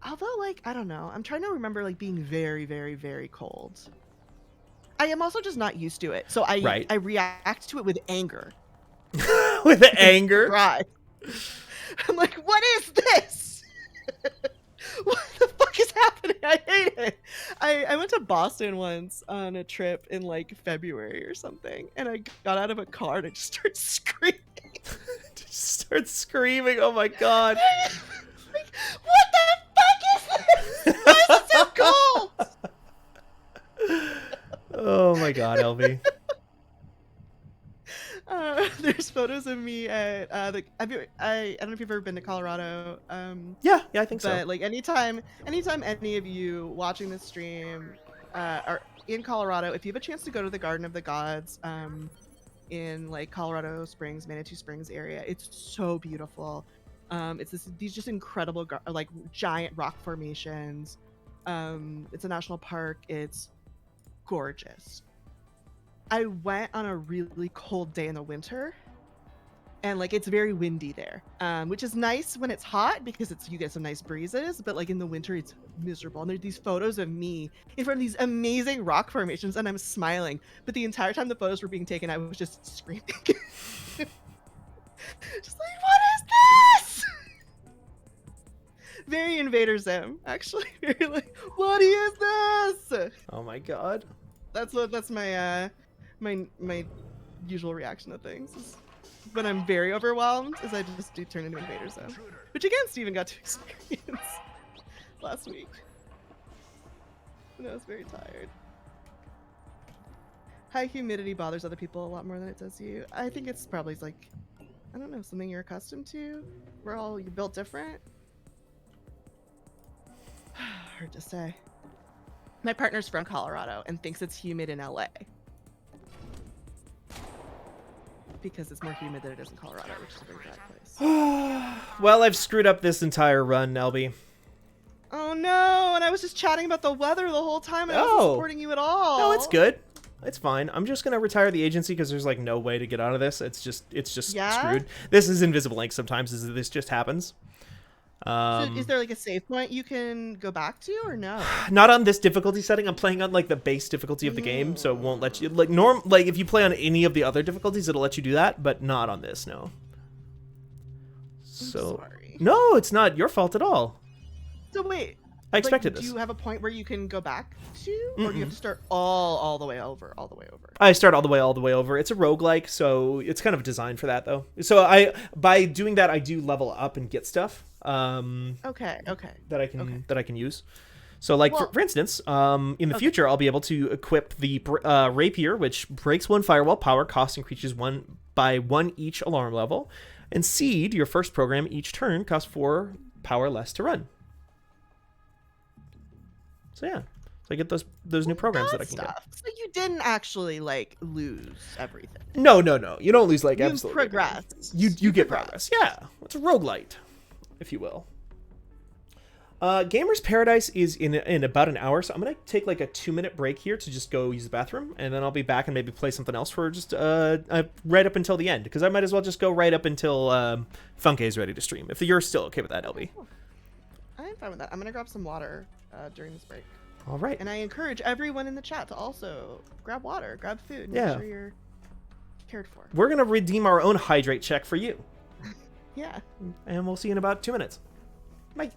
[SPEAKER 6] Although, like, I don't know. I'm trying to remember like being very, very, very cold. I am also just not used to it, so I react to it with anger.
[SPEAKER 4] With anger?
[SPEAKER 6] Right. I'm like, what is this? What the fuck is happening? I hate it. I went to Boston once on a trip in like February or something, and I got out of a car and I just started screaming. Oh my god. Like, what the fuck is this? Why is it so cold?
[SPEAKER 4] Oh my god, LV.
[SPEAKER 6] There's photos of me at I don't know if you've ever been to Colorado.
[SPEAKER 4] Yeah, I think so.
[SPEAKER 6] But like anytime any of you watching this stream are in Colorado, if you have a chance to go to the Garden of the Gods in like Colorado Springs, Manitou Springs area, it's so beautiful. It's these just incredible like giant rock formations. It's a national park. It's gorgeous. I went on a really cold day in the winter, and like it's very windy there, which is nice when it's hot because you get some nice breezes, but like in the winter it's miserable. And there's these photos of me in front of these amazing rock formations, and I'm smiling, but the entire time the photos were being taken, I was just screaming. Just like, what is this? Very Invader Zim, actually. Very like, what is this?
[SPEAKER 4] Oh my god.
[SPEAKER 6] That's my my usual reaction to things is when I'm very overwhelmed, is I just do turn into Invader Zone, which again Steven got to experience last week. And I was very tired. High humidity bothers other people a lot more than it does you. I think it's probably like, I don't know, something you're accustomed to. You're built different. Hard to say. My partner's from Colorado and thinks it's humid in LA. Because it's more humid than it is in Colorado, which is a very bad place.
[SPEAKER 4] Well, I've screwed up this entire run, Nelby.
[SPEAKER 6] Oh no, and I was just chatting about the weather the whole time and I wasn't supporting you at all.
[SPEAKER 4] No, it's good. It's fine. I'm just gonna retire the agency because there's like no way to get out of this. It's just screwed. This is invisible ink sometimes, this just happens.
[SPEAKER 6] So is there like a save point you can go back to or no?
[SPEAKER 4] Not on this difficulty setting. I'm playing on like the base difficulty of the game, so it won't let you like if you play on any of the other difficulties, it'll let you do that, but not on this, no. So
[SPEAKER 6] sorry.
[SPEAKER 4] No, it's not your fault at all.
[SPEAKER 6] So wait.
[SPEAKER 4] I expected this.
[SPEAKER 6] Do you have a point where you can go back to? Or do you have to start all the way over?
[SPEAKER 4] I start all the way over. It's a roguelike, so it's kind of designed for that though. So by doing that I do level up and get stuff.
[SPEAKER 6] Okay.
[SPEAKER 4] That I can use. So like for instance, in the future I'll be able to equip the rapier, which breaks one firewall, power cost increases one by 1 each alarm level, and seed, your first program each turn, costs 4 power less to run. So yeah, so I get those new programs that I can get.
[SPEAKER 6] So you didn't actually like lose everything.
[SPEAKER 4] No, you don't lose like
[SPEAKER 6] you
[SPEAKER 4] absolutely.
[SPEAKER 6] Progress.
[SPEAKER 4] You get progress. Yeah, it's a roguelite, if you will. Gamer's Paradise is in about an hour, so I'm gonna take like a 2-minute break here to just go use the bathroom, and then I'll be back and maybe play something else for just right up until the end, because I might as well just go right up until Funke is ready to stream. If you're still okay with that, LB.
[SPEAKER 6] I'm fine with that. I'm gonna grab some water during this break.
[SPEAKER 4] All right.
[SPEAKER 6] And I encourage everyone in the chat to also grab water, grab food, make
[SPEAKER 4] Yeah.
[SPEAKER 6] sure you're cared for.
[SPEAKER 4] We're gonna redeem our own hydrate check for you,
[SPEAKER 6] Yeah.
[SPEAKER 4] and we'll see you in about 2 minutes. Bye.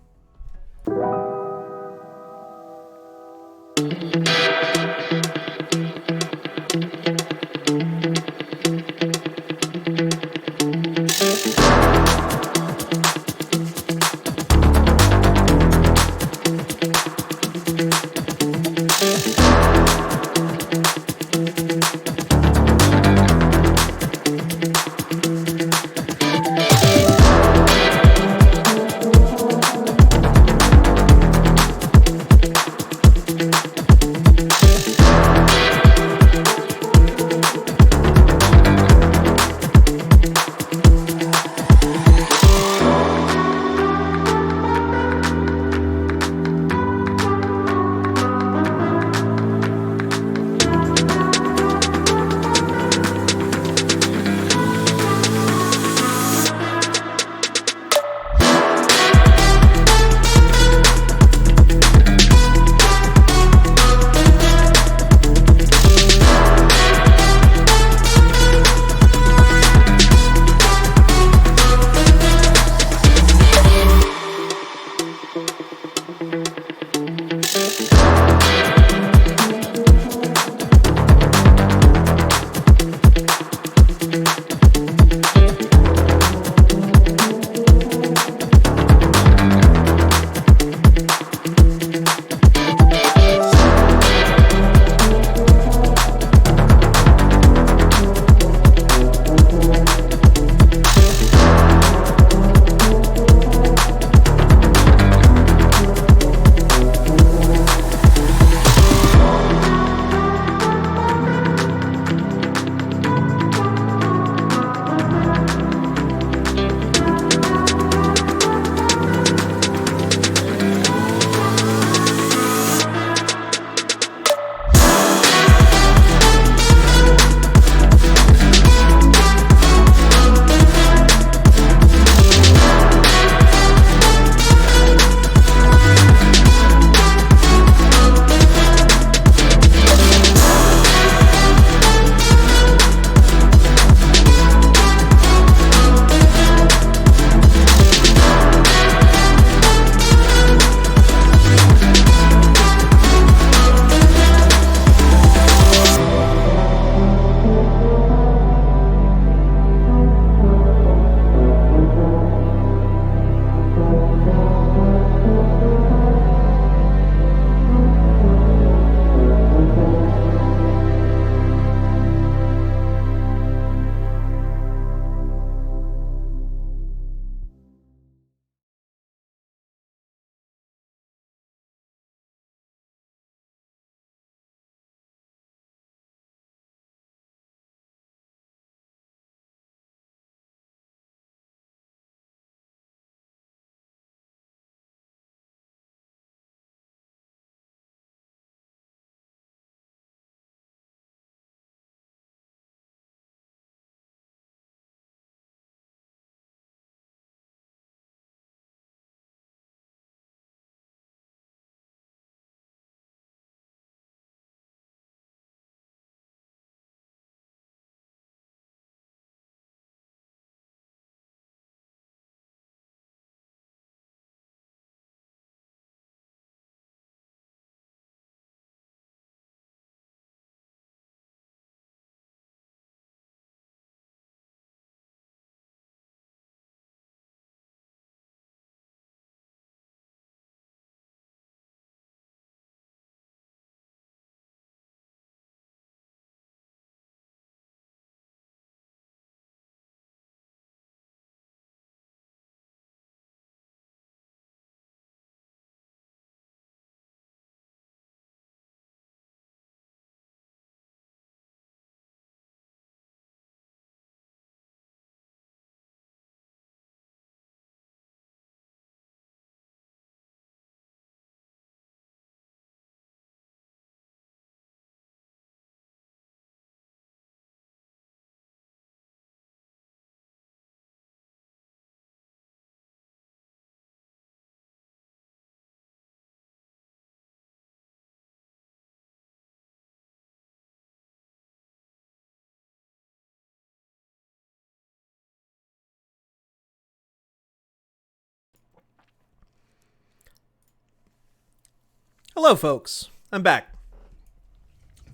[SPEAKER 4] Hello, folks. I'm back.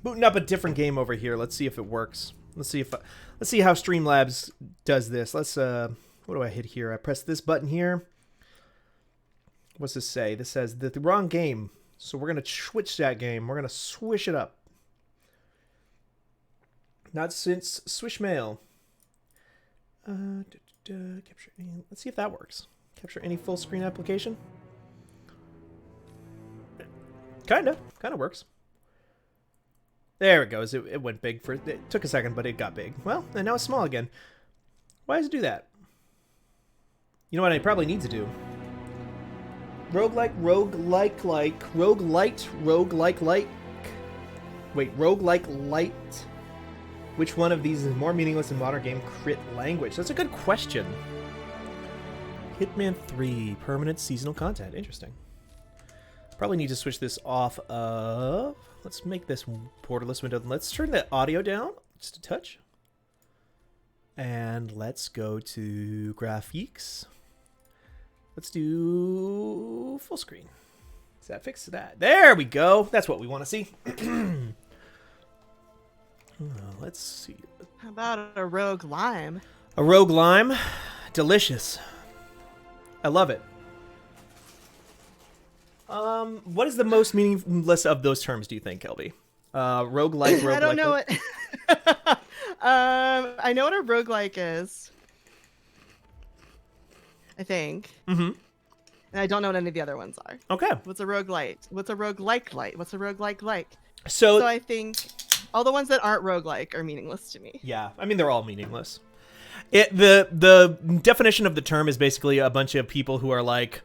[SPEAKER 4] Booting up a different game over here. Let's see if it works. Let's see how Streamlabs does this. Let's what do I hit here? I press this button here. What's this say? This says the wrong game. So we're gonna switch that game. We're gonna swish it up. Not since Swish Mail. Capture any, let's see if that works. Capture any full screen application. Kinda works. There it goes. It went big for it took a second, but it got big. Well, and now it's small again. Why does it do that? You know what I probably need to do? Roguelike. Wait, roguelike light. Which one of these is more meaningless in modern game crit language? That's a good question. Hitman 3 permanent seasonal content. Interesting. Probably need to switch this off of. Let's make this borderless window. Let's turn the audio down just a touch. And let's go to graphics. Let's do full screen. Does that fix that? There we go. That's what we want to see. Let's see.
[SPEAKER 6] How about a rogue lime?
[SPEAKER 4] A rogue lime. Delicious. I love it. What is the most meaningless of those terms, do you think, Kelby? Roguelike, roguelike.
[SPEAKER 6] I don't know what. I know what a roguelike is. I think.
[SPEAKER 4] Mm-hmm.
[SPEAKER 6] And I don't know what any of the other ones are.
[SPEAKER 4] Okay.
[SPEAKER 6] What's a roguelite? What's a roguelike light? What's a roguelike like?
[SPEAKER 4] So
[SPEAKER 6] So I think all the ones that aren't roguelike are meaningless to me.
[SPEAKER 4] yeah, I mean they're all meaningless. The definition of the term is basically a bunch of people who are like,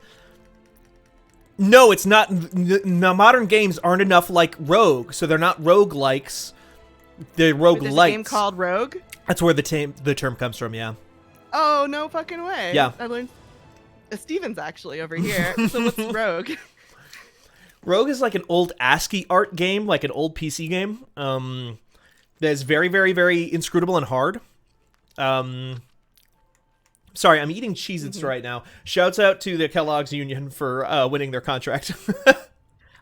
[SPEAKER 4] no, it's not. The modern games aren't enough like Rogue, so they're not roguelikes. They're roguelites.
[SPEAKER 6] There's a game called Rogue?
[SPEAKER 4] That's where the term comes from. Yeah.
[SPEAKER 6] Oh, no fucking way.
[SPEAKER 4] Yeah.
[SPEAKER 6] I learned Steven's actually over here. So what's Rogue?
[SPEAKER 4] Rogue is like an old ASCII art game, like an old PC game. That's very, very, very inscrutable and hard. Sorry, I'm eating Cheez-Its right now. Shouts out to the Kellogg's Union for winning their contract.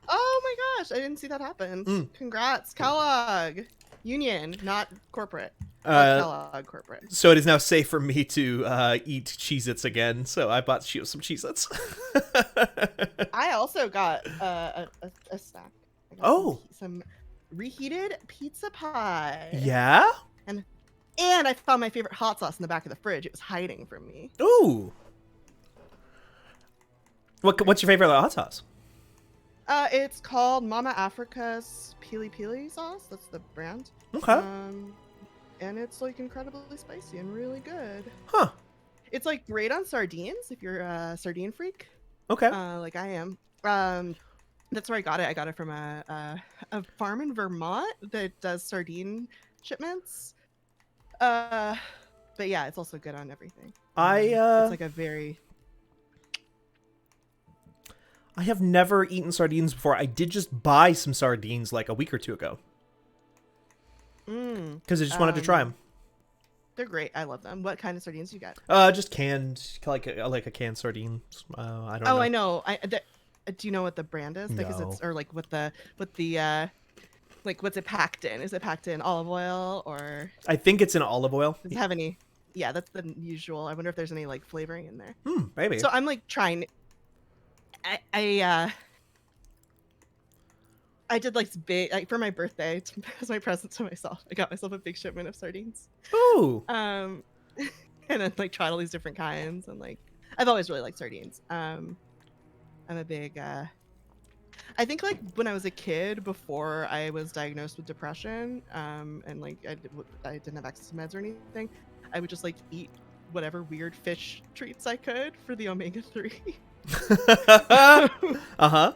[SPEAKER 6] Oh my gosh, I didn't see that happen. Congrats, Kellogg. Union, not corporate. Kellogg corporate.
[SPEAKER 4] So it is now safe for me to eat Cheez-Its again. So I bought some Cheez-Its.
[SPEAKER 6] I also got a snack. I got some reheated pizza pie.
[SPEAKER 4] Yeah?
[SPEAKER 6] And I found my favorite hot sauce in the back of the fridge. It was hiding from me.
[SPEAKER 4] Ooh. What's your favorite hot sauce?
[SPEAKER 6] It's called Mama Africa's Pili Pili sauce. That's the brand.
[SPEAKER 4] Okay.
[SPEAKER 6] And it's like incredibly spicy and really good.
[SPEAKER 4] Huh.
[SPEAKER 6] It's like great on sardines if you're a sardine freak.
[SPEAKER 4] Okay.
[SPEAKER 6] Like I am. That's where I got it. I got it from a farm in Vermont that does sardine shipments. But yeah, it's also good on everything. It's like a very.
[SPEAKER 4] I have never eaten sardines before. I did just buy some sardines like a week or two ago. Because I just wanted to try them.
[SPEAKER 6] They're great. I love them. What kind of sardines do you get?
[SPEAKER 4] Just canned, like a canned sardine. I don't know.
[SPEAKER 6] Oh, I know. Do you know what the brand is? Because
[SPEAKER 4] No.
[SPEAKER 6] it's or like what the like what's it packed in? Is it packed in olive oil or?
[SPEAKER 4] I think it's in olive oil.
[SPEAKER 6] Does it have any? Yeah, that's the usual. I wonder if there's any like flavoring in there.
[SPEAKER 4] Maybe.
[SPEAKER 6] So I'm like trying. I did like big for my birthday as my present to myself. I got myself a big shipment of sardines.
[SPEAKER 4] Ooh.
[SPEAKER 6] And then like tried all these different kinds and like I've always really liked sardines. I'm a big. I think like when I was a kid before I was diagnosed with depression, and like I didn't have access to meds or anything, I would just like eat whatever weird fish treats I could for the omega-3.
[SPEAKER 4] Uh-huh.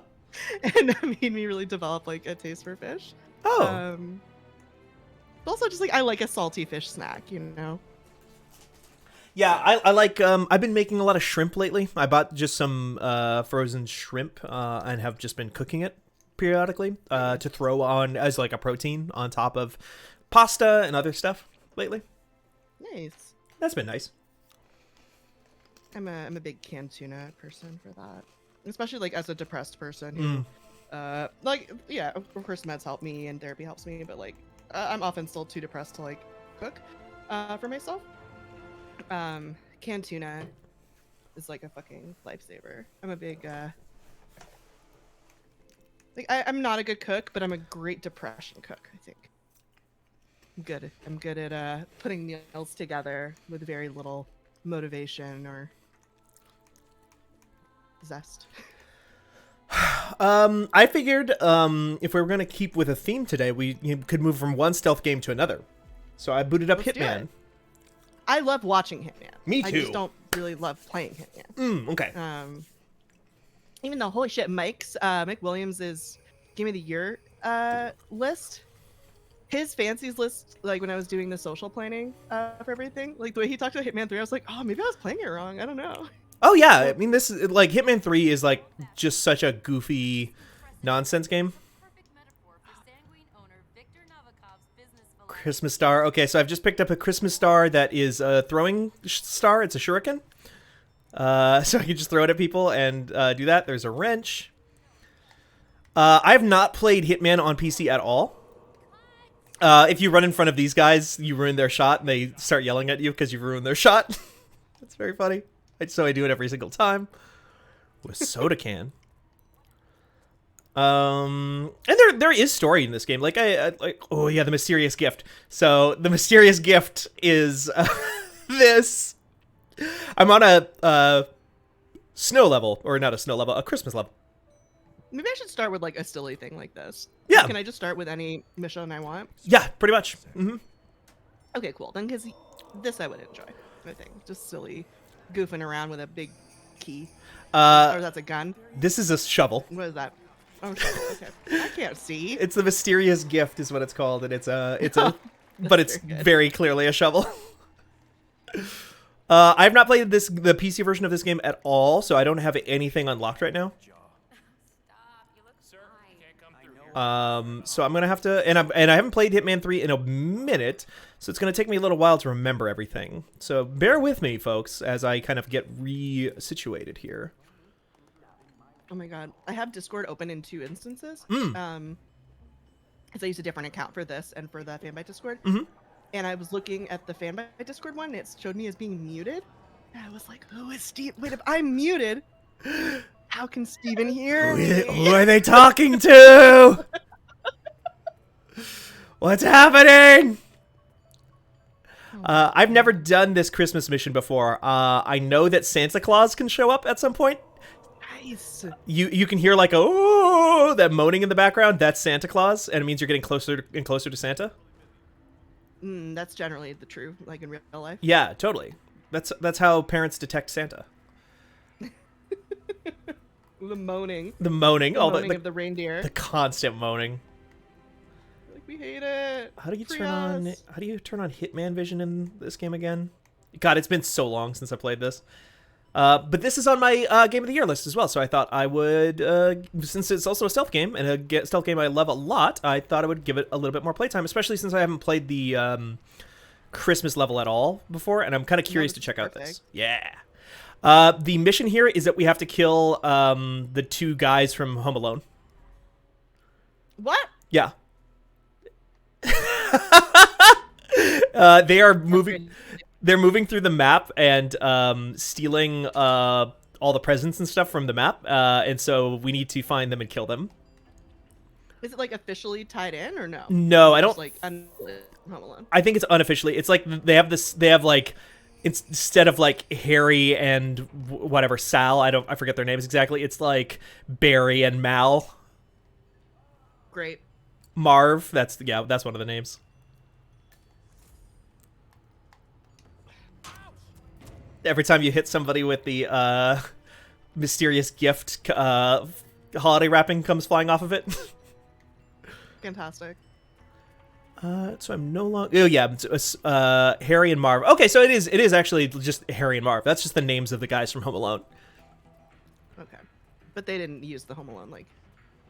[SPEAKER 6] And that made me really develop like a taste for fish.
[SPEAKER 4] Oh.
[SPEAKER 6] Also just like I like a salty fish snack, you know.
[SPEAKER 4] Yeah, I like I've been making a lot of shrimp lately. I bought just some frozen shrimp and have just been cooking it periodically to throw on as like a protein on top of pasta and other stuff lately.
[SPEAKER 6] Nice.
[SPEAKER 4] That's been nice.
[SPEAKER 6] I'm a big canned tuna person for that. Especially like as a depressed person who Like, yeah, of course meds help me and therapy helps me, but like, I'm often still too depressed to like cook, for myself. Canned tuna is like a fucking lifesaver. I'm a big, like, I'm not a good cook, but I'm a great depression cook, I think. I'm good at putting meals together with very little motivation or zest.
[SPEAKER 4] I figured if we were gonna keep with a theme today, we could move from one stealth game to another. So I booted up
[SPEAKER 6] Let's do
[SPEAKER 4] Hitman.
[SPEAKER 6] it. I love watching Hitman.
[SPEAKER 4] Me
[SPEAKER 6] I
[SPEAKER 4] too.
[SPEAKER 6] just don't really love playing Hitman.
[SPEAKER 4] Okay.
[SPEAKER 6] Even though holy shit, Mike Williams is Game of the Year list. His fancies list, like when I was doing the social planning for everything, like the way he talked about Hitman 3, I was like, oh, maybe I was playing it wrong. I don't know.
[SPEAKER 4] Oh yeah, I mean this is like Hitman 3 is like just such a goofy nonsense game. Christmas star. Okay, so I've just picked up a Christmas star that is a throwing star. It's a shuriken. So I can just throw it at people and do that. There's a wrench. I have not played Hitman on PC at all. If you run in front of these guys, you ruin their shot, and they start yelling at you because you've ruined their shot. That's very funny. So I do it every single time with soda can. And there is story in this game. Like I like, oh yeah, the mysterious gift. So the mysterious gift is this. I'm on a snow level, or not a snow level, a Christmas level.
[SPEAKER 6] Maybe I should start with like a silly thing like this.
[SPEAKER 4] Yeah.
[SPEAKER 6] Can I just start with any mission I want?
[SPEAKER 4] Yeah, pretty much.
[SPEAKER 6] Okay, cool. Then because this I would enjoy. I think just silly, goofing around with a big key. Or that's a gun.
[SPEAKER 4] This is a shovel.
[SPEAKER 6] What is that? Oh, shovel. Okay. I can't see.
[SPEAKER 4] It's the mysterious gift, is what it's called, and it's a, but it's
[SPEAKER 6] very good.
[SPEAKER 4] very clearly a shovel. I have not played the PC version of this game at all, so I don't have anything unlocked right now. So I'm gonna have to, and I haven't played Hitman 3 in a minute, so it's gonna take me a little while to remember everything. So bear with me, folks, as I kind of get re-situated here.
[SPEAKER 6] Oh my god, I have Discord open in 2 instances. Because I used a different account for this and for the Fanbyte Discord. And I was looking at the Fanbyte Discord one, and it showed me as being muted. And I was like, who is Steve? Wait, if I'm muted, how can Steven hear me?
[SPEAKER 4] Who are they talking to? What's happening? I've never done this Christmas mission before. I know that Santa Claus can show up at some point.
[SPEAKER 6] Nice.
[SPEAKER 4] You can hear like oh, that moaning in the background. That's Santa Claus, and it means you're getting closer and closer to Santa.
[SPEAKER 6] That's generally the true, like in real life.
[SPEAKER 4] Yeah, totally. That's how parents detect Santa.
[SPEAKER 6] The moaning.
[SPEAKER 4] The moaning.
[SPEAKER 6] The
[SPEAKER 4] Oh,
[SPEAKER 6] moaning
[SPEAKER 4] the
[SPEAKER 6] of the reindeer.
[SPEAKER 4] the constant moaning.
[SPEAKER 6] Like, we hate it.
[SPEAKER 4] How do you
[SPEAKER 6] Free
[SPEAKER 4] turn on?
[SPEAKER 6] us.
[SPEAKER 4] How do you turn on Hitman Vision in this game again? God, it's been so long since I played this. But this is on my Game of the Year list as well, so I thought I would, since it's also a stealth game, and a stealth game I love a lot, I thought I would give it a little bit more playtime, especially since I haven't played the Christmas level at all before, and I'm kind of curious to check out this. Yeah. The mission here is that we have to kill the 2 guys from Home Alone.
[SPEAKER 6] What?
[SPEAKER 4] Yeah. They are moving. They're moving through the map and stealing all the presents and stuff from the map, and so we need to find them and kill them.
[SPEAKER 6] Is it like officially tied in or no?
[SPEAKER 4] No, I
[SPEAKER 6] Just,
[SPEAKER 4] don't.
[SPEAKER 6] like Home Alone.
[SPEAKER 4] I think it's unofficially. It's like they have this. They have like instead of like Harry and whatever Sal. I forget their names exactly. It's like Barry and Mal.
[SPEAKER 6] Great.
[SPEAKER 4] Marv. That's one of the names. Every time you hit somebody with the mysterious gift, holiday wrapping comes flying off of it.
[SPEAKER 6] Fantastic.
[SPEAKER 4] So I'm no longer. Oh yeah, it's, Harry and Marv. Okay, so it is actually just Harry and Marv. That's just the names of the guys from Home Alone.
[SPEAKER 6] Okay, but they didn't use the Home Alone like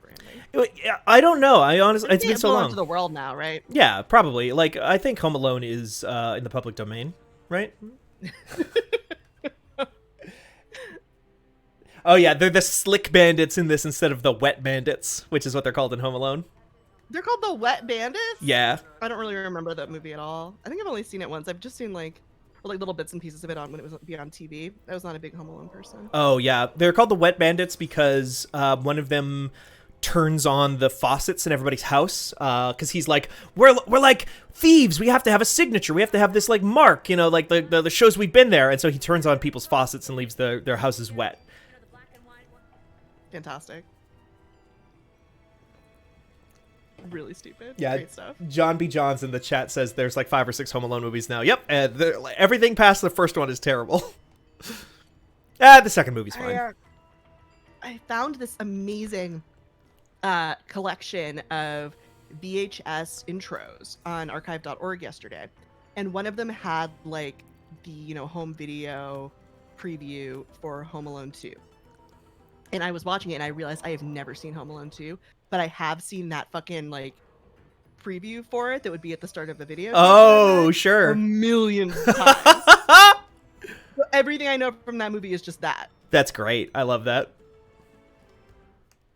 [SPEAKER 6] branding.
[SPEAKER 4] I don't know. I honestly, it's been
[SPEAKER 6] It's
[SPEAKER 4] so long.
[SPEAKER 6] to the world now, right?
[SPEAKER 4] Yeah, probably. Like I think Home Alone is in the public domain, right? Oh yeah, they're the slick bandits in this instead of the wet bandits, which is what they're called in Home Alone.
[SPEAKER 6] They're called the Wet Bandits?
[SPEAKER 4] Yeah.
[SPEAKER 6] I don't really remember that movie at all. I think I've only seen it once. I've just seen like little bits and pieces of it on when it was on TV. I was not a big Home Alone person.
[SPEAKER 4] Oh yeah, they're called the wet bandits because one of them turns on the faucets in everybody's house because he's like, we're like thieves. We have to have a signature. We have to have this like mark. You know, like the shows we've been there. And so he turns on people's faucets and leaves their houses wet.
[SPEAKER 6] Fantastic. Really stupid.
[SPEAKER 4] Yeah,
[SPEAKER 6] Great stuff.
[SPEAKER 4] John B. Johns in the chat says there's like 5 or 6 Home Alone movies now. Yep, and everything past the first one is terrible. The second movie's fine.
[SPEAKER 6] I found this amazing collection of VHS intros on archive.org yesterday, and one of them had like the home video preview for Home Alone 2. And I was watching it and I realized I have never seen Home Alone 2, but I have seen that fucking like preview for it that would be at the start of the video.
[SPEAKER 4] Oh, sure.
[SPEAKER 6] A million times. So everything I know from that movie is just that.
[SPEAKER 4] That's great. I love that.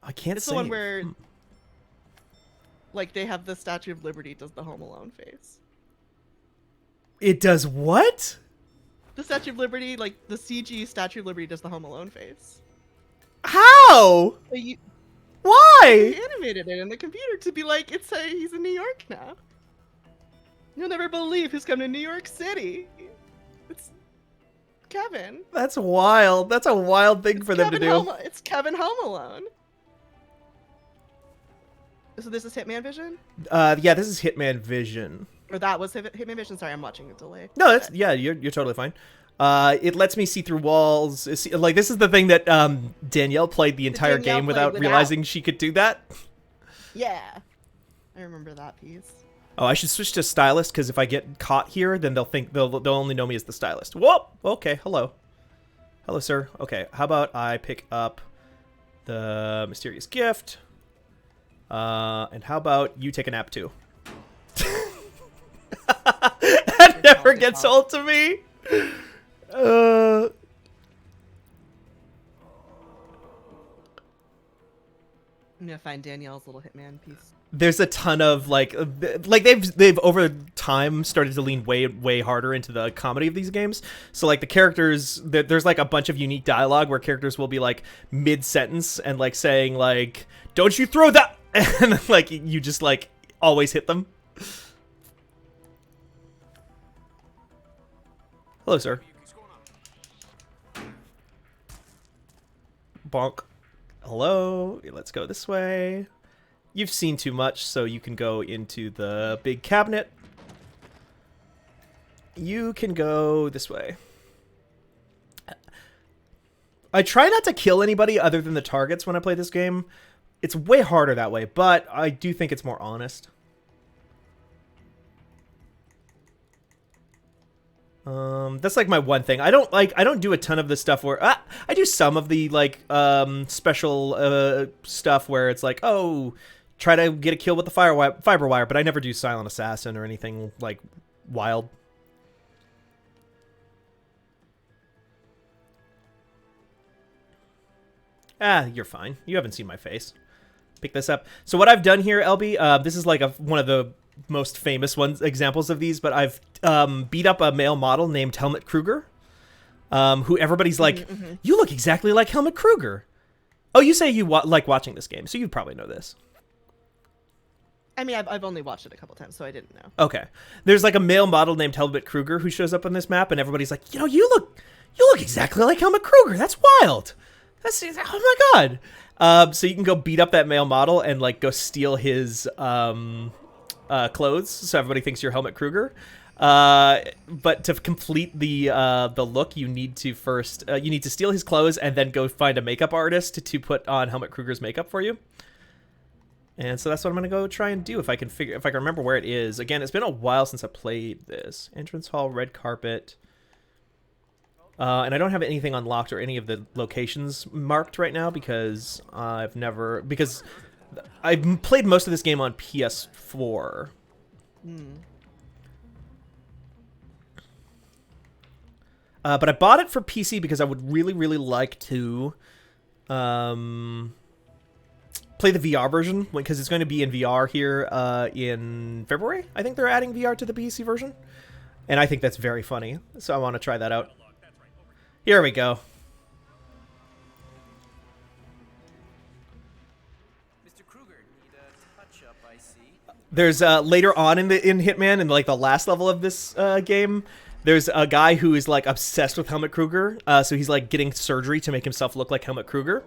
[SPEAKER 4] I can't
[SPEAKER 6] It's
[SPEAKER 4] say
[SPEAKER 6] the one where like they have the Statue of Liberty does the Home Alone face.
[SPEAKER 4] It does what?
[SPEAKER 6] The Statue of Liberty, like the CG Statue of Liberty does the Home Alone face.
[SPEAKER 4] How?
[SPEAKER 6] They
[SPEAKER 4] Why?
[SPEAKER 6] animated it in the computer to be like, he's in New York now. You'll never believe who's come to New York City. It's Kevin.
[SPEAKER 4] That's wild. That's a wild thing for them to do.
[SPEAKER 6] It's Kevin Home Alone. So this is Hitman Vision?
[SPEAKER 4] Yeah, this is Hitman Vision.
[SPEAKER 6] Or that was Hitman Vision? Sorry, I'm watching it delay.
[SPEAKER 4] No, that's you're totally fine. It lets me see through walls. Like this is the thing that Danielle played the entire
[SPEAKER 6] Danielle
[SPEAKER 4] game
[SPEAKER 6] played
[SPEAKER 4] without
[SPEAKER 6] without.
[SPEAKER 4] realizing she could do that.
[SPEAKER 6] Yeah. I remember that piece.
[SPEAKER 4] Oh, I should switch to stylist because if I get caught here, then they'll only know me as the stylist. Whoa. Okay. Hello. Hello, sir. Okay. How about I pick up the mysterious gift? And how about you take a nap too? That never gets old to me.
[SPEAKER 6] I'm gonna find Danielle's little Hitman piece.
[SPEAKER 4] There's a ton of like they've over time started to lean way harder into the comedy of these games. So like the characters, there's like a bunch of unique dialogue where characters will be like mid sentence and like saying like, "Don't you throw that," and like you just like always hit them. Hello, sir. Bonk. Hello. Let's go this way. You've seen too much, so you can go into the big cabinet. You can go this way. I try not to kill anybody other than the targets when I play this game. It's way harder that way, but I do think it's more honest. That's like my one thing. I don't do a ton of the stuff where I do some of the like special stuff where it's like, oh, try to get a kill with the fiber wire, but I never do silent assassin or anything like wild. You're fine. You haven't seen my face. Pick this up. So what I've done here, LB, this is like one of the most famous examples of these, but I've beat up a male model named Helmut Kruger, who everybody's like, you look exactly like Helmut Kruger. Oh, you say you like watching this game, so you probably know this.
[SPEAKER 6] I mean, I've only watched it a couple times, so I didn't know.
[SPEAKER 4] Okay. There's like a male model named Helmut Kruger who shows up on this map, and everybody's like, you look exactly like Helmut Kruger. That's wild. Oh my god. So you can go beat up that male model and like go steal his clothes, so everybody thinks you're Helmut Kruger. But to complete the look, you need to first you need to steal his clothes and then go find a makeup artist to put on Helmut Kruger's makeup for you. And so that's what I'm gonna go try and do if I can remember where it is. Again, it's been a while since I played this. Entrance hall, red carpet. And I don't have anything unlocked or any of the locations marked right now because I played most of this game on PS4. But I bought it for PC because I would really, really like to Play the VR version because it's going to be in VR here in February. I think they're adding VR to the PC version, and I think that's very funny. So I want to try that out. Here we go. There's later on in Hitman, in like the last level of this game, there's a guy who is like obsessed with Helmut Kruger. So he's like getting surgery to make himself look like Helmut Kruger,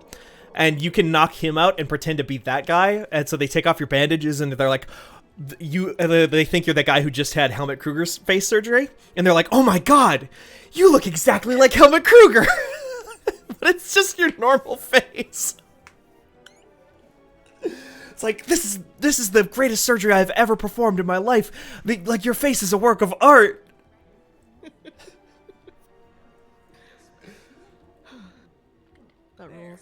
[SPEAKER 4] and you can knock him out and pretend to be that guy. And so they take off your bandages, and they're like, they think you're the guy who just had Helmut Kruger's face surgery, and they're like, oh my god, you look exactly like Helmut Kruger, but it's just your normal face. It's like, this is the greatest surgery I've ever performed in my life. Like, your face is a work of art.
[SPEAKER 6] That rules.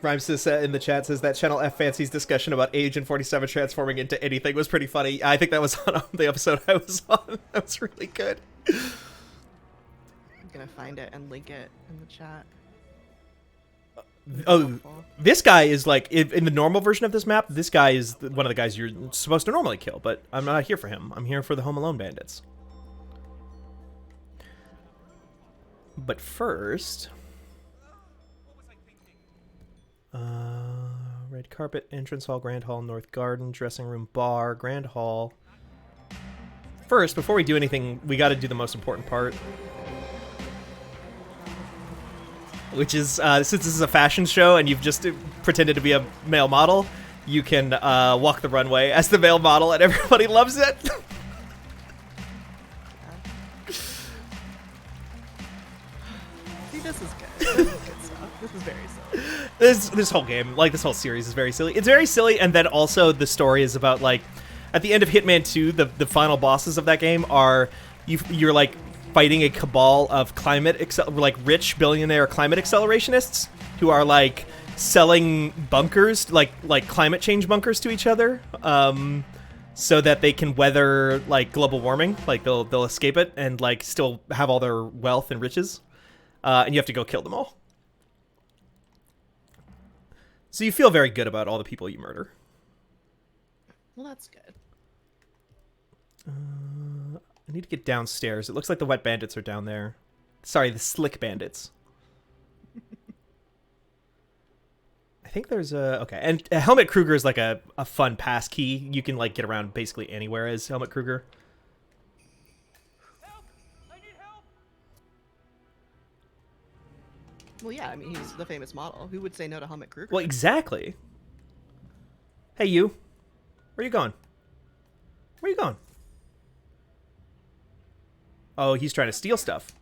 [SPEAKER 4] Rhymes says in the chat says that Channel F Fancy's discussion about Agent 47 transforming into anything was pretty funny. I think that was on the episode I was on. That was really good.
[SPEAKER 6] I'm gonna find it and link it in the chat.
[SPEAKER 4] Oh, this guy is like, in the normal version of this map, this guy is one of the guys you're supposed to normally kill, but I'm not here for him. I'm here for the Home Alone bandits. But first... red carpet, entrance hall, grand hall, north garden, dressing room, bar, grand hall. First, before we do anything, we gotta do the most important part. Which is, since this is a fashion show and you've just pretended to be a male model, you can walk the runway as the male model and everybody loves it.
[SPEAKER 6] See, this is good. This is good stuff. This is very silly.
[SPEAKER 4] This whole game, like this whole series is very silly. It's very silly, and then also the story is about, like, at the end of Hitman 2, the final bosses of that game are, you're like, fighting a cabal of rich billionaire climate accelerationists who are like selling bunkers, like climate change bunkers to each other, so that they can weather like global warming. Like they'll escape it and like still have all their wealth and riches, and you have to go kill them all. So you feel very good about all the people you murder.
[SPEAKER 6] Well, that's good.
[SPEAKER 4] I need to get downstairs. It looks like the wet bandits are down there. Sorry, the slick bandits. I think there's a... Okay, and Helmut Kruger is like a fun pass key. You can like get around basically anywhere as Helmut Kruger.
[SPEAKER 6] Help! I need help! Well, yeah, I mean, he's the famous model. Who would say no to Helmut Kruger?
[SPEAKER 4] Well, exactly. Hey, you. Where you going? Where you going? Oh, he's trying to steal stuff.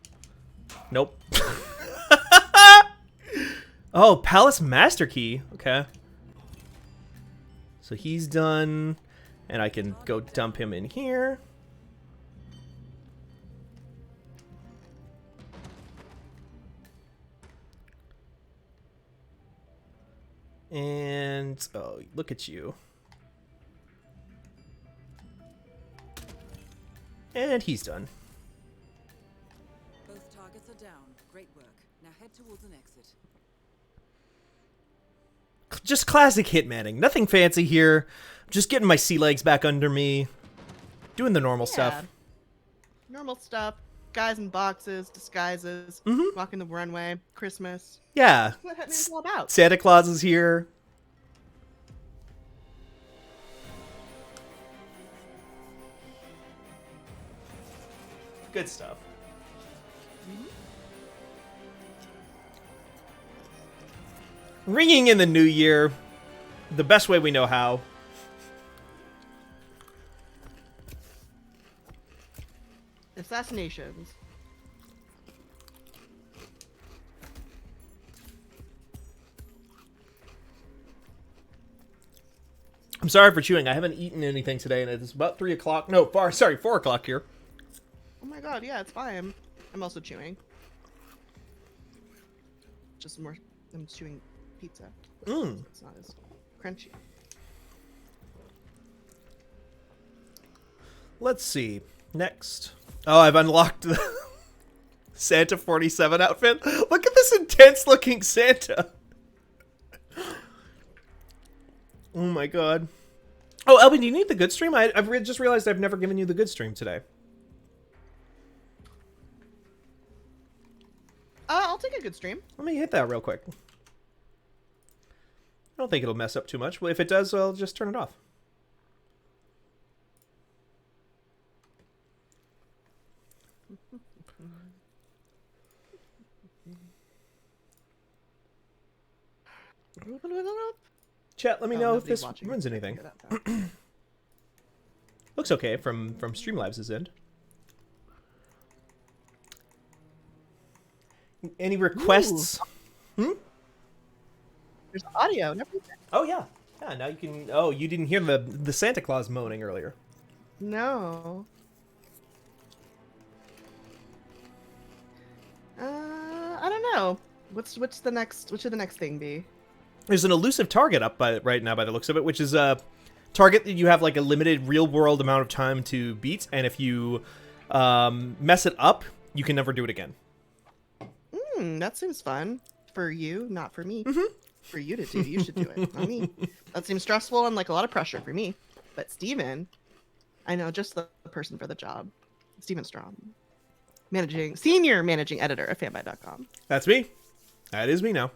[SPEAKER 4] Nope. Oh, Palace Master Key. Okay. So he's done. And I can go dump him in here. And, oh, look at you. And he's done.
[SPEAKER 11] Both targets are down. Great work. Now head towards an exit.
[SPEAKER 4] Just classic hitmanning. Nothing fancy here. Just getting my sea legs back under me. Doing the normal stuff.
[SPEAKER 6] Normal stuff. Guys in boxes, disguises, walking the runway, Christmas.
[SPEAKER 4] Yeah.
[SPEAKER 6] That's what Hitman's all about.
[SPEAKER 4] Santa Claus is here. Good stuff. Ringing in the new year, the best way we know how.
[SPEAKER 6] Assassinations.
[SPEAKER 4] I'm sorry for chewing. I haven't eaten anything today, and it's about 3 o'clock. No, 4 o'clock here.
[SPEAKER 6] Oh my god, yeah, it's fine. I'm also chewing. Just more. I'm chewing pizza. It's not as crunchy.
[SPEAKER 4] Let's see. Next. Oh, I've unlocked the... Santa 47 outfit. Look at this intense looking Santa. Oh my god. Oh, Elby, do you need the good stream? I've just realized I've never given you the good stream today.
[SPEAKER 6] I'll take a good stream.
[SPEAKER 4] Let me hit that real quick. I don't think it'll mess up too much. Well, if it does, I'll just turn it off. Chat, let me know if this ruins anything. Looks okay from Streamlabs' end. Any requests?
[SPEAKER 6] There's audio and everything.
[SPEAKER 4] Oh yeah. Yeah, now you can. Oh, you didn't hear the Santa Claus moaning earlier.
[SPEAKER 6] No. I don't know. What's the next? What should the next thing be?
[SPEAKER 4] There's an elusive target up right now by the looks of it, which is a target that you have like a limited real world amount of time to beat, and if you mess it up, you can never do it again.
[SPEAKER 6] That seems fun for you, not for me. Mm-hmm. For you to do, you should do it, not me. That seems stressful and like a lot of pressure for me. But Steven, I know just the person for the job. Steven Strom, senior managing editor at fanbyte.com.
[SPEAKER 4] That's me. That is me now.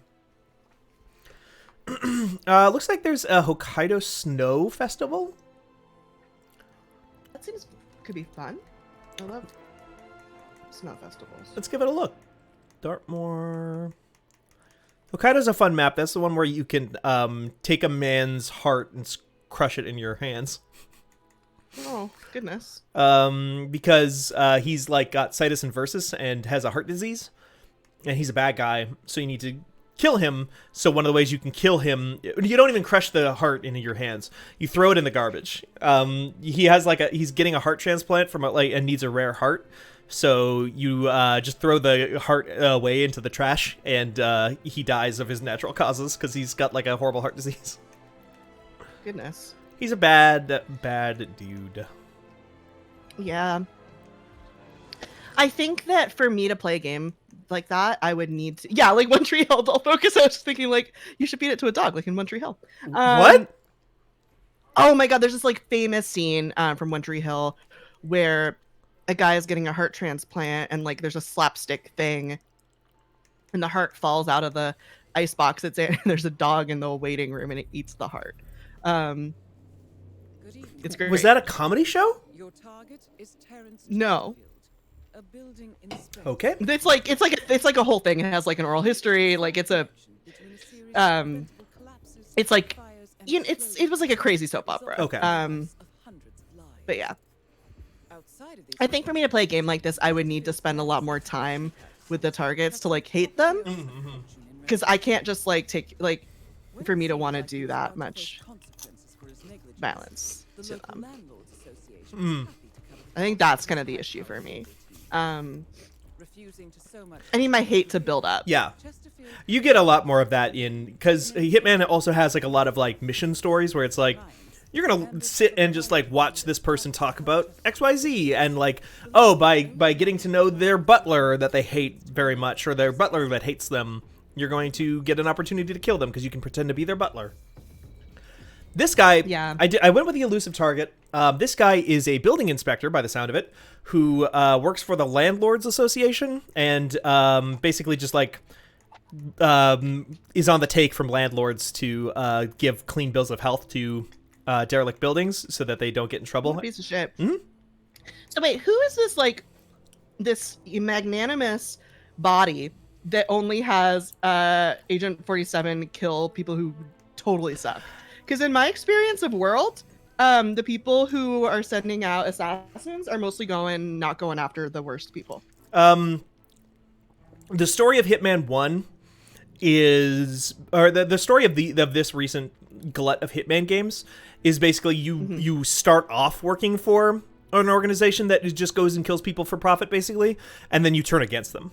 [SPEAKER 4] Looks like there's a Hokkaido Snow Festival.
[SPEAKER 6] That seems could be fun. I love snow festivals.
[SPEAKER 4] Let's give it a look. Dartmoor. Hokkaido's a fun map. That's the one where you can take a man's heart and crush it in your hands.
[SPEAKER 6] Oh, goodness.
[SPEAKER 4] Because he's like got situs inversus and has a heart disease. And he's a bad guy, so you need to kill him. So one of the ways you can kill him, you don't even crush the heart into your hands. You throw it in the garbage. He has he's getting a heart transplant from and needs a rare heart. So you just throw the heart away into the trash, and he dies of his natural causes because he's got like a horrible heart disease.
[SPEAKER 6] Goodness.
[SPEAKER 4] He's a bad dude.
[SPEAKER 6] Yeah. I think that for me to play a game like that, I would need to... Yeah, like One Tree Hill Adult Focus, I was just thinking, like, you should feed it to a dog, like in One Tree Hill.
[SPEAKER 4] What?
[SPEAKER 6] Oh my god, there's this, like, famous scene from One Tree Hill where a guy is getting a heart transplant, and, like, there's a slapstick thing, and the heart falls out of the ice box it's in, and there's a dog in the waiting room, and it eats the heart. It's great.
[SPEAKER 4] Was that a comedy show?
[SPEAKER 11] Your target is Terrence
[SPEAKER 6] No.
[SPEAKER 11] a building in space.
[SPEAKER 4] Okay.
[SPEAKER 6] It's like a whole thing. It has like an oral history. Like it's a, it's like, it was like a crazy soap opera.
[SPEAKER 4] Okay.
[SPEAKER 6] But yeah, I think for me to play a game like this, I would need to spend a lot more time with the targets to like hate them, because I can't just like take like, for me to want to do that much violence to them. I think that's kind of the issue for me. I need my hate to build up.
[SPEAKER 4] Yeah. You get a lot more of that because Hitman also has like a lot of like mission stories where it's like, you're going to sit and just like watch this person talk about XYZ and like, oh, by getting to know their butler that they hate very much or their butler that hates them, you're going to get an opportunity to kill them because you can pretend to be their butler. This guy,
[SPEAKER 6] yeah.
[SPEAKER 4] I went with the elusive target. This guy is a building inspector, by the sound of it, who works for the Landlords Association and basically just like is on the take from landlords to give clean bills of health to derelict buildings so that they don't get in trouble.
[SPEAKER 6] What a piece of shit.
[SPEAKER 4] Mm-hmm.
[SPEAKER 6] So wait, who is this like this magnanimous body that only has Agent 47 kill people who totally suck? Because in my experience of World, the people who are sending out assassins are mostly not going after the worst people.
[SPEAKER 4] The story of Hitman 1 is, or the story of this recent glut of Hitman games is basically you start off working for an organization that just goes and kills people for profit, basically, and then you turn against them.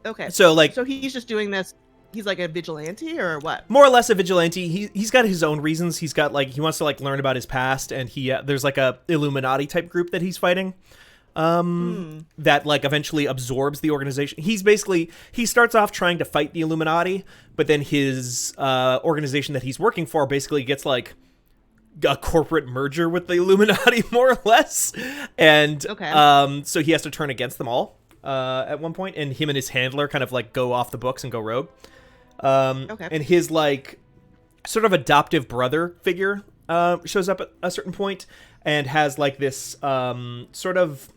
[SPEAKER 6] Okay.
[SPEAKER 4] So
[SPEAKER 6] he's just doing this. He's like a vigilante or what?
[SPEAKER 4] More or less a vigilante. He's got his own reasons. He's got like he wants to like learn about his past, and there's like a Illuminati type group that he's fighting. that like eventually absorbs the organization. He starts off trying to fight the Illuminati, but then his organization that he's working for basically gets like a corporate merger with the Illuminati, more or less, and so he has to turn against them all at one point, and him and his handler kind of like go off the books and go rogue. And his like sort of adoptive brother figure shows up at a certain point and has like this sort of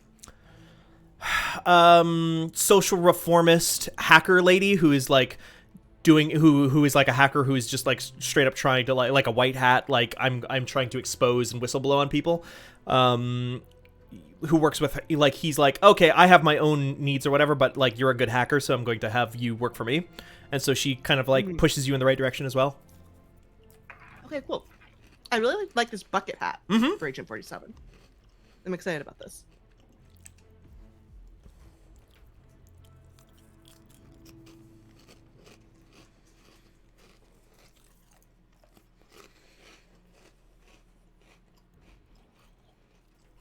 [SPEAKER 4] social reformist hacker lady who is like who is like a hacker who is just like straight up trying to like a white hat, like I'm trying to expose and whistleblow on people, who works with, like, he's like, okay, I have my own needs or whatever, but like you're a good hacker, so I'm going to have you work for me. And so she kind of like pushes you in the right direction as well.
[SPEAKER 6] Okay, cool. I really like this bucket hat for Agent 47. I'm excited about this.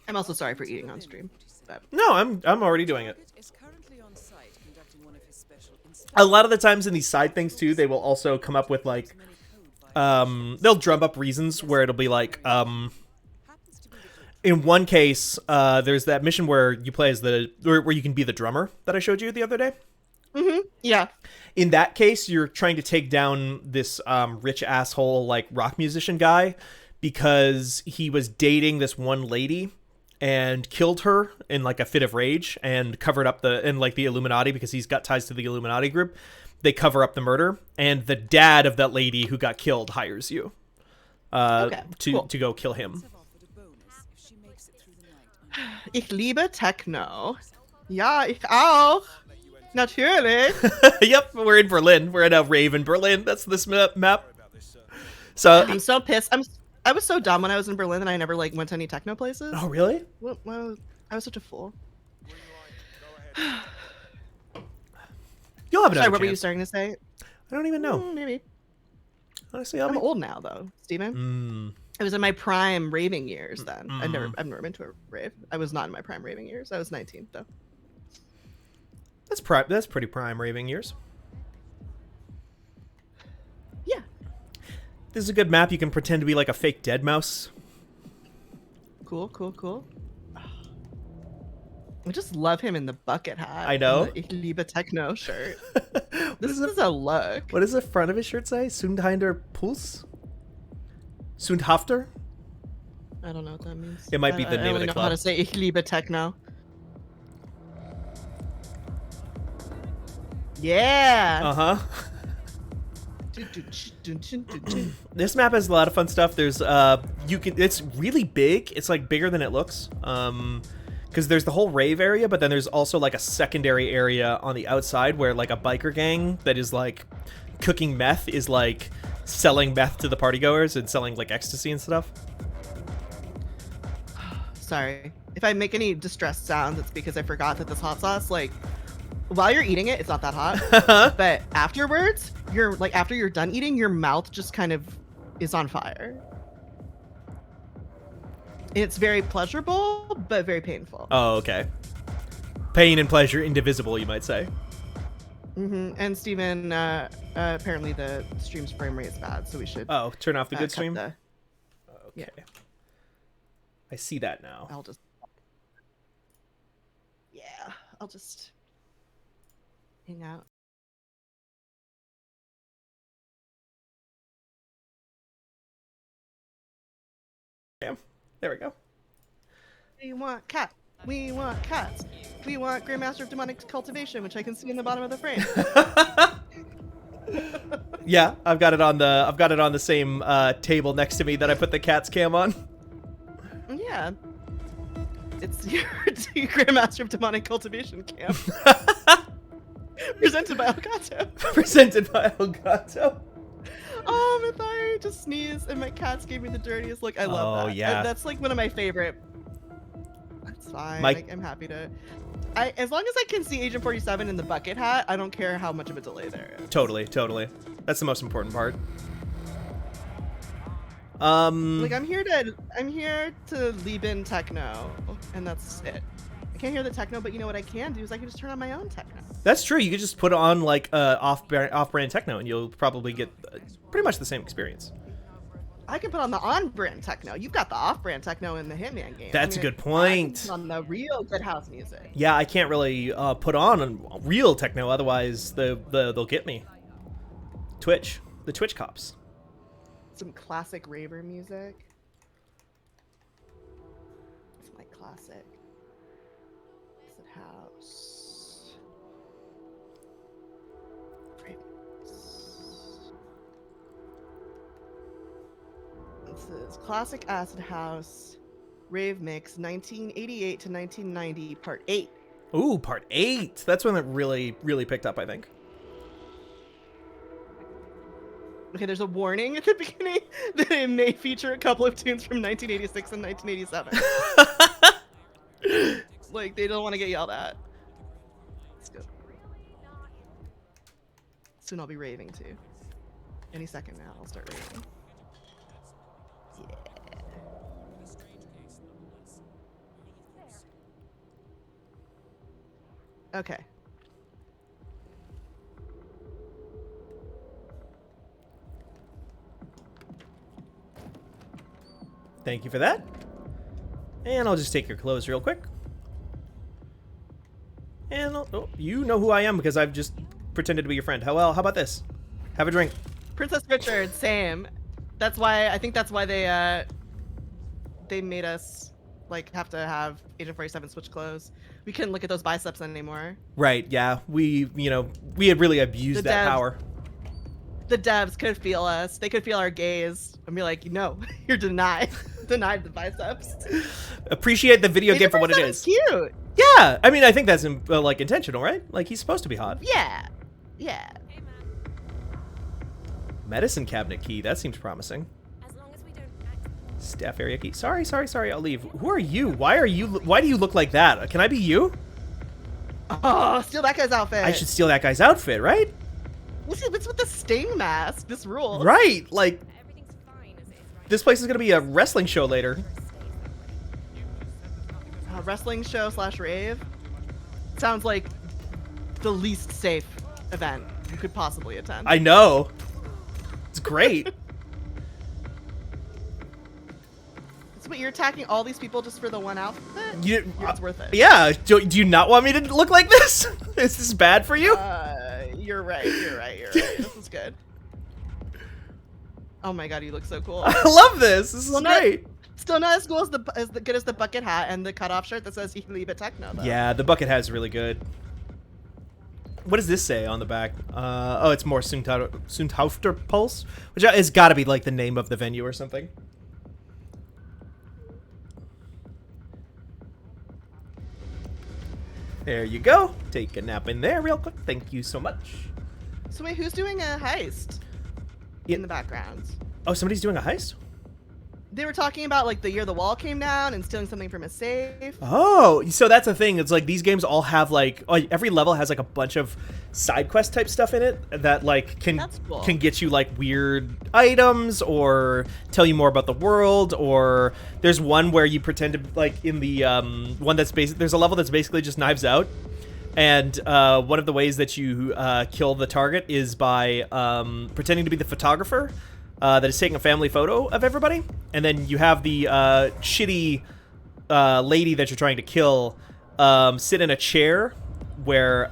[SPEAKER 6] I'm also sorry for eating on stream. But...
[SPEAKER 4] No, I'm already doing it. A lot of the times in these side things too, they will also come up with like they'll drum up reasons where it'll be like in one case there's that mission where you play as where you can be the drummer that I showed you the other day.
[SPEAKER 6] Yeah.
[SPEAKER 4] In that case, you're trying to take down this rich asshole like rock musician guy because he was dating this one lady and killed her in like a fit of rage and covered up the Illuminati, because he's got ties to the Illuminati group. They cover up the murder, and the dad of that lady who got killed hires you to go kill him.
[SPEAKER 6] Ich liebe Techno. Ja, ich auch. Natürlich.
[SPEAKER 4] Yep, we're in Berlin. We're in a rave in Berlin. That's this map. So
[SPEAKER 6] I'm so pissed. I was so dumb when I was in Berlin and I never like went to any techno places.
[SPEAKER 4] Oh, really?
[SPEAKER 6] Well, I was such a fool.
[SPEAKER 4] You'll have another
[SPEAKER 6] Sorry, what were you
[SPEAKER 4] chance.
[SPEAKER 6] starting to say?
[SPEAKER 4] I don't even know.
[SPEAKER 6] Maybe.
[SPEAKER 4] Honestly,
[SPEAKER 6] I'm old now, though, Steven. I was in my prime raving years then. I've never been to a rave. I was not in my prime raving years. I was 19 though.
[SPEAKER 4] That's pretty prime raving years.
[SPEAKER 6] Yeah.
[SPEAKER 4] This is a good map. You can pretend to be like a fake dead mouse.
[SPEAKER 6] Cool. I just love him in the bucket hat.
[SPEAKER 4] I know.
[SPEAKER 6] And the Ich liebe Techno shirt. This is a look.
[SPEAKER 4] What does the front of his shirt say? Sundhinder Puls? Sundhafter?
[SPEAKER 6] I don't know what that means.
[SPEAKER 4] It might be the name of the
[SPEAKER 6] I don't know
[SPEAKER 4] club.
[SPEAKER 6] how to say Ich liebe Techno. Yeah.
[SPEAKER 4] Uh-huh. This map has a lot of fun stuff. There's it's really big. It's like bigger than it looks. Because there's the whole rave area, but then there's also like a secondary area on the outside where like a biker gang that is like cooking meth is like selling meth to the partygoers and selling like ecstasy and stuff.
[SPEAKER 6] Sorry. If I make any distressed sounds, it's because I forgot that this hot sauce, like, while you're eating it, it's not that hot. But afterwards, after you're done eating, your mouth just kind of is on fire. It's very pleasurable, but very painful.
[SPEAKER 4] Oh, okay. Pain and pleasure indivisible, you might say.
[SPEAKER 6] And Steven, apparently the stream's frame rate is bad, so we should...
[SPEAKER 4] Oh, turn off the good stream?
[SPEAKER 6] Okay.
[SPEAKER 4] Yeah. I see that now.
[SPEAKER 6] I'll just hang out.
[SPEAKER 4] Yeah, there we go.
[SPEAKER 6] We want cats. We want cats. We want Grandmaster of Demonic Cultivation, which I can see in the bottom of the frame.
[SPEAKER 4] Yeah, I've got it on the same table next to me that I put the cat's cam on.
[SPEAKER 6] Yeah. It's your Grandmaster of Demonic Cultivation camp. Presented by Elgato.
[SPEAKER 4] Presented by Elgato.
[SPEAKER 6] Oh, Mathari just sneezed and my cats gave me the dirtiest look. I love that.
[SPEAKER 4] Yeah.
[SPEAKER 6] That's like one of my favorite. That's fine. I'm happy to. As long as I can see Agent 47 in the bucket hat, I don't care how much of a delay there is.
[SPEAKER 4] Totally. That's the most important part.
[SPEAKER 6] Like I'm here to leave in techno, and that's it. I can't hear the techno, but you know what I can do is I can just turn on my own techno.
[SPEAKER 4] That's true. You could just put on like off-brand techno, and you'll probably get pretty much the same experience.
[SPEAKER 6] I can put on the on-brand techno. You've got the off-brand techno in the Hitman game.
[SPEAKER 4] That's a good
[SPEAKER 6] I can
[SPEAKER 4] point.
[SPEAKER 6] put on the real good house music.
[SPEAKER 4] Yeah, I can't really put on real techno, otherwise they'll get me. Twitch, the Twitch cops.
[SPEAKER 6] Some classic raver music. It's my classic. Acid house. This is classic acid house rave mix 1988 to 1990 part 8.
[SPEAKER 4] Ooh, part 8. That's when it really picked up, I think.
[SPEAKER 6] Okay, there's a warning at the beginning that it may feature a couple of tunes from 1986 and 1987. Like, they don't want to get yelled at. Let's go. Soon I'll be raving too. Any second now, I'll start raving. Yeah. Okay.
[SPEAKER 4] Thank you for that. And I'll just take your clothes real quick. And you know who I am because I've just pretended to be your friend. How about this? Have a drink.
[SPEAKER 6] Princess Richard, same. That's why I think that's why they made us like have to have Agent 47 switch clothes. We couldn't look at those biceps anymore.
[SPEAKER 4] Right, yeah. We had really abused that power.
[SPEAKER 6] The devs could feel us. They could feel our gaze and be like, no, you're denied. Denied the biceps.
[SPEAKER 4] Appreciate the video game for what it is.
[SPEAKER 6] Cute.
[SPEAKER 4] Yeah, I mean, I think that's like intentional, right? Like he's supposed to be hot.
[SPEAKER 6] Yeah. Yeah.
[SPEAKER 4] Medicine cabinet key. That seems promising.
[SPEAKER 8] As long as we don't
[SPEAKER 4] Staff area key. Sorry. I'll leave. Who are you? Why do you look like that? Can I be you?
[SPEAKER 6] Oh, steal that guy's outfit.
[SPEAKER 4] I should steal that guy's outfit, right?
[SPEAKER 6] What's with the sting mask? This rule.
[SPEAKER 4] Right. Like
[SPEAKER 8] everything's fine as it is right
[SPEAKER 4] this place is gonna be a wrestling show later.
[SPEAKER 6] Wrestling show / rave. Sounds like the least safe event you could possibly attend.
[SPEAKER 4] I know. It's great.
[SPEAKER 6] So you're attacking all these people just for the one outfit? It's worth it.
[SPEAKER 4] Yeah. Do you not want me to look like this? Is this bad for you?
[SPEAKER 6] You're right. This is good. Oh my god, you look so cool.
[SPEAKER 4] I love this. This is great.
[SPEAKER 6] Still not as cool as the good as the bucket hat and the cutoff shirt that says you can leave it techno though.
[SPEAKER 4] Yeah, the bucket hat is really good. What does this say on the back? Oh, it's more Sundhauster Pulse, which has got to be like the name of the venue or something. There you go. Take a nap in there real quick. Thank you so much.
[SPEAKER 6] So wait, who's doing a heist in the background?
[SPEAKER 4] Oh, somebody's doing a heist?
[SPEAKER 6] They were talking about like the year the wall came down and stealing something from a safe.
[SPEAKER 4] Oh, so that's the thing. It's like these games all have like every level has like a bunch of side quest type stuff in it that like can get you like weird items or tell you more about the world. Or there's one where you pretend to like in the one that's there's a level that's basically just Knives Out. And one of the ways that you kill the target is by pretending to be the photographer that is taking a family photo of everybody. And then you have the shitty lady that you're trying to kill sit in a chair where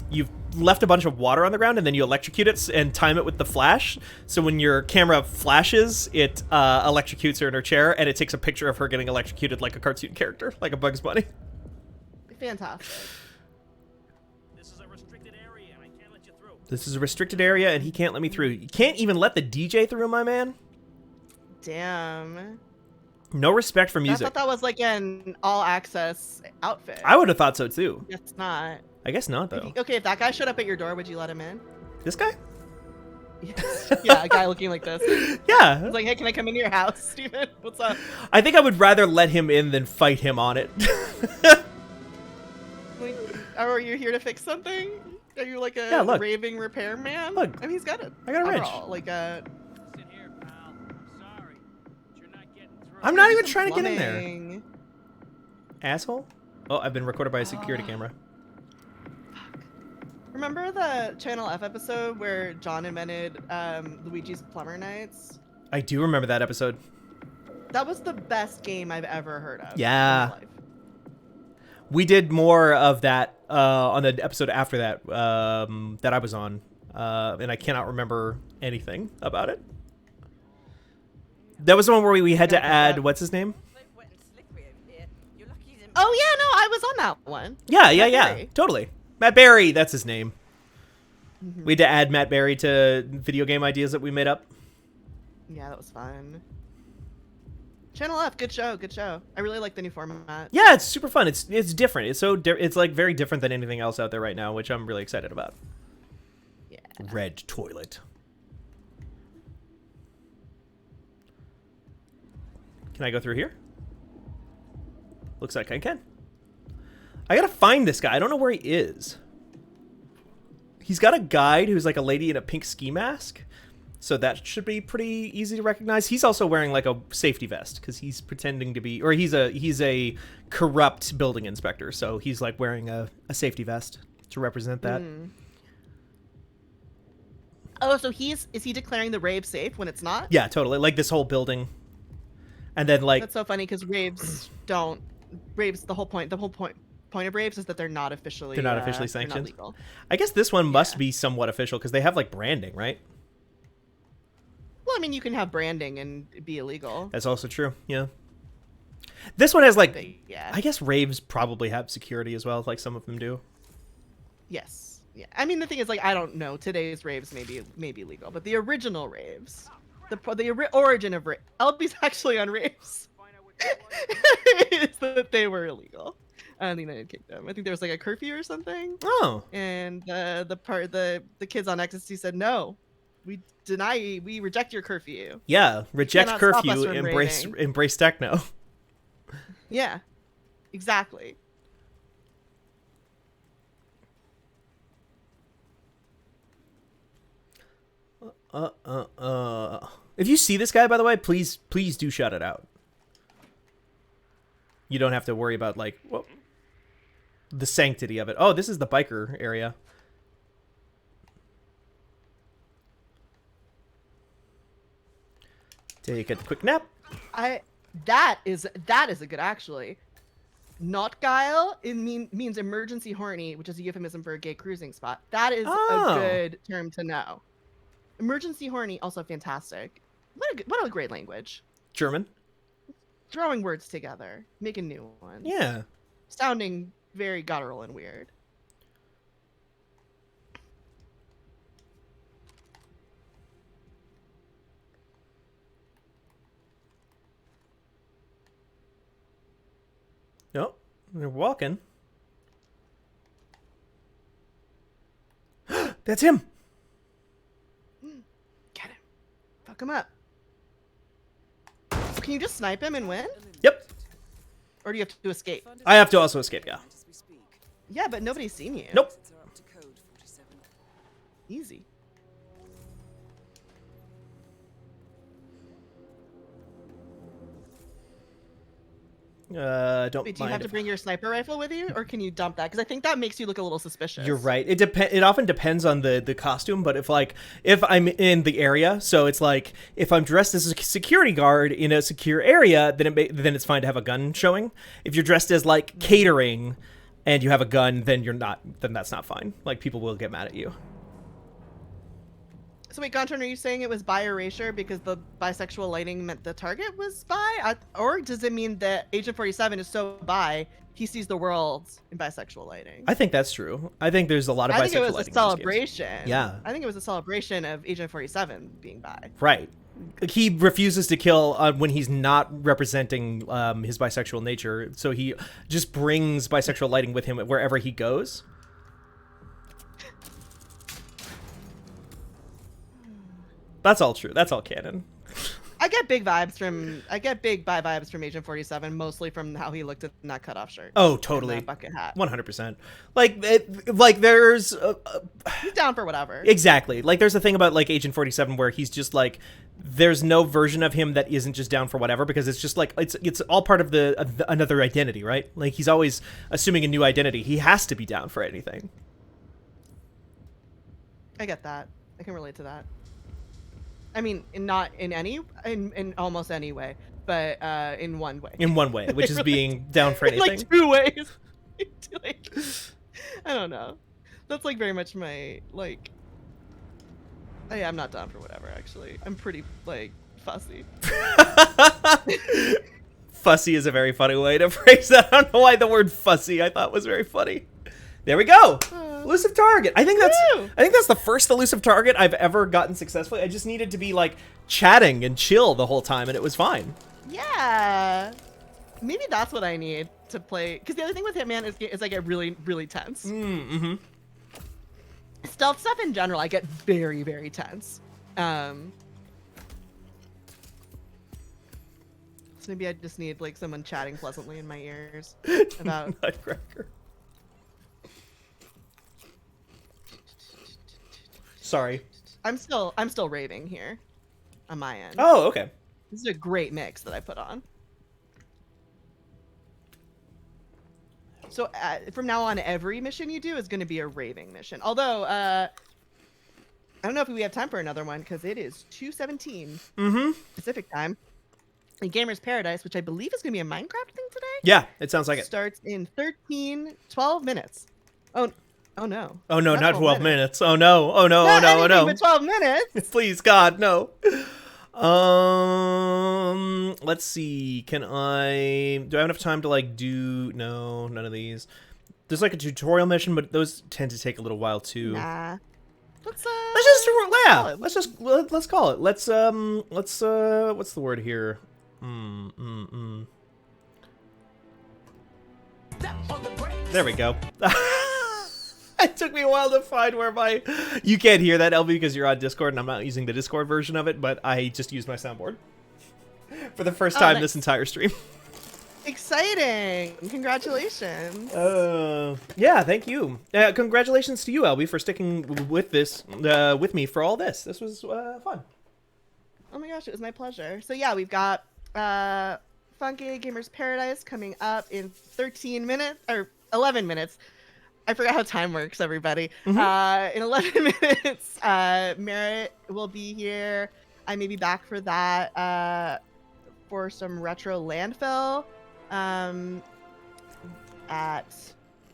[SPEAKER 4] you've left a bunch of water on the ground, and then you electrocute it and time it with the flash. So when your camera flashes, it electrocutes her in her chair, and it takes a picture of her getting electrocuted like a cartoon character, like a Bugs Bunny.
[SPEAKER 6] Fantastic.
[SPEAKER 4] This is a restricted area, and he can't let me through. You can't even let the DJ through, my man.
[SPEAKER 6] Damn.
[SPEAKER 4] No respect for
[SPEAKER 6] I
[SPEAKER 4] music.
[SPEAKER 6] thought that was like an all-access outfit.
[SPEAKER 4] I would have thought so too.
[SPEAKER 6] It's not.
[SPEAKER 4] I guess not though.
[SPEAKER 6] Okay, if that guy showed up at your door, would you let him in?
[SPEAKER 4] This guy?
[SPEAKER 6] Yes. Yeah, a guy looking like this.
[SPEAKER 4] Yeah.
[SPEAKER 6] It's like, hey, can I come into your house, Steven? What's up?
[SPEAKER 4] I think I would rather let him in than fight him on it.
[SPEAKER 6] Like, are you here to fix something? Are you like a raving repairman?
[SPEAKER 4] Look,
[SPEAKER 6] I mean, he's got it.
[SPEAKER 4] I got a wrench.
[SPEAKER 6] Like a.
[SPEAKER 4] I'm not even trying to get in there. Asshole. Oh, I've been recorded by a security camera.
[SPEAKER 6] Remember the Channel F episode where John invented Luigi's Plumber Nights?
[SPEAKER 4] I do remember that episode.
[SPEAKER 6] That was the best game I've ever heard of.
[SPEAKER 4] Yeah.
[SPEAKER 6] In my life.
[SPEAKER 4] We did more of that on the episode after that that I was on, and I cannot remember anything about it. That was the one where we had to add what's his name?
[SPEAKER 6] Oh yeah, no, I was on that one.
[SPEAKER 4] Yeah,
[SPEAKER 6] Matt Berry.
[SPEAKER 4] totally. Matt Berry, that's his name. We had to add Matt Berry to video game ideas that we made up.
[SPEAKER 6] Yeah, that was fun. Channel F, good show, good show. I really like the new format.
[SPEAKER 4] Yeah, it's super fun. It's different. It's it's like very different than anything else out there right now, which I'm really excited about.
[SPEAKER 6] Yeah.
[SPEAKER 4] Red toilet. Can I go through here? Looks like I can. I gotta find this guy. I don't know where he is. He's got a guide who's like a lady in a pink ski mask. So that should be pretty easy to recognize. He's also wearing like a safety vest because he's pretending to be, or he's a corrupt building inspector. So he's like wearing a safety vest to represent that.
[SPEAKER 6] Oh, so is he declaring the rave safe when it's not?
[SPEAKER 4] Yeah, totally. Like this whole building. And then like
[SPEAKER 6] That's so funny because raves don't. Raves. The whole point of raves is that they're not officially.
[SPEAKER 4] they're not officially
[SPEAKER 6] they're not
[SPEAKER 4] sanctioned.
[SPEAKER 6] legal.
[SPEAKER 4] I guess this one must be somewhat official because they have like branding, right?
[SPEAKER 6] Well, I mean, you can have branding and be illegal.
[SPEAKER 4] That's also true. Yeah. This one has like,
[SPEAKER 6] Yeah.
[SPEAKER 4] I guess raves probably have security as well, like some of them do.
[SPEAKER 6] Yes. Yeah. I mean, the thing is, like, I don't know. Today's raves may be legal, but the original raves, the origin of rave, LB's actually on raves, is that they were illegal in the United Kingdom. I think there was like a curfew or something.
[SPEAKER 4] Oh.
[SPEAKER 6] And the kids on ecstasy said no. We reject your curfew.
[SPEAKER 4] Yeah, reject
[SPEAKER 6] cannot stop us
[SPEAKER 4] curfew,
[SPEAKER 6] from
[SPEAKER 4] embrace techno.
[SPEAKER 6] Yeah, exactly.
[SPEAKER 4] If you see this guy, by the way, please do shout it out. You don't have to worry about like the sanctity of it. Oh, this is the biker area. Take a quick nap.
[SPEAKER 6] That is a good actually. Not guile, it means emergency horny, which is a euphemism for a gay cruising spot. That is a good term to know. Emergency horny, also fantastic. What a great language.
[SPEAKER 4] German.
[SPEAKER 6] Throwing words together, making new ones.
[SPEAKER 4] Yeah.
[SPEAKER 6] Sounding very guttural and weird.
[SPEAKER 4] Nope. They're walking. That's him.
[SPEAKER 6] Get him. Fuck him up. So can you just snipe him and win?
[SPEAKER 4] Yep.
[SPEAKER 6] Or do you have to escape?
[SPEAKER 4] I have to also escape, yeah.
[SPEAKER 6] Yeah, but nobody's seen you.
[SPEAKER 4] Nope.
[SPEAKER 6] Easy.
[SPEAKER 4] Don't
[SPEAKER 6] Wait, do you
[SPEAKER 4] mind
[SPEAKER 6] have to
[SPEAKER 4] if-
[SPEAKER 6] bring your sniper rifle with you, or can you dump that? Because I think that makes you look a little suspicious.
[SPEAKER 4] You're right. It often depends on the costume, but if I'm in the area, so it's like if I'm dressed as a security guard in a secure area, then it's fine to have a gun showing. If you're dressed as like catering and you have a gun, then that's not fine. Like people will get mad at you.
[SPEAKER 6] So wait, Gontran, are you saying it was bi erasure because the bisexual lighting meant the target was bi? Or does it mean that Agent 47 is so bi, he sees the world in bisexual lighting?
[SPEAKER 4] I think that's true. I think there's a lot of bisexual
[SPEAKER 6] I think it was
[SPEAKER 4] lighting
[SPEAKER 6] a
[SPEAKER 4] in these games.
[SPEAKER 6] celebration.
[SPEAKER 4] Yeah.
[SPEAKER 6] I think it was a celebration of Agent 47 being bi.
[SPEAKER 4] Right. Like he refuses to kill when he's not representing his bisexual nature, so he just brings bisexual lighting with him wherever he goes. That's all true. That's all canon.
[SPEAKER 6] I get big vibes from Agent 47, mostly from how he looked in that cutoff shirt.
[SPEAKER 4] Oh,
[SPEAKER 6] and
[SPEAKER 4] totally.
[SPEAKER 6] that bucket hat.
[SPEAKER 4] 100%. Like there's
[SPEAKER 6] He's down for whatever.
[SPEAKER 4] exactly. Like there's a thing about like Agent 47 where he's just like there's no version of him that isn't just down for whatever because it's just like it's all part of the another identity, right? Like he's always assuming a new identity. He has to be down for anything.
[SPEAKER 6] I get that. I can relate to that. I mean, not in almost any way, but in one way.
[SPEAKER 4] In one way, which is being down for anything.
[SPEAKER 6] Like 2 ways. Like, I don't know. That's like very much my like. I'm not down for whatever. Actually, I'm pretty like fussy.
[SPEAKER 4] Fussy is a very funny way to phrase that. I don't know why the word fussy I thought was very funny. There we go. Elusive target. I think that's the first elusive target I've ever gotten successfully. I just needed to be like chatting and chill the whole time and it was fine.
[SPEAKER 6] Yeah. Maybe that's what I need to play. Because the other thing with Hitman is I get really, really tense.
[SPEAKER 4] Mm-hmm.
[SPEAKER 6] Stealth stuff in general, I get very, very tense. So maybe I just need like someone chatting pleasantly in my ears about
[SPEAKER 4] Nutcracker. Sorry.
[SPEAKER 6] I'm still raving here on my end.
[SPEAKER 4] Oh, okay.
[SPEAKER 6] This is a great mix that I put on. So from now on, every mission you do is going to be a raving mission. Although, I don't know if we have time for another one because it is 2:17 Pacific time. And Gamer's Paradise, which I believe is going to be a Minecraft thing today.
[SPEAKER 4] Yeah, it sounds like it.
[SPEAKER 6] Starts in 12 minutes. Oh no.
[SPEAKER 4] Oh no, not 12 minutes. Oh no. Oh no.
[SPEAKER 6] Not
[SPEAKER 4] Oh no. Oh no.
[SPEAKER 6] But 12 minutes.
[SPEAKER 4] Please, God, no. Let's see. Do I have enough time to like do? No, none of these. There's like a tutorial mission, but those tend to take a little while too.
[SPEAKER 6] Nah. Let's
[SPEAKER 4] call it. Let's what's the word here? There we go. It took me a while to find where you can't hear that, LB, because you're on Discord and I'm not using the Discord version of it, but I just used my soundboard for the first time this entire stream.
[SPEAKER 6] Exciting. Congratulations.
[SPEAKER 4] Yeah, thank you. Congratulations to you, LB, for sticking with this with me for all this. This was fun.
[SPEAKER 6] Oh my gosh, it was my pleasure. So yeah, we've got Funky Gamer's Paradise coming up in 13 minutes or 11 minutes. I forgot how time works, everybody. In 11 minutes, Merritt will be here. I may be back for that for some retro landfill at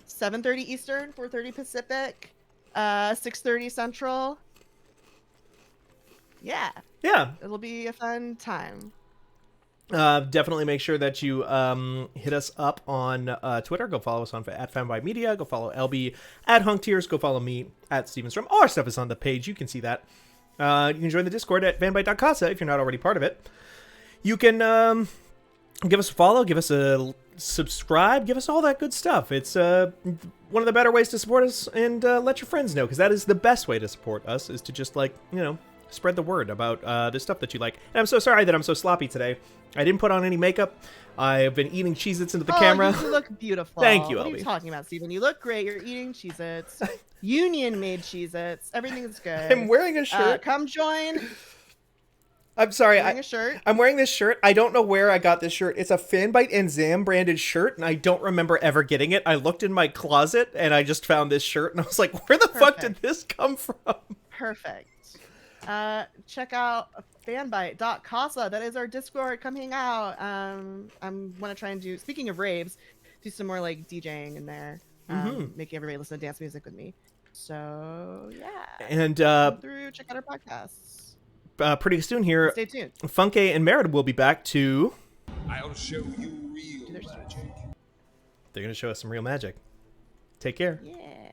[SPEAKER 6] 7:30 Eastern, 4:30 Pacific, 6:30 Central. Yeah. It'll be a fun time.
[SPEAKER 4] Definitely make sure that you hit us up on Twitter. Go follow us on at FanbyMedia. Go follow LB at HunkTears. Go follow me at StevenStrom. All our stuff is on the page. You can see that. You can join the Discord at fanbyte.casa if you're not already part of it. You can give us a follow, give us a subscribe, give us all that good stuff. It's one of the better ways to support us, and let your friends know, because that is the best way to support us, is to just spread the word about the stuff that you like. And I'm so sorry that I'm so sloppy today. I didn't put on any makeup. I've been eating Cheez-Its into the camera.
[SPEAKER 6] You look beautiful.
[SPEAKER 4] Thank you,
[SPEAKER 6] What
[SPEAKER 4] LB.
[SPEAKER 6] are you talking about, Steven? You look great. You're eating Cheez-Its. Union made Cheez-Its. Everything's good.
[SPEAKER 4] I'm wearing a shirt.
[SPEAKER 6] Come join.
[SPEAKER 4] I'm sorry.
[SPEAKER 6] Wearing a shirt.
[SPEAKER 4] I'm wearing this shirt. I don't know where I got this shirt. It's a Fanbyte and Zam branded shirt, and I don't remember ever getting it. I looked in my closet, and I just found this shirt, and I was like, where the fuck did this come from?
[SPEAKER 6] Perfect. Check out fanbyte.casa. That is our Discord. Come hang out. I want to try and do, speaking of raves, do some more like DJing in there. Making everybody listen to dance music with me. So yeah.
[SPEAKER 4] And
[SPEAKER 6] come through, check out our podcasts.
[SPEAKER 4] Pretty soon here,
[SPEAKER 6] Stay tuned.
[SPEAKER 4] Funke and Merida will be back to...
[SPEAKER 12] I'll show you real magic.
[SPEAKER 4] They're going to show us some real magic. Take care.
[SPEAKER 6] Yeah.